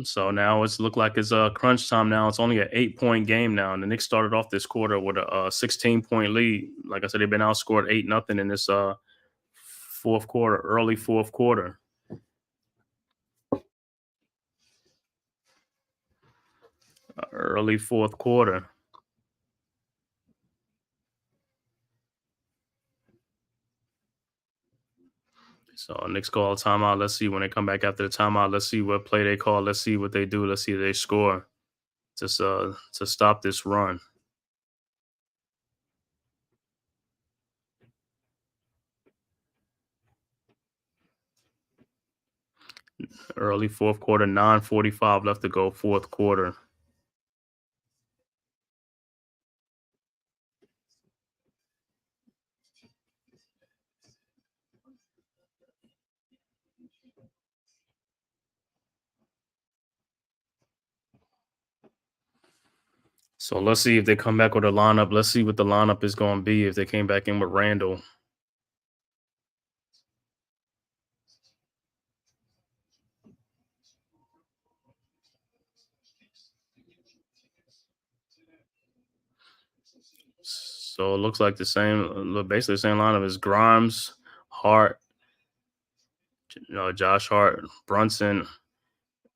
So now it's look like it's crunch time now. It's only an 8-point game now, and the Knicks started off this quarter with a 16-point lead. Like I said, they've been outscored 8-0 in this fourth quarter, early fourth quarter. Early fourth quarter. So Knicks call a timeout. Let's see when they come back after the timeout. Let's see what play they call. Let's see what they do. Let's see if they score to stop this run. Early fourth quarter, 9:45 left to go. Fourth quarter. So let's see if they come back with a lineup. Let's see what the lineup is going to be if they came back in with Randall. So it looks like basically the same lineup as Grimes, Hart, Josh Hart, Brunson,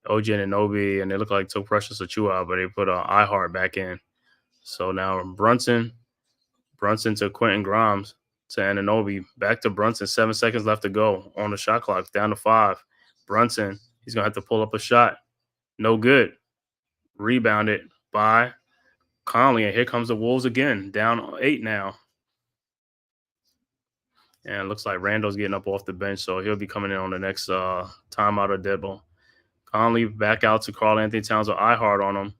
OG Anunoby, and they look like took Precious Achua out, but they put iHeart back in. So now Brunson to Quentin Grimes to Anunoby, back to Brunson. 7 seconds left to go on the shot clock, down to 5. Brunson, he's gonna have to pull up a shot. No good. Rebounded by Conley, and here comes the Wolves again, down 8 now. And it looks like Randall's getting up off the bench, so he'll be coming in on the next timeout or dead ball. Conley back out to Karl Anthony Towns with iHeart on him.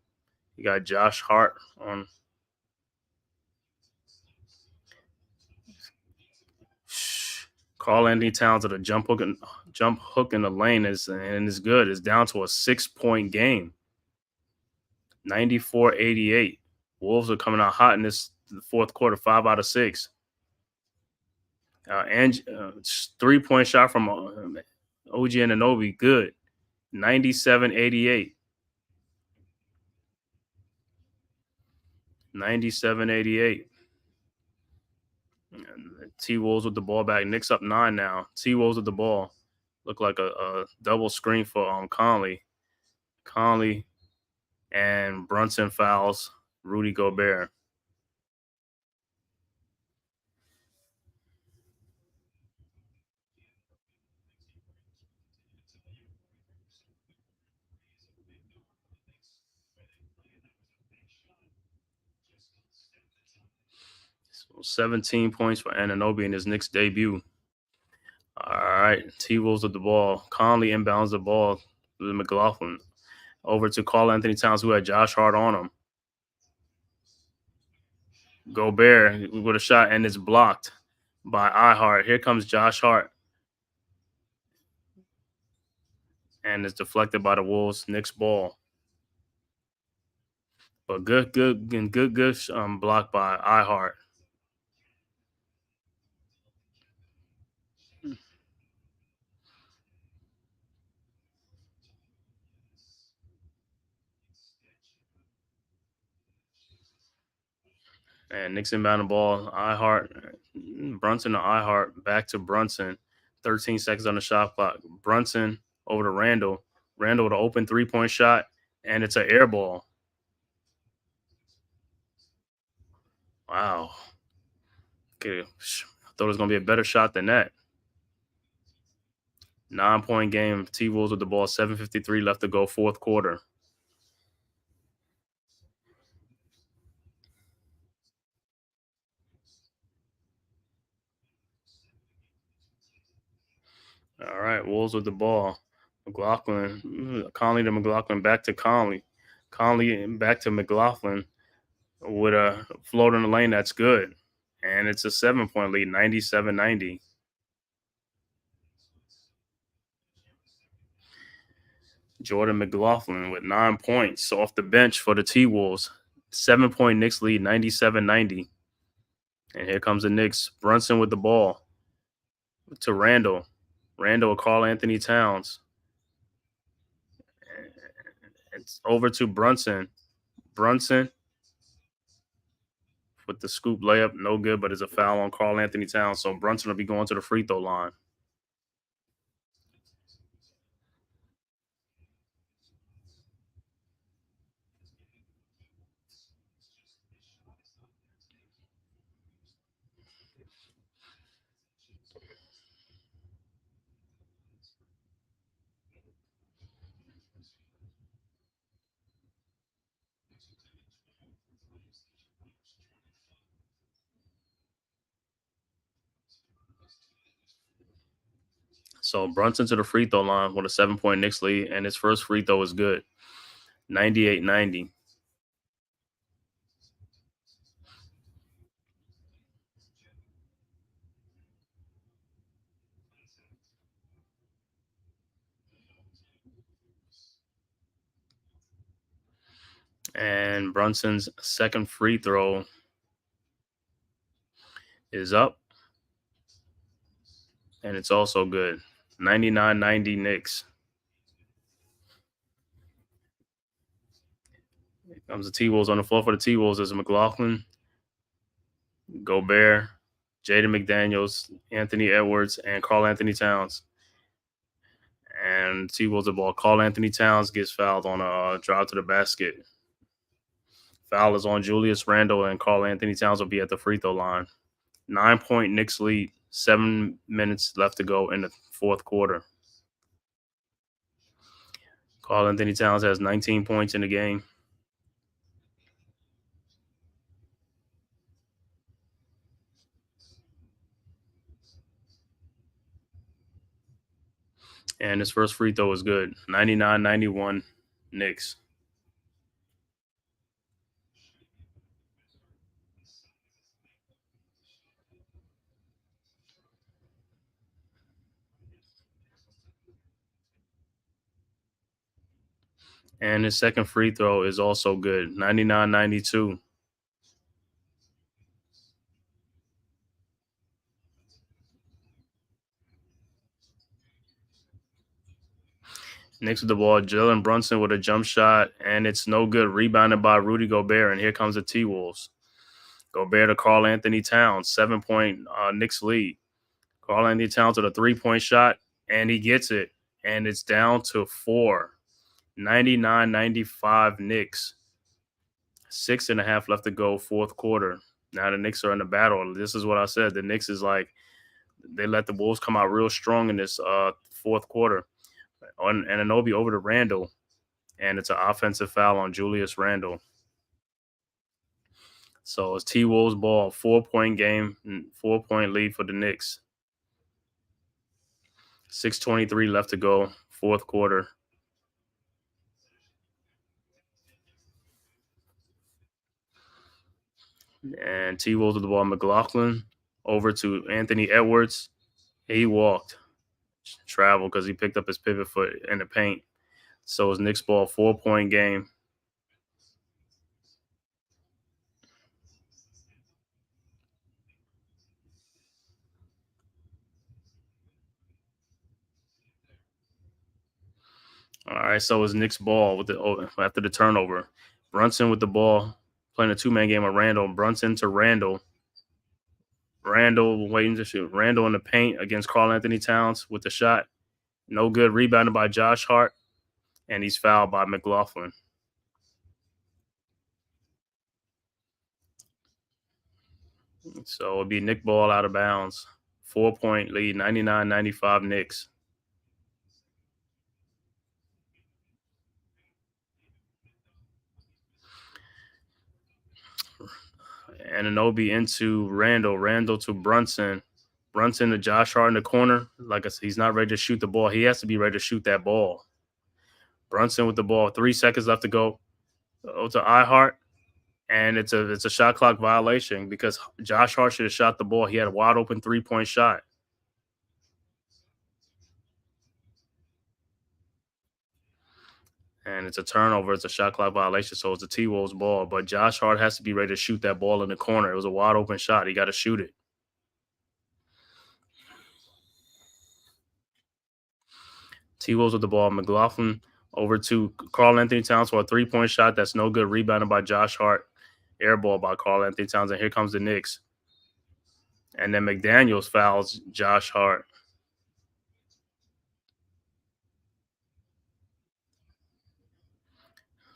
You got Josh Hart on. Karl Anthony Towns at a jump hook in the lane is good. It's down to a 6-point game. 94-88. Wolves are coming out hot in this fourth quarter, 5 out of 6. And 3-point shot from OG Anunoby, good. 97-88. 97-88. T-Wolves with the ball back. Knicks up 9 now. T-Wolves with the ball. Look like a double screen for Conley. Conley and Brunson fouls Rudy Gobert. So 17 points for Anunoby in his Knicks debut. All right, T-Wolves with the ball. Conley inbounds the ball with McLaughlin over to Karl Anthony Towns, who had Josh Hart on him. Gobert with a shot, and it's blocked by iHeart. Here comes Josh Hart. And it's deflected by the Wolves. Knicks ball. But good block by iHeart. And Knicks inbound the ball. Brunson to Ihart, back to Brunson. 13 seconds on the shot clock. Brunson over to Randall. Randall with an open 3-point shot, and it's an air ball. Wow. Okay. I thought it was going to be a better shot than that. 9-point game. T-Wolves with the ball. 7:53 left to go, fourth quarter. All right, Wolves with the ball. Conley to McLaughlin, back to Conley. Conley back to McLaughlin with a float in the lane that's good. And it's a 7-point lead, 97-90. Jordan McLaughlin with 9 points off the bench for the T-Wolves. 7-point Knicks lead, 97-90. And here comes the Knicks. Brunson with the ball to Randall. Randall with Karl Anthony Towns. It's over to Brunson. Brunson with the scoop layup, no good, but it's a foul on Karl Anthony Towns. So Brunson will be going to the free throw line. So Brunson to the free throw line with a 7-point Knicks lead, and his first free throw is good. 98-90. And Brunson's second free throw is up. And it's also good. 99-90 Knicks. Here comes the T-Wolves on the floor for the T-Wolves. There's McLaughlin, Gobert, Jaden McDaniels, Anthony Edwards, and Karl Anthony Towns. And T-Wolves the ball. Karl Anthony Towns gets fouled on a drive to the basket. Foul is on Julius Randle, and Karl Anthony Towns will be at the free throw line. 9-point Knicks lead. 7 minutes left to go in the fourth quarter. Karl Anthony Towns has 19 points in the game. And his first free throw is good. 99-91 Knicks. And his second free throw is also good. 99-92. Knicks with the ball. Jalen Brunson with a jump shot, and it's no good. Rebounded by Rudy Gobert, and here comes the T-Wolves. Gobert to Karl Anthony Towns. 7-point Knicks lead. Karl Anthony Towns with a 3-point shot, and he gets it. And it's down to 4. 99-95 Knicks. 6.5 left to go, fourth quarter. Now the Knicks are in the battle. This is what I said. The Knicks is like, they let the Wolves come out real strong in this fourth quarter. And Anunoby over to Randall, and it's an offensive foul on Julius Randle. So it's T-Wolves ball, 4-point game, 4-point lead for the Knicks. 6:23 left to go, fourth quarter. And T-Wolves with the ball. McLaughlin over to Anthony Edwards. He walked. Travel because he picked up his pivot foot in the paint. So it's Knicks ball, 4-point game. All right, so it's Knicks ball with after the turnover. Brunson with the ball playing a two-man game of Randall. Brunson to Randall. Randall waiting to shoot. Randall in the paint against Karl Anthony Towns with the shot. No good. Rebounded by Josh Hart. And he's fouled by McLaughlin. So it'll be Nick Ball out of bounds. 4-point lead, 99-95 Knicks. Anunoby into Randall. Randall to Brunson. Brunson to Josh Hart in the corner. Like I said, he's not ready to shoot the ball. He has to be ready to shoot that ball. Brunson with the ball. 3 seconds left to go. To iHart. And it's a shot clock violation because Josh Hart should have shot the ball. He had a wide open 3-point shot. And it's a turnover. It's a shot clock violation, so it's a T-Wolves ball. But Josh Hart has to be ready to shoot that ball in the corner. It was a wide open shot. He got to shoot it. T-Wolves with the ball. McLaughlin over to Karl Anthony Towns for a 3-point shot. That's no good. Rebounded by Josh Hart. Air ball by Karl Anthony Towns. And here comes the Knicks. And then McDaniels fouls Josh Hart.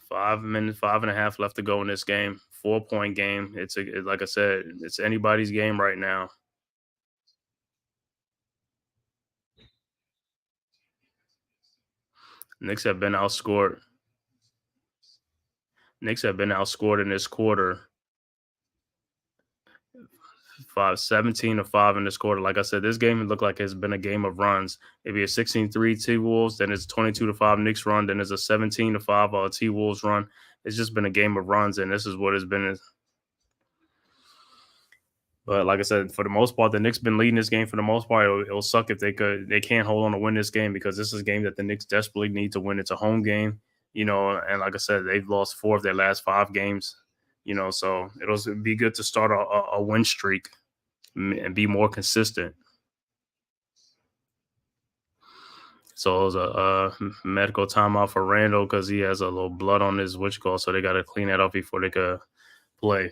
5 minutes, 5.5 left to go in this game. 4-point game. Like I said, it's anybody's game right now. Knicks have been outscored. Knicks have been outscored in this quarter. 17-5 in this quarter. Like I said, this game looked like it's been a game of runs. Maybe a 16-3 T-Wolves, then it's 22-5 Knicks run, then it's a 17-5 T-Wolves run. It's just been a game of runs, and this is what it's been. But like I said, for the most part, the Knicks been leading this game for the most part. It'll suck if they can't hold on to win this game because this is a game that the Knicks desperately need to win. It's a home game, and like I said, they've lost 4 of their last 5 games, so it'll be good to start a win streak and be more consistent. So it was a medical timeout for Randall because he has a little blood on his so they got to clean that off before they could play.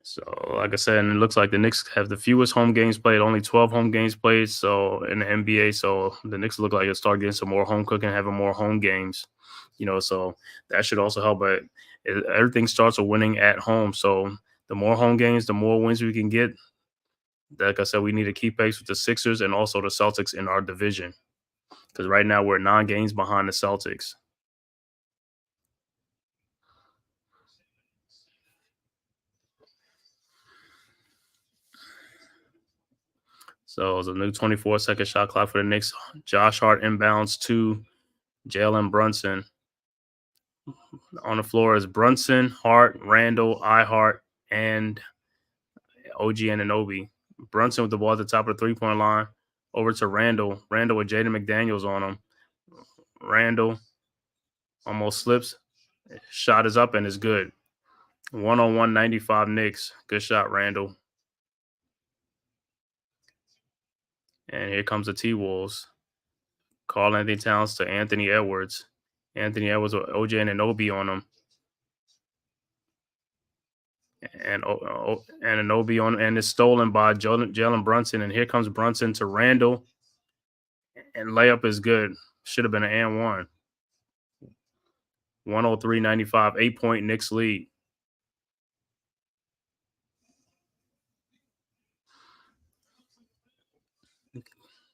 So, like I said, and it looks like the Knicks have the fewest home games played, only 12 home games played. So in the NBA, so the Knicks look like it'll start getting some more home cooking, having more home games, so that should also help. But everything starts with winning at home. So the more home games, the more wins we can get. Like I said, we need to keep pace with the Sixers and also the Celtics in our division. Because right now we're 9 games behind the Celtics. So it was a new 24-second shot clock for the Knicks. Josh Hart inbounds to Jalen Brunson. On the floor is Brunson, Hart, Randall, iHart, and OG Anunoby. Brunson with the ball at the top of the 3-point line. Over to Randall. Randall with Jaden McDaniels on him. Randall almost slips. Shot is up and is good. 1-on-1, 95 Knicks. Good shot, Randall. And here comes the T-Wolves. Karl Anthony Towns to Anthony Edwards. Anthony Edwards with OJ Anunoby on him. And Anunoby on, and it's stolen by Jalen Brunson. And here comes Brunson to Randall. And layup is good. Should have been an and one. 103-95, 8-point Knicks lead.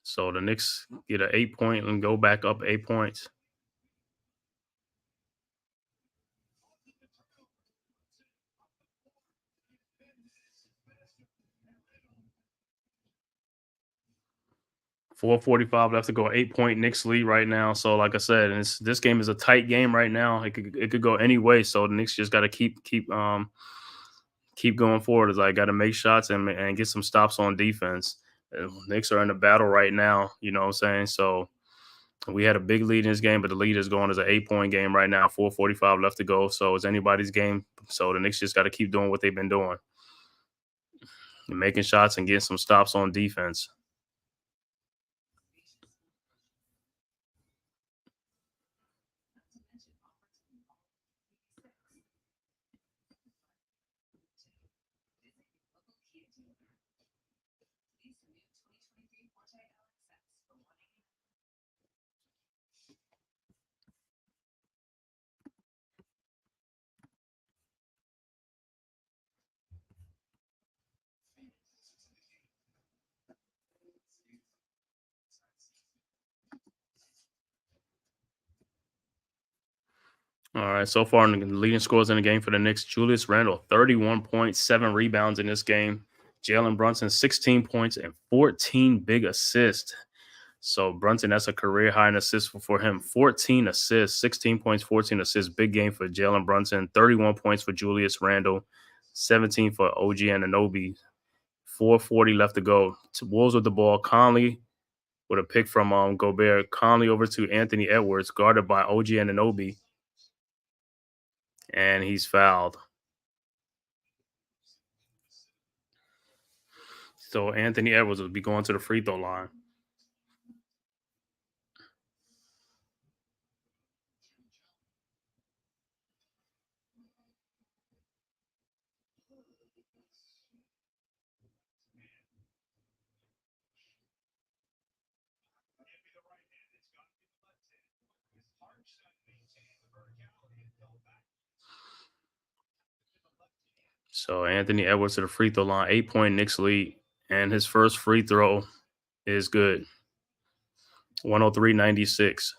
So the Knicks get an 8-point and go back up 8 points. .445 left to go. 8-point Knicks lead right now. So like I said, this game is a tight game right now. It could go any way. So the Knicks just got to keep going forward. Is like got to make shots and get some stops on defense. Knicks are in a battle right now, you know what I'm saying? So we had a big lead in this game, but the lead is going as an 8-point game right now, 4:45 left to go. So it's anybody's game. So the Knicks just got to keep doing what they've been doing. Making shots and getting some stops on defense. All right, so far in the leading scores in the game for the Knicks, Julius Randle, 31 points, 7 rebounds in this game. Jalen Brunson, 16 points and 14 big assists. So Brunson, that's a career high in assists for him. 14 assists, 16 points, 14 assists. Big game for Jalen Brunson. 31 points for Julius Randle, 17 for OG Anunoby. 4:40 left to go. Wolves with the ball. Conley with a pick from Gobert. Conley over to Anthony Edwards, guarded by OG Anunoby, and he's fouled. So Anthony Edwards will be going to the free throw line. So Anthony Edwards to the free throw line, 8-point Knicks lead, and his first free throw is good. 103-96.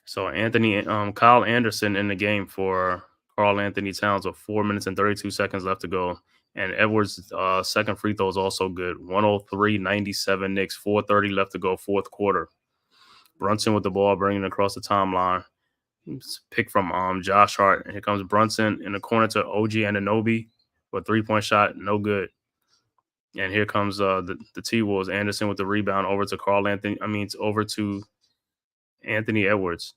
So Kyle Anderson in the game for Karl Anthony Towns with 4 minutes and 32 seconds left to go. And Edwards' second free throw is also good. 103-97 Knicks, 4:30 left to go, fourth quarter. Brunson with the ball, bringing it across the timeline. Pick from Josh Hart. And here comes Brunson in the corner to OG Anunoby for a 3-point shot, no good. And here comes the T-Wolves. Anderson with the rebound over to Anthony Edwards.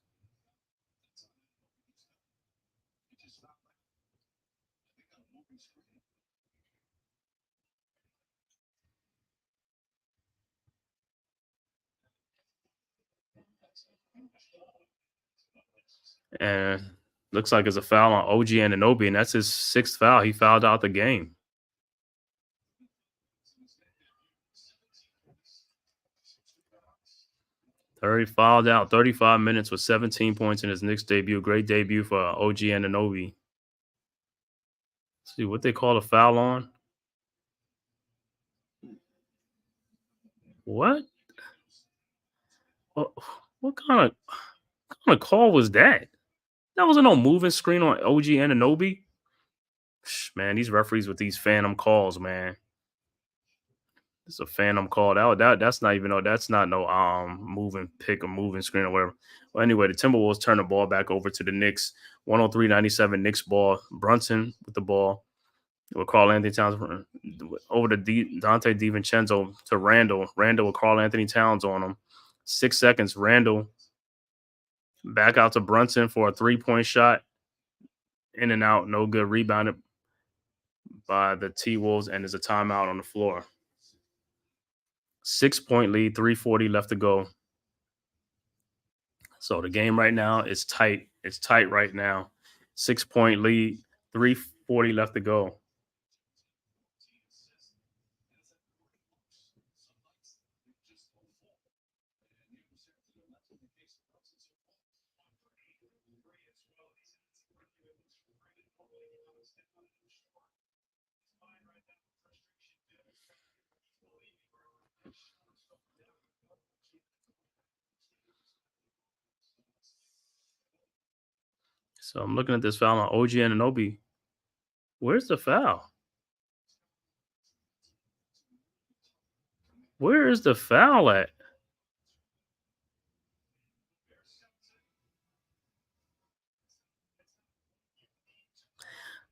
And looks like it's a foul on OG Anunoby, and that's his sixth foul. He fouled out the game. Fouled out 35 minutes with 17 points in his Knicks debut. Great debut for OG Anunoby. Let's see what they call a foul on. What? What kind of call was that? That wasn't no moving screen on OG Anunoby. Man, these referees with these phantom calls, man. It's a phantom call. That's not even that's not no moving pick or moving screen or whatever. Well, anyway, the Timberwolves turn the ball back over to the Knicks. 103-97 Knicks ball. Brunson with the ball. With Karl Anthony Towns over to Dante DiVincenzo to Randall. Randall with Karl Anthony Towns on him. 6 seconds. Randall back out to Brunson for a 3-point shot. In and out. No good. Rebounded by the T-Wolves, and there's a timeout on the floor. 6-point lead, 3:40 left to go. So the game right now is tight. It's tight right now. 6-point lead, 3:40 left to go. So I'm looking at this foul on OG Anunoby. Where's the foul? Where is the foul at?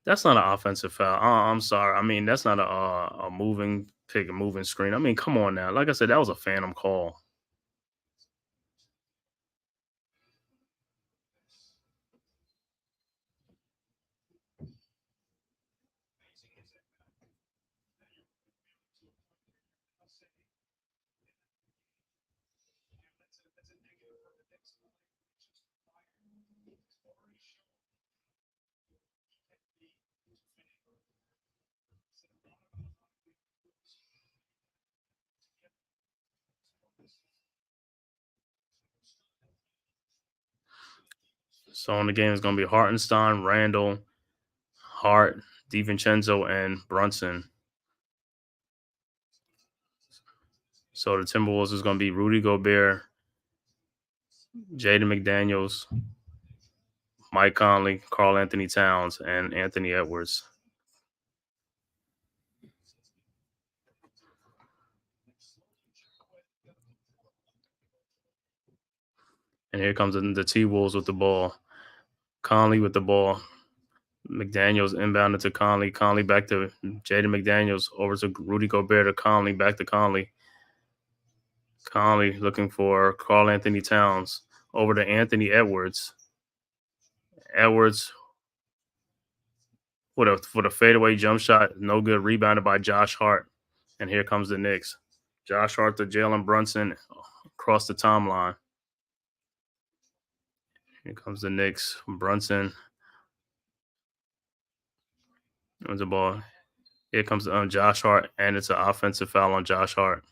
That's not an offensive foul. I'm sorry. I mean, that's not a moving pick, a moving screen. I mean, come on now. Like I said, that was a phantom call. So in the game is going to be Hartenstein, Randall, Hart, DiVincenzo, and Brunson. So the Timberwolves is going to be Rudy Gobert, Jaden McDaniels, Mike Conley, Karl Anthony Towns, and Anthony Edwards. And here comes the T-Wolves with the ball. Conley with the ball. McDaniels inbounded to Conley. Conley back to Jaden McDaniels. Over to Rudy Gobert to Conley. Back to Conley. Conley looking for Karl Anthony Towns. Over to Anthony Edwards. Edwards with a fadeaway jump shot. No good. Rebounded by Josh Hart. And here comes the Knicks. Josh Hart to Jalen Brunson across the timeline. Here comes the Knicks. Brunson. Wins the ball. Here comes Josh Hart, and it's an offensive foul on Josh Hart.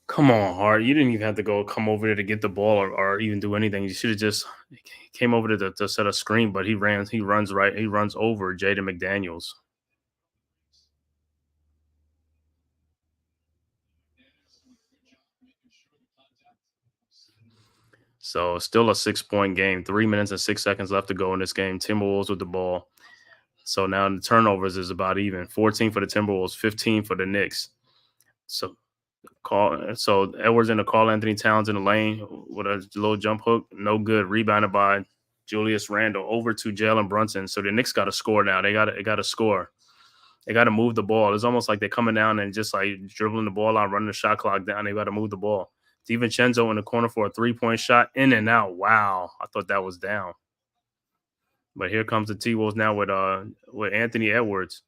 Come on, Hart. You didn't even have to come over there to get the ball or even do anything. You should have just came over there to set a screen, but he runs over Jaden McDaniels. So still a 6-point game. 3 minutes and 6 seconds left to go in this game. Timberwolves with the ball. So now the turnovers is about even. 14 for the Timberwolves, 15 for the Knicks. So Edwards in the Karl Anthony Towns in the lane with a little jump hook. No good. Rebounded by Julius Randle over to Jalen Brunson. So the Knicks got to score now. They got to score. They got to move the ball. It's almost like they're coming down and just like dribbling the ball out, running the shot clock down. They got to move the ball. DiVincenzo in the corner for a 3-point shot. In and out. Wow. I thought that was down. But here comes the T-Wolves now with Anthony Edwards.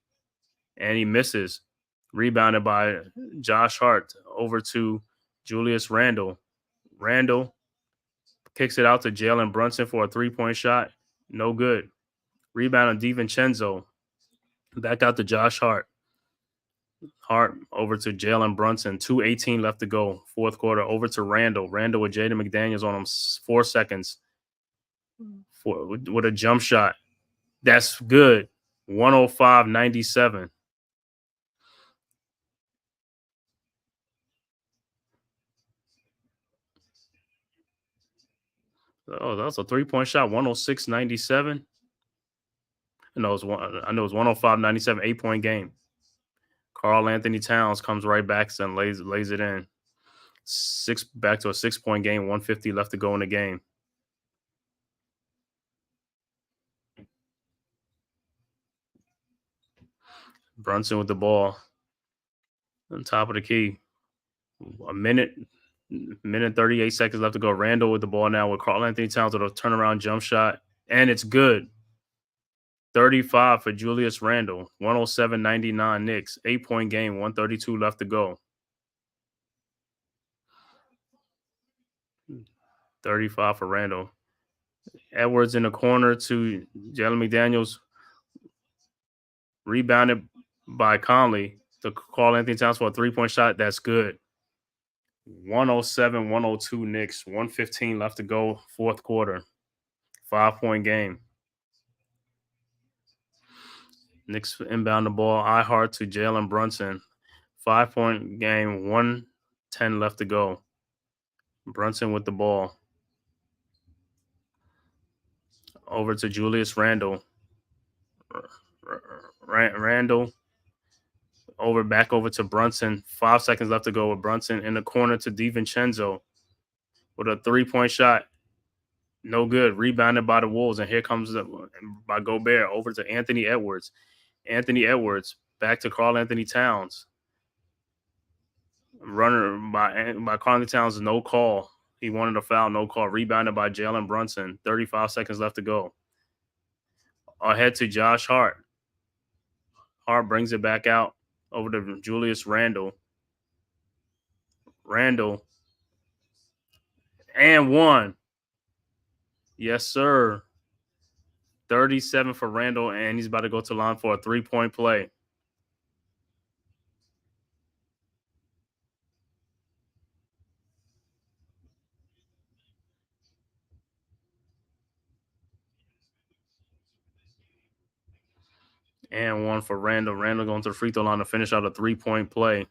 And he misses. Rebounded by Josh Hart over to Julius Randle. Randle kicks it out to Jalen Brunson for a 3-point shot. No good. Rebound on DiVincenzo. Back out to Josh Hart. Hart over to Jalen Brunson. 2:18 left to go. Fourth quarter. Over to Randle. Randle with Jaden McDaniels on him. 4 seconds. With a jump shot. That's good. 105-97. Oh, that was a 3-point shot. 106-97. I know it was 105-97, 8-point game. Karl Anthony Towns comes right back and lays it in. Back to a 6-point game, 150 left to go in the game. Brunson with the ball on top of the key. A minute 38 seconds left to go. Randle with the ball now with Karl Anthony Towns with a turnaround jump shot. And it's good. 35 for Julius Randle. 107-99 Knicks. 8-point game, 132 left to go. 35 for Randle. Edwards in the corner to Jalen McDaniels. Rebounded by Conley to Karl Anthony Towns for a 3-point shot. That's good. 107-102 Knicks. 1:15 left to go. Fourth quarter. 5-point game. Knicks inbound the ball. Ihart to Jalen Brunson. 5-point game. 1:10 left to go. Brunson with the ball. Over to Julius Randle. Randle back over to Brunson. 5 seconds left to go with Brunson in the corner to DiVincenzo with a 3-point shot. No good. Rebounded by the Wolves. And here comes by Gobert over to Anthony Edwards. Anthony Edwards back to Karl Anthony Towns. Runner by Karl Anthony Towns, no call. He wanted a foul, no call. Rebounded by Jalen Brunson. 35 seconds left to go. Ahead to Josh Hart. Hart brings it back out over to Julius Randle. Randle. And one. Yes, sir. 37 for Randle, and he's about to go to line for a 3-point play. And one for Randall. Randall going to the free throw line to finish out a 3-point play.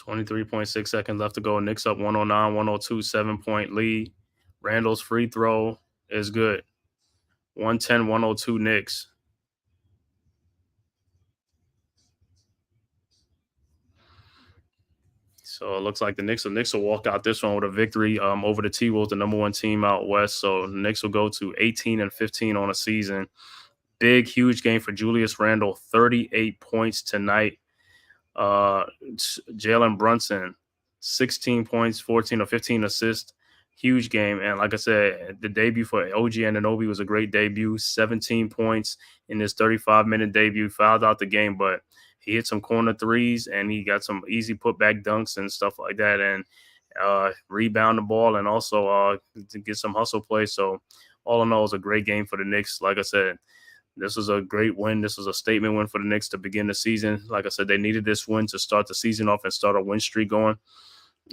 .6 seconds left to go. Knicks up 109-102, 7-point lead. Randall's free throw is good. 110-102 Knicks. So it looks like the Knicks will walk out this one with a victory over the T-Wolves, the number 1 team out west. So the Knicks will go to 18-15 on a season. Big, huge game for Julius Randle. 38 points tonight. Jalen Brunson, 16 points, 14 or 15 assists. Huge game. And like I said, the debut for OG Anunoby was a great debut. 17 points in his 35-minute debut. Fouled out the game, but he hit some corner threes and he got some easy putback dunks and stuff like that, and rebound the ball and also to get some hustle play. So all in all, it was a great game for the Knicks. Like I said, this was a great win. This was a statement win for the Knicks to begin the season. Like I said, they needed this win to start the season off and start a win streak going.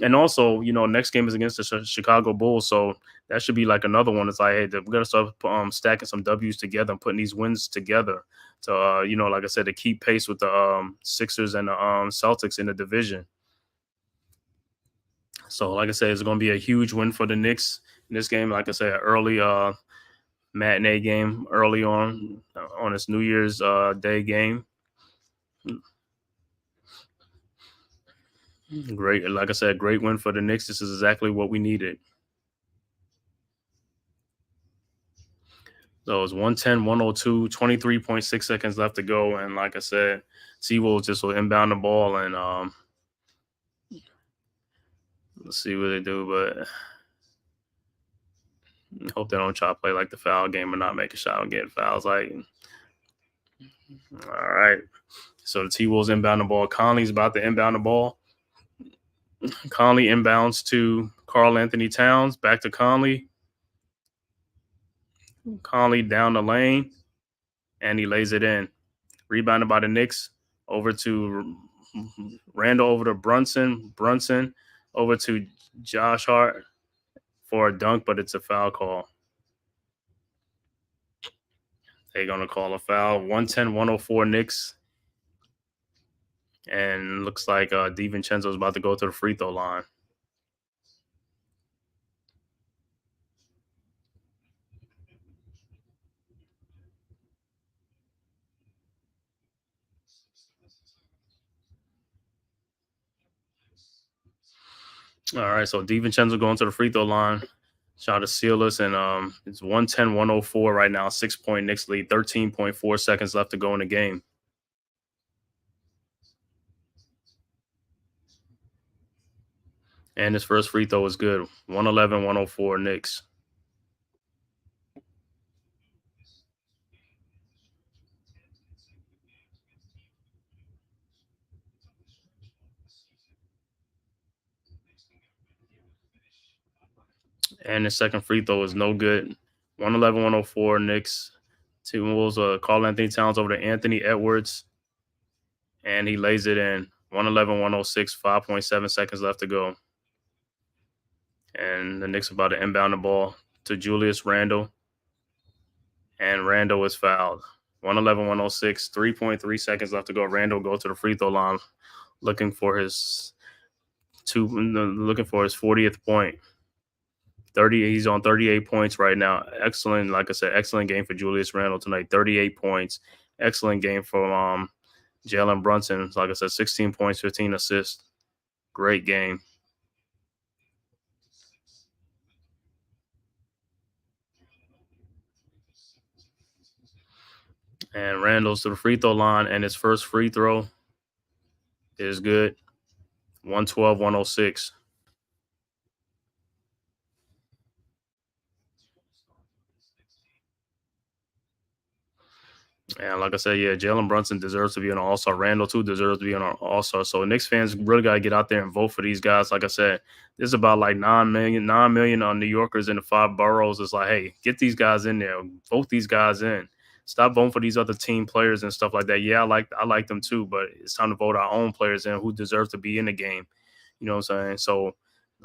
And also, next game is against the Chicago Bulls, so that should be like another one. It's like, hey, we're going to start stacking some W's together and putting these wins together to, like I said, to keep pace with the Sixers and the Celtics in the division. So, like I said, it's going to be a huge win for the Knicks in this game. Like I said, early matinee game early on this New Year's Day game. Great, like I said, great win for the Knicks. This is exactly what we needed. So it was 110-102, 23.6 seconds left to go. And like I said, T-Wolves just will inbound the ball and let's see what they do, but I hope they don't try to play like the foul game and not make a shot and get fouls. Like, all right. So the T-Wolves inbound the ball. Conley's about to inbound the ball. Conley inbounds to Karl Anthony Towns. Back to Conley. Conley down the lane, and he lays it in. Rebounded by the Knicks. Over to Randall, over to Brunson. Brunson over to Josh Hart for a dunk, but it's a foul call. They're going to call a foul. 110-104 Knicks. And looks like DiVincenzo is about to go to the free throw line. All right, so DiVincenzo going to the free throw line. Shot to seal us, and it's 110-104 right now. 6-point Knicks lead. 13.4 seconds left to go in the game. And his first free throw is good. 111-104 Knicks. And his second free throw is no good. 111-104 Knicks. T-Wolves Karl Anthony Towns over to Anthony Edwards. And he lays it in. 111-106, 5.7 seconds left to go. And the Knicks are about to inbound the ball to Julius Randle. And Randle is fouled. 111-106, 3.3 seconds left to go. Randle go to the free throw line looking for his 40th point. He's on 38 points right now. Excellent, like I said, excellent game for Julius Randle tonight. 38 points. Excellent game for Jalen Brunson. Like I said, 16 points, 15 assists. Great game. And Randle's to the free throw line, and his first free throw is good. 112-106. And like I said, yeah, Jalen Brunson deserves to be an all-star. Randle, too, deserves to be an all-star. So Knicks fans really got to get out there and vote for these guys. Like I said, there's about like 9 million New Yorkers in the 5 boroughs. It's like, hey, get these guys in there. Vote these guys in. Stop voting for these other team players and stuff like that. Yeah, I like them too, but it's time to vote our own players in who deserve to be in the game. You know what I'm saying? So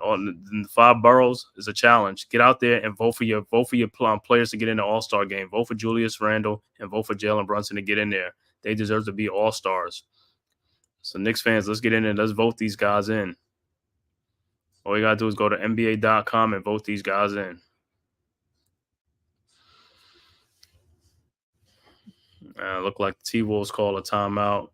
on the 5 boroughs is a challenge. Get out there and vote for your players to get in the All-Star game. Vote for Julius Randle and vote for Jalen Brunson to get in there. They deserve to be All-Stars. So Knicks fans, let's get in and let's vote these guys in. All you got to do is go to NBA.com and vote these guys in. Look like the T-Wolves call a timeout.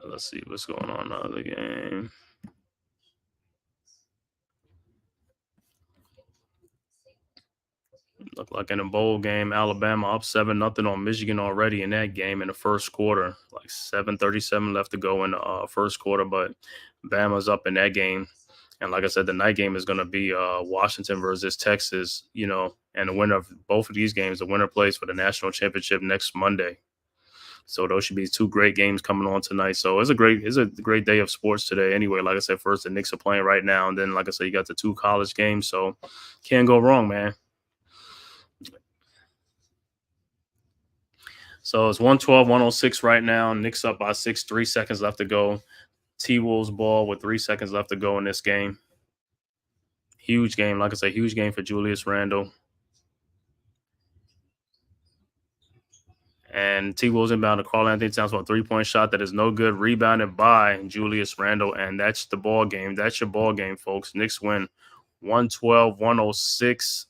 Let's see what's going on in the game. Look like in a bowl game, Alabama up 7-0 on Michigan already in that game in the first quarter. Like 7:37 left to go in the first quarter, but Bama's up in that game. And like I said, the night game is going to be Washington versus Texas, you know, and the winner of both of these games, the winner plays for the national championship next Monday. So those should be 2 great games coming on tonight. So it's a great day of sports today. Anyway, like I said, first the Knicks are playing right now, and then like I said, you got the 2 college games. So can't go wrong, man. So it's 112-106 right now. Knicks up by 6, 3 seconds left to go. T-Wolves ball with 3 seconds left to go in this game. Huge game. Like I said, huge game for Julius Randle. And T-Wolves inbound to Karl-Anthony Towns for a 3-point shot that is no good. Rebounded by Julius Randle, and that's the ball game. That's your ball game, folks. Knicks win 112-106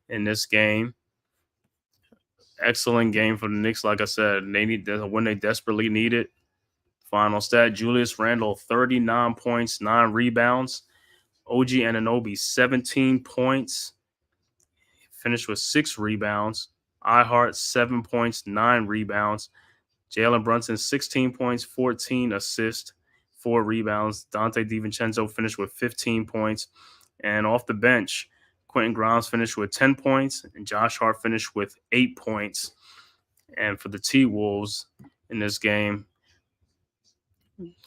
in this game. Excellent game for the Knicks. Like I said, they need when they desperately need it. Final stat: Julius Randle 39 points, 9 rebounds. OG Anunoby 17 points, finished with 6 rebounds. iHeart 7 points, 9 rebounds. Jalen Brunson 16 points, 14 assists, 4 rebounds. Dante DiVincenzo finished with 15 points, and off the bench, Quentin Grimes finished with 10 points, and Josh Hart finished with 8 points. And for the T-Wolves in this game,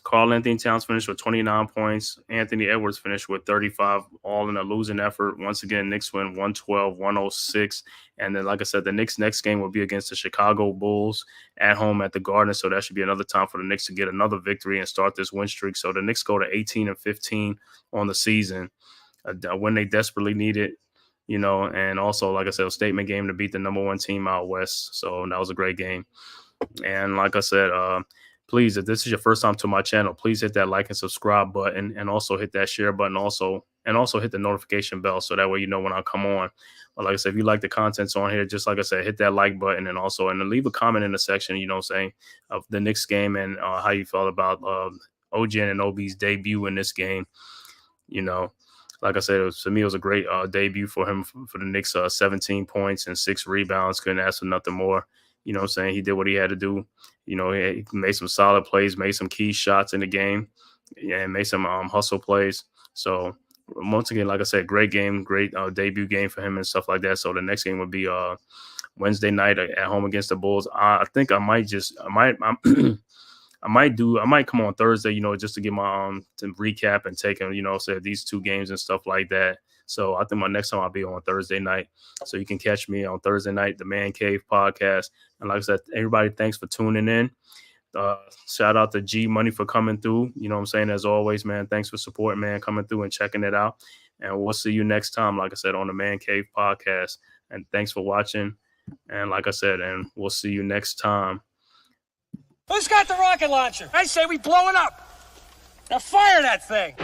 Karl-Anthony Towns finished with 29 points. Anthony Edwards finished with 35, all in a losing effort. Once again, Knicks win 112-106. And then, like I said, the Knicks' next game will be against the Chicago Bulls at home at the Garden. So that should be another time for the Knicks to get another victory and start this win streak. So the Knicks go to 18-15 on the season. When they desperately need it, you know, and also, like I said, a statement game to beat the number 1 team out west. So that was a great game. And like I said, please, if this is your first time to my channel, please hit that like and subscribe button, and also hit that share button and also hit the notification bell so that way you know when I come on. But like I said, if you like the contents on here, just like I said, hit that like button, and then leave a comment in the section, you know, saying of the Knicks game and how you felt about OG Anunoby's debut in this game. You know, like I said, to me, it was a great debut for him for the Knicks. 17 points and 6 rebounds. Couldn't ask for nothing more. You know what I'm saying? He did what he had to do. You know, he made some solid plays, made some key shots in the game, and made some hustle plays. So, once again, like I said, great game, great debut game for him and stuff like that. So, the next game would be Wednesday night at home against the Bulls. I think I might come on Thursday, you know, just to get my to recap and take, you know, say these 2 games and stuff like that. So I think my next time I'll be on Thursday night. So you can catch me on Thursday night, the Man Cave podcast. And like I said, everybody, thanks for tuning in. Shout out to G Money for coming through. You know what I'm saying? As always, man, thanks for supporting, man, coming through and checking it out. And we'll see you next time, like I said, on the Man Cave podcast. And thanks for watching. And like I said, and we'll see you next time. Who's got the rocket launcher? I say we blow it up. Now fire that thing.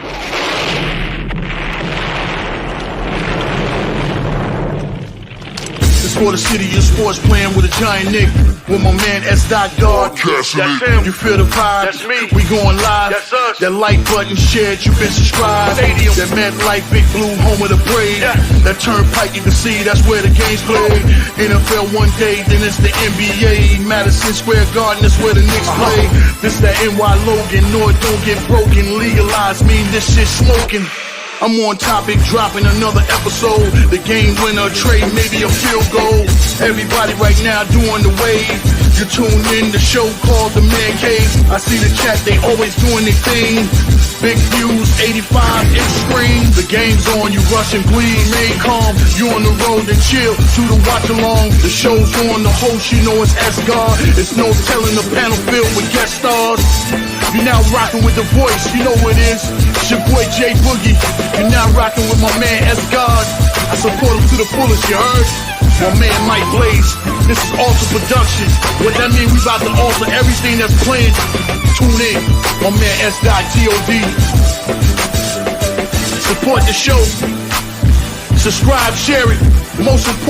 It's for the city of sports, playing with a giant Nick. With my man S. Dot Dog. That's him. You feel the vibe? That's me. We going live. That's us. That like button shared, you been subscribed. Stadium. That MetLife, Big Blue, home of the Braves. Yeah. That turnpike, you can see that's where the game's played. NFL one day, then it's the NBA. Madison Square Garden, that's where the Knicks play. This that NY Logan, North don't get broken. Legalized mean this shit smoking. I'm on topic, dropping another episode. The game winner, trade, maybe a field goal. Everybody right now doing the wave. You tune in the show called The Man-Cave. I see the chat, they always doing their thing. Big views, 85-inch screen. The game's on, you rush and bleed. Remain calm, you on the road and chill. To the watch along, the show's on. The host, you know it's S-God. It's no telling the panel filled with guest stars. You're now rocking with the voice, you know what it is. It's your boy J Boogie. You're now rocking with my man S-God. I support him to the fullest, you heard? My man Mike Blaze. This is Alter Production. What that mean? We about to alter everything that's playing. Tune in. My man S.TOD. Support the show. Subscribe, share it. Most important.